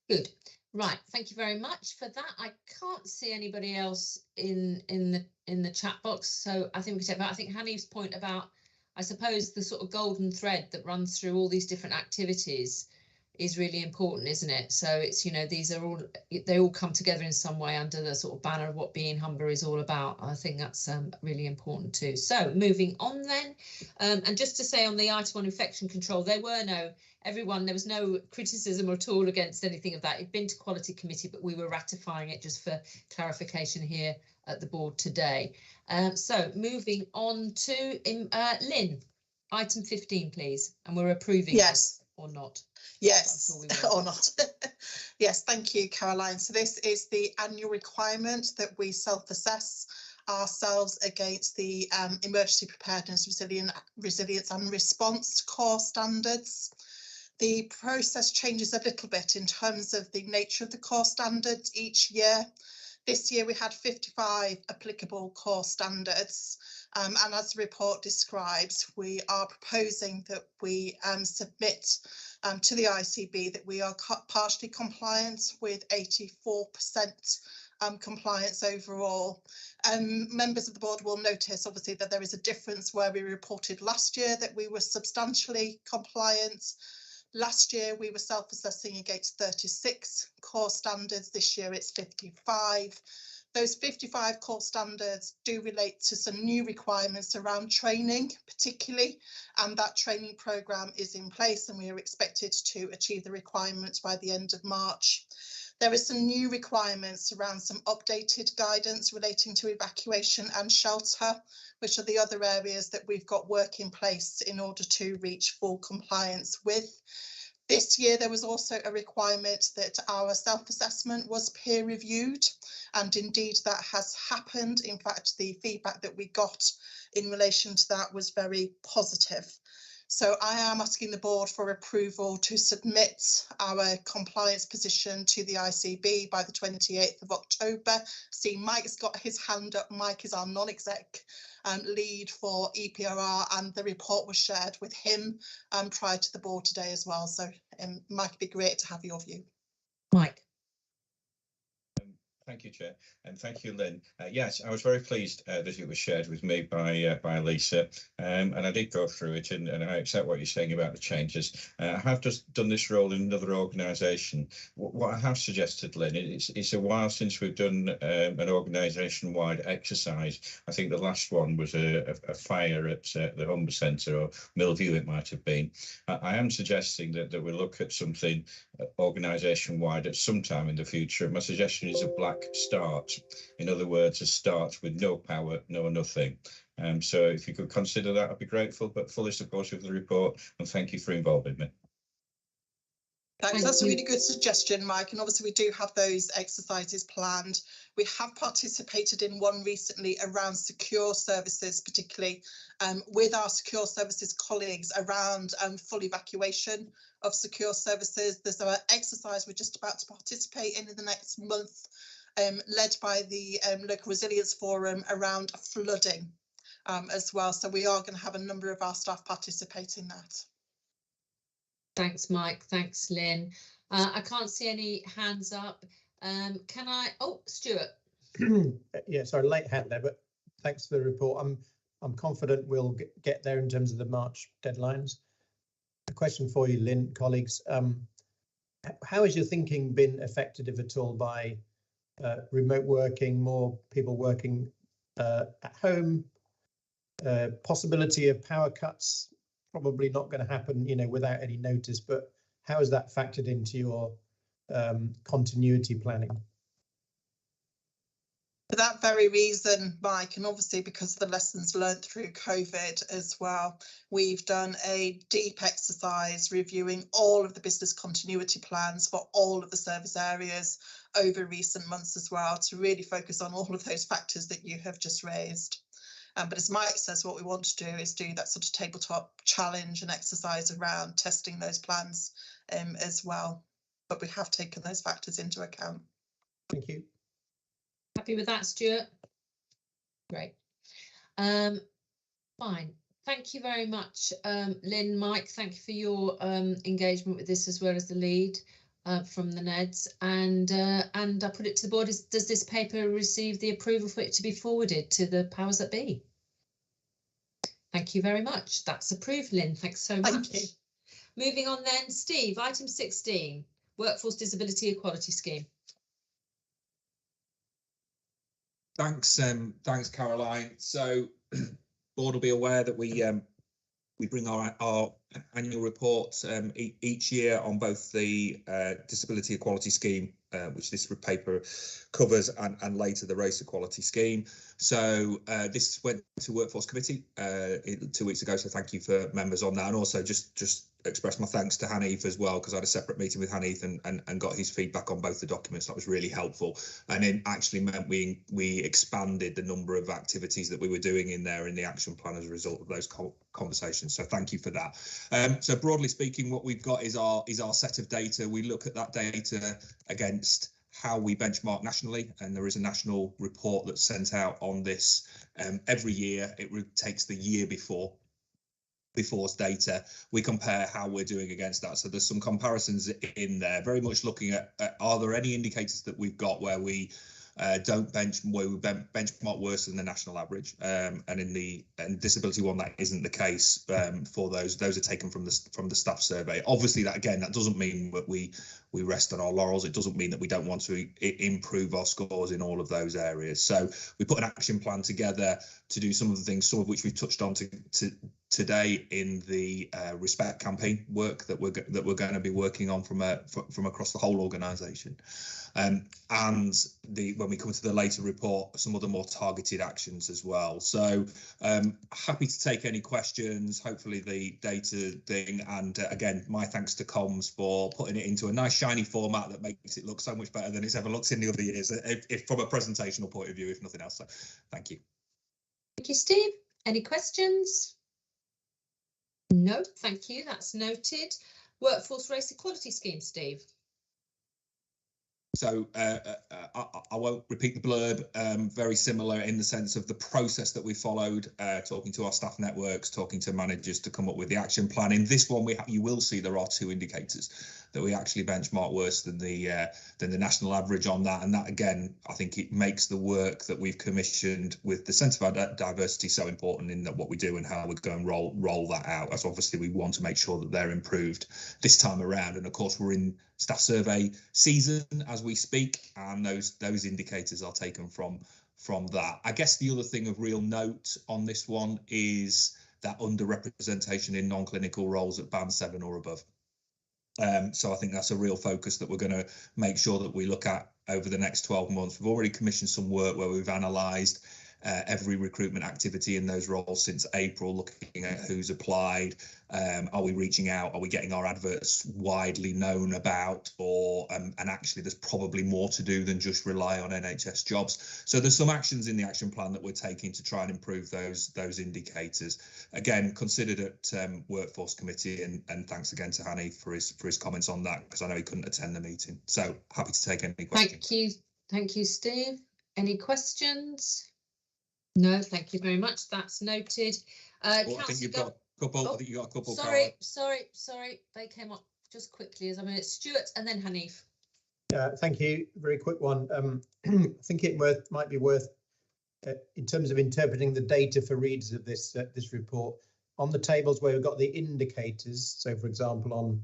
Good. Right, thank you very much for that. I can't see anybody else in the chat box, so I think we can take that. I think Hanif's point about, I suppose, the sort of golden thread that runs through all these different activities is really important, isn't it? So it's, you know, these are all, they all come together in some way under the sort of banner of what being Humber is all about. I think that's really important too. So moving on then, and just to say on the item on infection control, there was no criticism at all against anything of that. It'd been to quality committee, but we were ratifying it just for clarification here at the board today. So moving on to Lynn, item 15, please, and we're approving yes or not. Yes, or not. Yes, thank you, Caroline. So this is the annual requirement that we self-assess ourselves against the emergency preparedness, resilience and response core standards. The process changes a little bit in terms of the nature of the core standards each year. This year we had 55 applicable core standards, and as the report describes, we are proposing that we submit to the ICB that we are partially compliant with 84% compliance overall. Members of the board will notice obviously that there is a difference where we reported last year that we were substantially compliant. Last year we were self-assessing against 36 core standards. This year it's 55. Those 55 core standards do relate to some new requirements around training particularly, and that training programme is in place and we are expected to achieve the requirements by the end of March. There are some new requirements around some updated guidance relating to evacuation and shelter, which are the other areas that we've got work in place in order to reach full compliance with. This year, there was also a requirement that our self-assessment was peer reviewed, and indeed that has happened. In fact, the feedback that we got in relation to that was very positive. So I am asking the board for approval to submit our compliance position to the ICB by the 28th of October. See, Mike's got his hand up. Mike is our non-exec lead for EPRR, and the report was shared with him prior to the board today as well. So Mike, it'd be great to have your view. Mike. Thank you, Chair, and thank you, Lynn. Yes, I was very pleased that it was shared with me by Lisa, and I did go through it, and I accept what you're saying about the changes. I have just done this role in another organisation. What I have suggested, Lynn, it's a while since we've done an organisation-wide exercise. I think the last one was a fire at the Humber Centre, or Millview it might have been. I am suggesting that we look at something organisation-wide at some time in the future. My suggestion is a black start. In other words, a start with no power, no nothing. So if you could consider that, I'd be grateful, but fully supportive of the report, and thank you for involving me. Thanks. That's a really good suggestion, Mike. And obviously we do have those exercises planned. We have participated in one recently around secure services, particularly with our secure services colleagues around full evacuation of secure services. There's an exercise we're just about to participate in the next month, led by the Local Resilience Forum around flooding as well. So we are going to have a number of our staff participate in that. Thanks, Mike. Thanks, Lynn. I can't see any hands up. Can I? Oh, Stuart. Yeah, sorry, late hand there, but thanks for the report. I'm confident we'll get there in terms of the March deadlines. A question for you, Lynn, colleagues. How has your thinking been affected, if at all, by remote working, more people working at home, possibility of power cuts? Probably not going to happen, you know, without any notice, but how has that factored into your continuity planning? For that very reason, Mike, and obviously because of the lessons learned through COVID as well, we've done a deep exercise reviewing all of the business continuity plans for all of the service areas over recent months as well, to really focus on all of those factors that you have just raised. But as Mike says, what we want to do is do that sort of tabletop challenge and exercise around testing those plans as well. But we have taken those factors into account. Thank you. Happy with that, Stuart? Great. Fine. Thank you very much, Lynn, Mike. Thank you for your engagement with this, as well as the lead from the NEDs. And I put it to the board. Does this paper receive the approval for it to be forwarded to the powers that be? Thank you very much. That's approved, Lynn. Thanks so much. Thank you. Moving on then, Steve, item 16, Workforce Disability Equality Scheme. Thanks, Caroline. So, board will be aware that we bring our annual reports each year on both the Disability Equality Scheme, which this paper covers, and later the Race Equality Scheme. So this went to Workforce Committee 2 weeks ago. So thank you for members on that, and also just express my thanks to Hanif as well, because I had a separate meeting with Hanif and got his feedback on both the documents. That was really helpful, and it actually meant we expanded the number of activities that we were doing in there in the action plan as a result of those conversations. So thank you for that. So broadly speaking, what we've got is our set of data. We look at that data against how we benchmark nationally, and there is a national report that's sent out on this every year. It takes the year before's data. We compare how we're doing against that. So there's some comparisons in there, very much looking at are there any indicators that we've got where we benchmark worse than the national average, and in the disability one that isn't the case. For those are taken from the staff survey. Obviously, that doesn't mean that we rest on our laurels. It doesn't mean that we don't want to improve our scores in all of those areas. So we put an action plan together to do some of the things, some of which we've touched on today in the Respect campaign work that we're going to be working on from across the whole organisation, and when we come to the later report, some other more targeted actions as well. So happy to take any questions, hopefully the data thing, and again, my thanks to Comms for putting it into a nice shiny format that makes it look so much better than it's ever looked in the other years, if from a presentational point of view, if nothing else. So thank you. Thank you, Steve. Any questions? No, thank you. That's noted. Workforce Race Equality Scheme, Steve. So I won't repeat the blurb. Very similar in the sense of the process that we followed, talking to our staff networks, talking to managers to come up with the action plan. In this one, you will see there are 2 indicators that we actually benchmark worse than the national average on that. And that, again, I think it makes the work that we've commissioned with the Centre for Diversity so important in that what we do and how we go and roll that out. As obviously we want to make sure that they're improved this time around. And of course, we're in staff survey season as we speak, and those indicators are taken from that. I guess the other thing of real note on this one is that underrepresentation in non-clinical roles at band 7 or above. So I think that's a real focus that we're going to make sure that we look at over the next 12 months. We've already commissioned some work where we've analysed every recruitment activity in those roles since April, looking at who's applied. Are we reaching out? Are we getting our adverts widely known about? Or and actually, there's probably more to do than just rely on NHS jobs. So there's some actions in the action plan that we're taking to try and improve those indicators. Again, considered at Workforce Committee, and thanks again to Hanif for his comments on that, because I know he couldn't attend the meeting. So happy to take any questions. Thank you, Steve. Any questions? No, thank you very much. That's noted. I think you've got a couple. I think you got a couple. Sorry. They came up just quickly as a minute. Stuart and then Hanif. Thank you. Very quick one. I think it might be worth, in terms of interpreting the data for readers of this report, on the tables where we've got the indicators. So, for example, on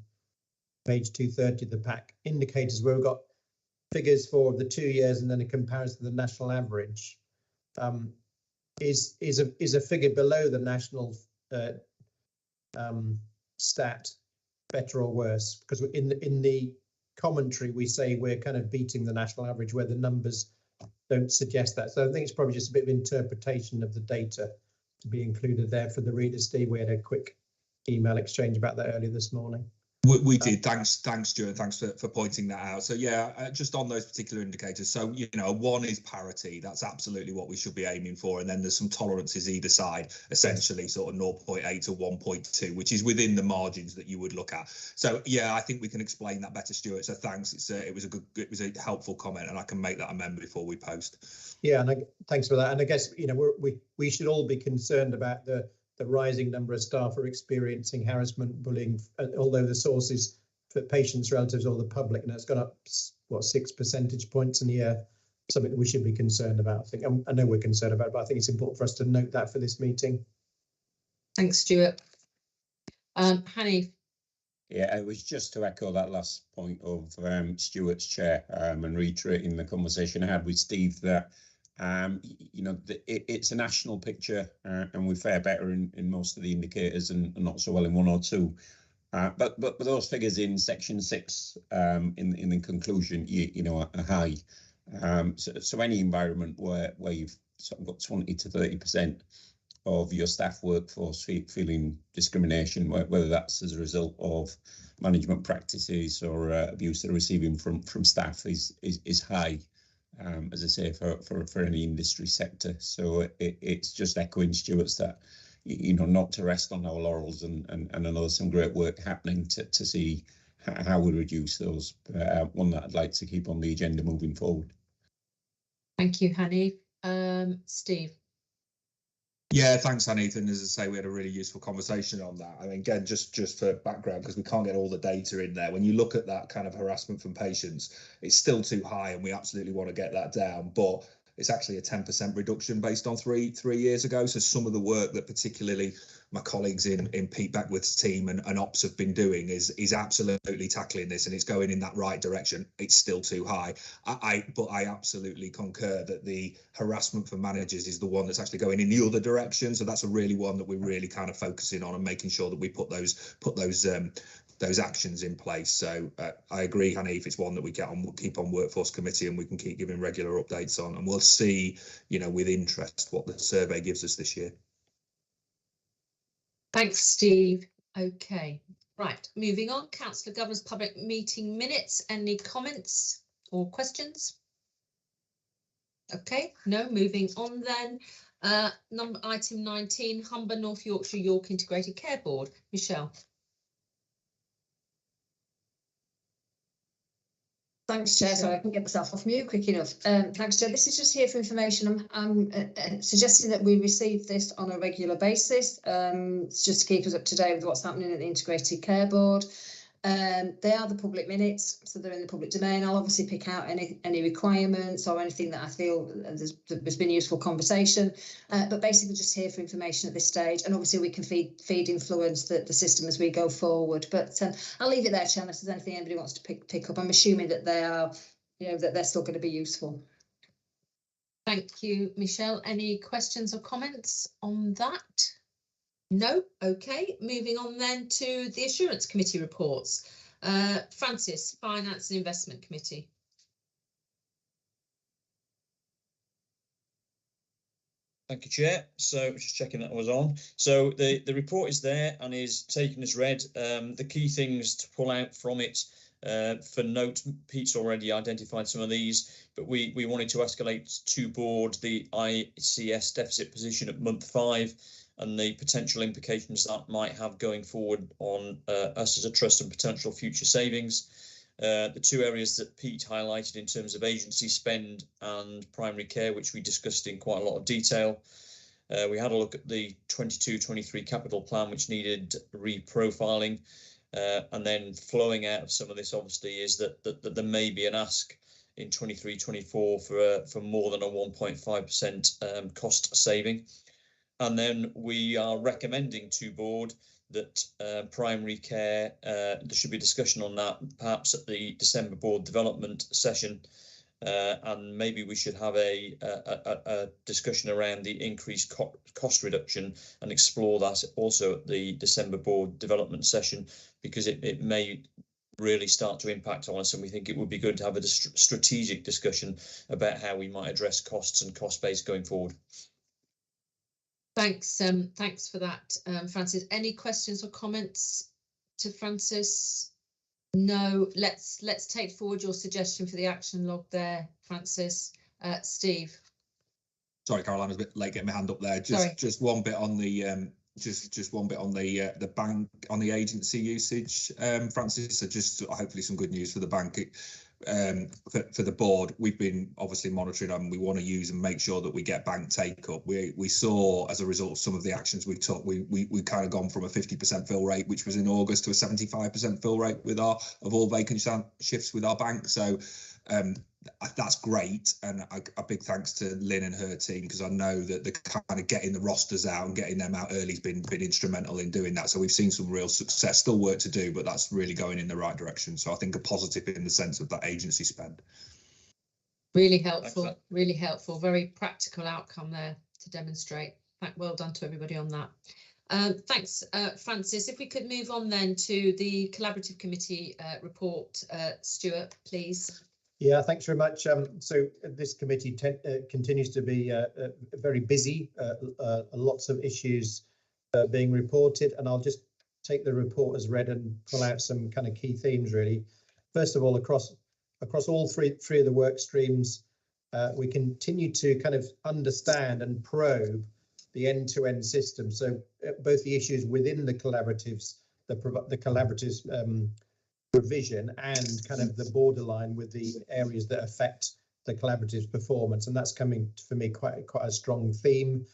page 230 of the pack, indicators where we've got figures for the 2 years and then a comparison to the national average. Is a figure below the national stat better or worse? Because in the commentary we say we're kind of beating the national average where the numbers don't suggest that. So I think it's probably just a bit of interpretation of the data to be included there for the readers. Steve, we had a quick email exchange about that earlier this morning. We did. Thanks, Stuart. Thanks for pointing that out. So yeah, just on those particular indicators. So, you know, 1 is parity. That's absolutely what we should be aiming for. And then there's some tolerances either side, essentially sort of 0.8 to 1.2, which is within the margins that you would look at. So yeah, I think we can explain that better, Stuart. So thanks. It was a helpful comment, and I can make that amendment before we post. Yeah, and thanks for that. And I guess, you know, we should all be concerned about the rising number of staff are experiencing harassment, bullying, although the sources for patients, relatives, or the public, and it's gone up, what, 6 percentage points in a year, something that we should be concerned about. I think I know we're concerned about it, but I think it's important for us to note that for this meeting. Thanks, Stuart. Hanif. Yeah, it was just to echo that last point of Stuart's, Chair, and reiterating the conversation I had with Steve that you know, it's a national picture, and we fare better in most of the indicators and not so well in 1 or 2. But those figures in section 6 in the conclusion, you know, are high. So any environment where you've sort of got 20 to 30% of your staff workforce feeling discrimination, whether that's as a result of management practices or abuse they're receiving from staff, is high. As I say, for any industry sector. So it's just echoing Stuart's that, you know, not to rest on our laurels, and I know there's some great work happening to see how we reduce those. One that I'd like to keep on the agenda moving forward. Thank you, Hanif. Steve. Yeah, thanks, Hanif. And as I say, we had a really useful conversation on that. I mean, again, just for background, because we can't get all the data in there. When you look at that kind of harassment from patients, it's still too high, and we absolutely want to get that down. But it's actually a 10% reduction based on three years ago. So some of the work that particularly my colleagues in Pete Beckwith's team and ops have been doing is absolutely tackling this, and it's going in that right direction. It's still too high. But I absolutely concur that the harassment for managers is the one that's actually going in the other direction. So that's a really one that we're really kind of focusing on and making sure that we put those actions in place. So I agree, Hanif, it's one that we keep on workforce committee, and we can keep giving regular updates on, and we'll see, you know, with interest what the survey gives us this year. Thanks, Steve. Okay, right, moving on. Councillor Governor's public meeting minutes. Any comments or questions? Okay, no, moving on then. Item 19, Humber North Yorkshire York Integrated Care Board. Michelle. Thanks, Chair. So I can get myself off mute quick enough. Thanks, Chair. This is just here for information. I'm suggesting that we receive this on a regular basis. It's just to keep us up to date with what's happening at the Integrated Care Board. They are the public minutes, so they're in the public domain. I'll obviously pick out any requirements or anything that I feel there's been useful conversation, but basically just here for information at this stage. And obviously we can feed influence the system as we go forward. But I'll leave it there, Chair, unless there's anything anybody wants to pick up. I'm assuming that they are, you know, that they're still going to be useful. Thank you, Michelle. Any questions or comments on that? No. Okay, moving on then to the Assurance Committee reports. Francis, Finance and Investment Committee. Thank you, Chair. So just checking that was on. So the report is there and is taken as read. The key things to pull out from it, for note, Pete's already identified some of these, but we wanted to escalate to board the ICS deficit position at month 5 and the potential implications that might have going forward on us as a trust and potential future savings. The 2 areas that Pete highlighted in terms of agency spend and primary care, which we discussed in quite a lot of detail. We had a look at the 22-23 capital plan, which needed reprofiling. And then flowing out of some of this, obviously, is that there may be an ask in 23-24 for more than a 1.5% cost saving. And then we are recommending to board that primary care, there should be a discussion on that perhaps at the December board development session, and maybe we should have a discussion around the increased cost reduction and explore that also at the December board development session, because it may really start to impact on us, and we think it would be good to have a strategic discussion about how we might address costs and cost base going forward. Thanks, thanks for that, Francis. Any questions or comments to Francis? No. Let's take forward your suggestion for the action log there, Francis. Steve. Sorry, Caroline, I was a bit late getting my hand up there. Just one bit on the just one bit on the bank, on the agency usage, Francis. So just hopefully some good news for the bank. For the board, we've been obviously monitoring them. We want to use and make sure that we get bank take up. We saw, as a result of some of the actions we took, we kind of gone from a 50% fill rate, which was in August, to a 75% fill rate with our of all vacant shifts with our bank. So that's great, and a big thanks to Lynn and her team, because I know that the kind of getting the rosters out and getting them out early has been instrumental in doing that. So we've seen some real success. Still work to do, but that's really going in the right direction. So I think a positive in the sense of that agency spend. Really helpful, really helpful. Very practical outcome there to demonstrate. Well done to everybody on that. Thanks, Francis. If we could move on then to the collaborative committee report, Stuart, please. Yeah, thanks very much. So this committee continues to be very busy, lots of issues being reported, and I'll just take the report as read and pull out some kind of key themes really. First of all, across all three of the work streams, we continue to kind of understand and probe the end-to-end system. So both the issues within the collaboratives, the collaboratives provision, and kind of the borderline with the areas that affect the collaborative's performance, and that's coming for me quite a strong theme.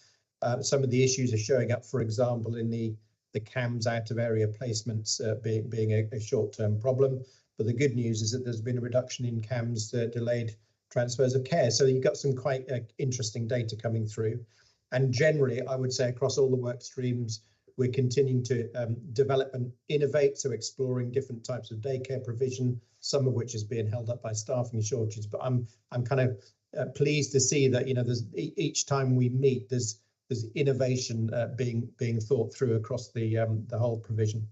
Some of the issues are showing up, for example, in the CAMS out of area placements being a short-term problem. But the good news is that there's been a reduction in CAMS delayed transfers of care. So you've got some quite interesting data coming through. And generally, I would say across all the work streams, we're continuing to develop and innovate, so exploring different types of daycare provision, some of which is being held up by staffing shortages. But I'm kind of pleased to see that, you know, there's each time we meet, there's innovation being thought through across the whole provision.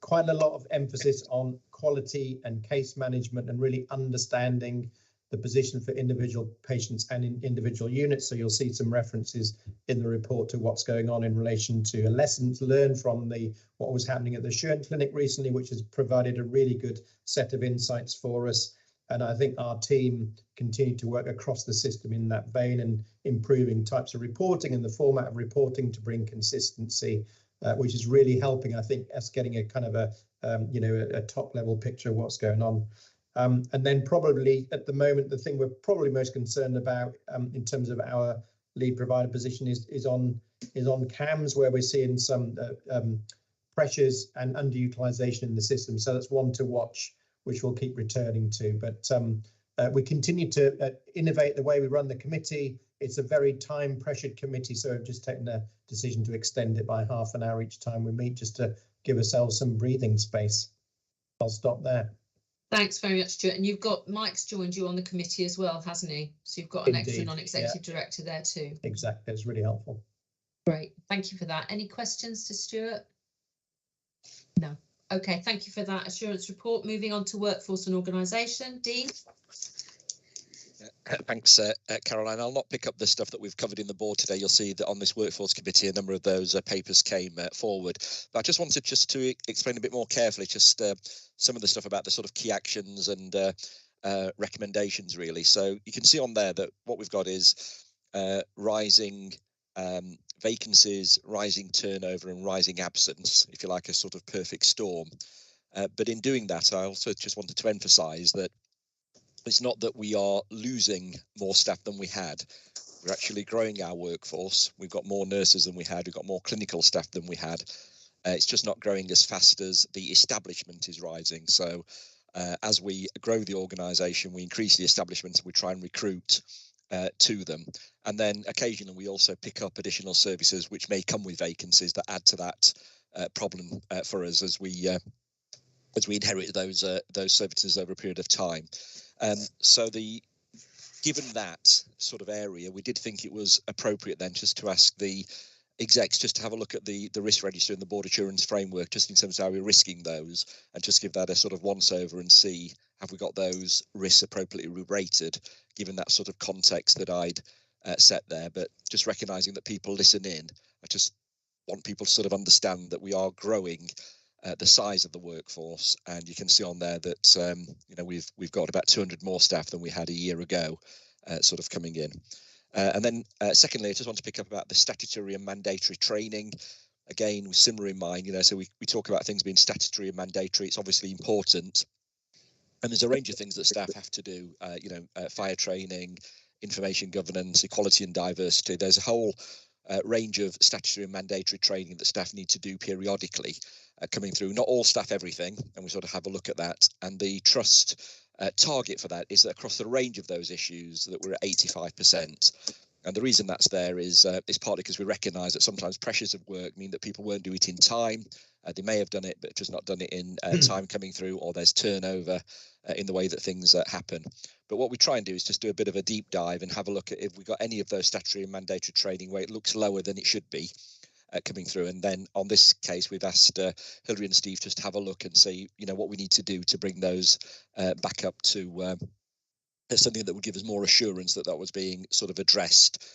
Quite a lot of emphasis on quality and case management and really understanding the position for individual patients and in individual units. So you'll see some references in the report to what's going on in relation to lessons learned from what was happening at the Schön Clinic recently, which has provided a really good set of insights for us. And I think our team continue to work across the system in that vein and improving types of reporting and the format of reporting to bring consistency, which is really helping, I think, us getting a kind of a top level picture of what's going on. And then probably at the moment, the thing we're probably most concerned about in terms of our lead provider position is on CAMS, where we're seeing some pressures and underutilization in the system. So that's one to watch, which we'll keep returning to. But we continue to innovate the way we run the committee. It's a very time pressured committee, so we've just taken a decision to extend it by half an hour each time we meet, just to give ourselves some breathing space. I'll stop there. Thanks very much, Stuart. And you've got Mike's joined you on the committee as well, hasn't he? So you've got an extra non-executive director there too. Exactly, it's really helpful. Great, thank you for that. Any questions to Stuart? No. Okay, thank you for that assurance report. Moving on to workforce and organisation, Dean. Thanks, Caroline. I'll not pick up the stuff that we've covered in the board today. You'll see that on this workforce committee, a number of those papers came forward. But I just wanted to explain a bit more carefully some of the stuff about the sort of key actions and recommendations, really. So you can see on there that what we've got is rising vacancies, rising turnover and rising absence, if you like, a sort of perfect storm. But in doing that, I also just wanted to emphasise that it's not that we are losing more staff than we had. We're actually growing our workforce. We've got more nurses than we had. We've got more clinical staff than we had. It's just not growing as fast as the establishment is rising. So as we grow the organisation, we increase the establishment and we try and recruit to them. And then occasionally we also pick up additional services which may come with vacancies that add to that problem for us as we inherit those services over a period of time. So given that sort of area, we did think it was appropriate then just to ask the execs just to have a look at the risk register and the board assurance framework, just in terms of how we're risking those, and just give that a sort of once over and see have we got those risks appropriately rated, given that sort of context that I'd set there. But just recognizing that people listen in, I just want people to sort of understand that we are growing the size of the workforce, and you can see on there that you know, we've got about 200 more staff than we had a year ago, sort of coming in. And then secondly, I just want to pick up about the statutory and mandatory training. Again, with similar in mind, you know, so we talk about things being statutory and mandatory. It's obviously important. And there's a range of things that staff have to do, you know, fire training, information governance, equality and diversity. There's a whole range of statutory and mandatory training that staff need to do periodically coming through. Not all staff everything, and we sort of have a look at that. And the trust target for that is that across the range of those issues that we're at 85%. And the reason that's there is partly because we recognise that sometimes pressures of work mean that people won't do it in time. They may have done it, but just not done it in time coming through, or there's turnover in the way that things happen. But what we try and do is just do a bit of a deep dive and have a look at if we got any of those statutory and mandatory training where it looks lower than it should be coming through. And then on this case, we've asked Hilary and Steve just to have a look and see, you know, what we need to do to bring those back up to something that would give us more assurance that that was being sort of addressed,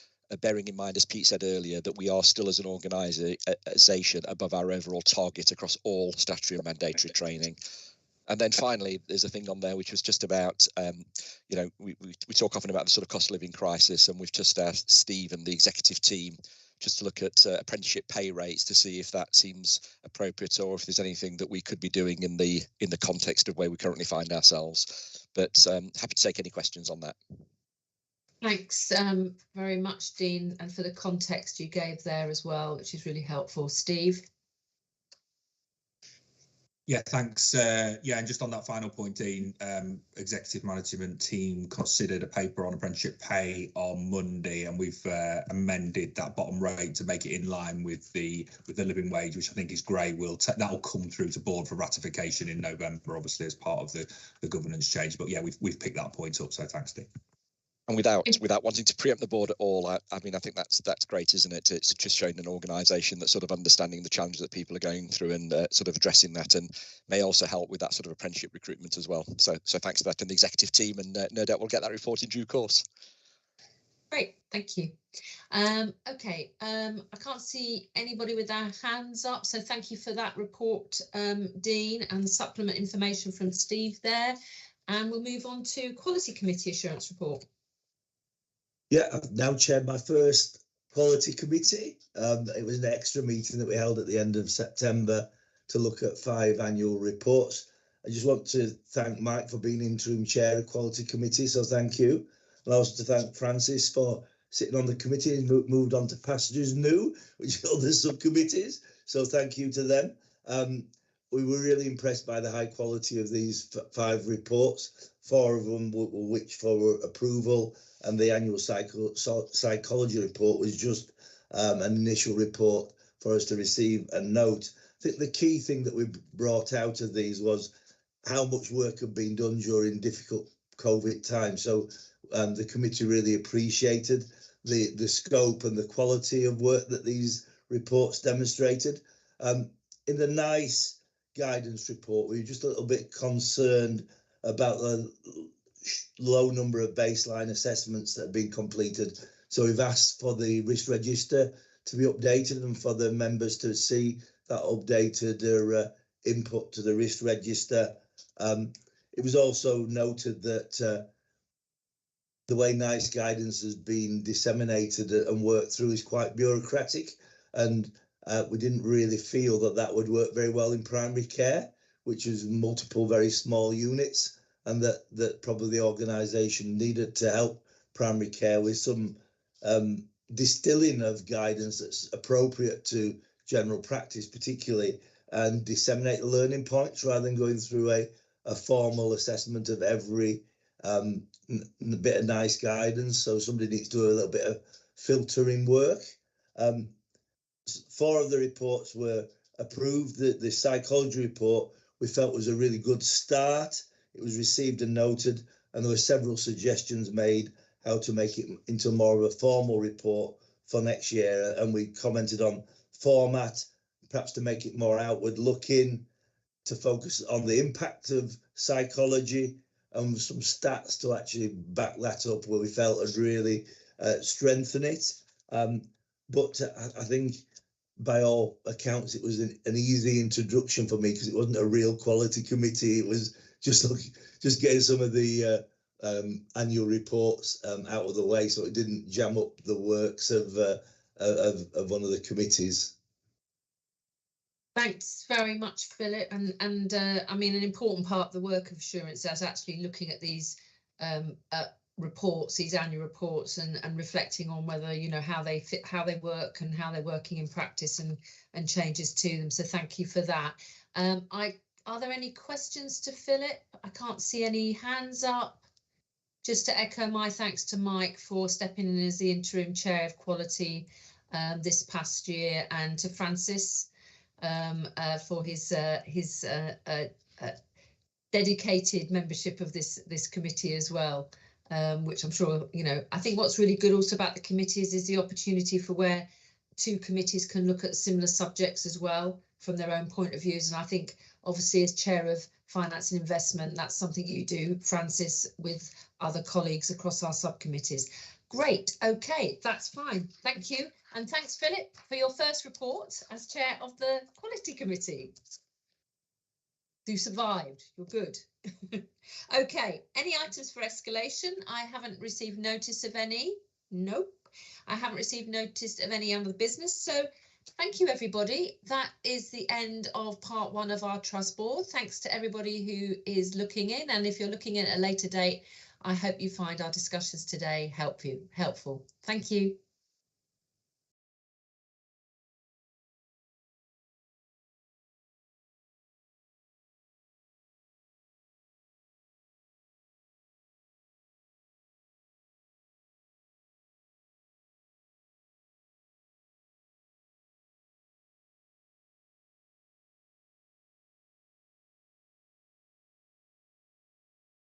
bearing in mind, as Pete said earlier, that we are still as an organisation above our overall target across all statutory and mandatory training. And then finally, there's a thing on there which was just about, you know, we talk often about the sort of cost of living crisis, and we've just asked Steve and the executive team just to look at apprenticeship pay rates to see if that seems appropriate, or if there's anything that we could be doing in the context of where we currently find ourselves. But happy to take any questions on that. Thanks very much, Dean, and for the context you gave there as well, which is really helpful. Steve? Yeah, thanks. Yeah, and just on that final point, Dean, executive management team considered a paper on apprenticeship pay on Monday, and we've amended that bottom rate to make it in line with the living wage, which I think is great. That will come through to board for ratification in November, obviously as part of the governance change. But yeah, we've picked that point up. So thanks, Dean. And without wanting to preempt the board at all, I mean, I think that's great, isn't it? It's just showing an organisation that's sort of understanding the challenges that people are going through and sort of addressing that, and may also help with that sort of apprenticeship recruitment as well. So thanks for that, and the executive team, and no doubt we'll get that report in due course. Great, thank you. Okay, I can't see anybody with their hands up, so thank you for that report, Dean, and the supplement information from Steve there. And we'll move on to Quality Committee Assurance Report. Yeah, I've now chaired my first quality committee. It was an extra meeting that we held at the end of September to look at 5 annual reports. I just want to thank Mike for being interim chair of quality committee, so thank you. And also to thank Francis for sitting on the committee and moved on to pastures new, which are other subcommittees. So thank you to them. We were really impressed by the high quality of these 5 reports. 4 of them were which for approval, and the annual psychology report was just an initial report for us to receive and note. I think the key thing that we brought out of these was how much work had been done during difficult COVID times. So the committee really appreciated the scope and the quality of work that these reports demonstrated. In the NICE guidance report, we were just a little bit concerned about the low number of baseline assessments that have been completed. So we've asked for the risk register to be updated and for the members to see that updated input to the risk register. It was also noted that the way NICE guidance has been disseminated and worked through is quite bureaucratic, and we didn't really feel that would work very well in primary care, which is multiple very small units, and that probably the organisation needed to help primary care with some distilling of guidance that's appropriate to general practice particularly, and disseminate the learning points rather than going through a formal assessment of every bit of NICE guidance. So somebody needs to do a little bit of filtering work. 4 of the reports were approved. The psychology report we felt was a really good start. It was received and noted, and there were several suggestions made how to make it into more of a formal report for next year, and we commented on format, perhaps to make it more outward looking, to focus on the impact of psychology, and some stats to actually back that up where we felt would really strengthen it. But I think by all accounts, it was an easy introduction for me because it wasn't a real quality committee. It was just getting some of the annual reports out of the way, so it didn't jam up the works of one of the committees. Thanks very much, Philip. And I mean, an important part of the work of assurance is actually looking at these reports, these annual reports, and reflecting on whether, you know, how they fit, how they work, and how they're working in practice, and changes to them. So thank you for that. Are there any questions to Philip? I can't see any hands up. Just to echo my thanks to Mike for stepping in as the interim chair of quality this past year, and to Francis for his dedicated membership of this committee as well, which I'm sure, you know, I think what's really good also about the committees is the opportunity for where two committees can look at similar subjects as well from their own point of views. And I think obviously as chair of finance and investment, that's something you do, Francis, with other colleagues across our subcommittees. Great. OK, that's fine. Thank you. And thanks, Philip, for your first report as chair of the quality committee. You survived. You're good. OK, any items for escalation? I haven't received notice of any. Nope. I haven't received notice of any other business. So thank you, everybody. That is the end of part one of our trust board. Thanks to everybody who is looking in. And if you're looking in at a later date, I hope you find our discussions today helpful. Thank you.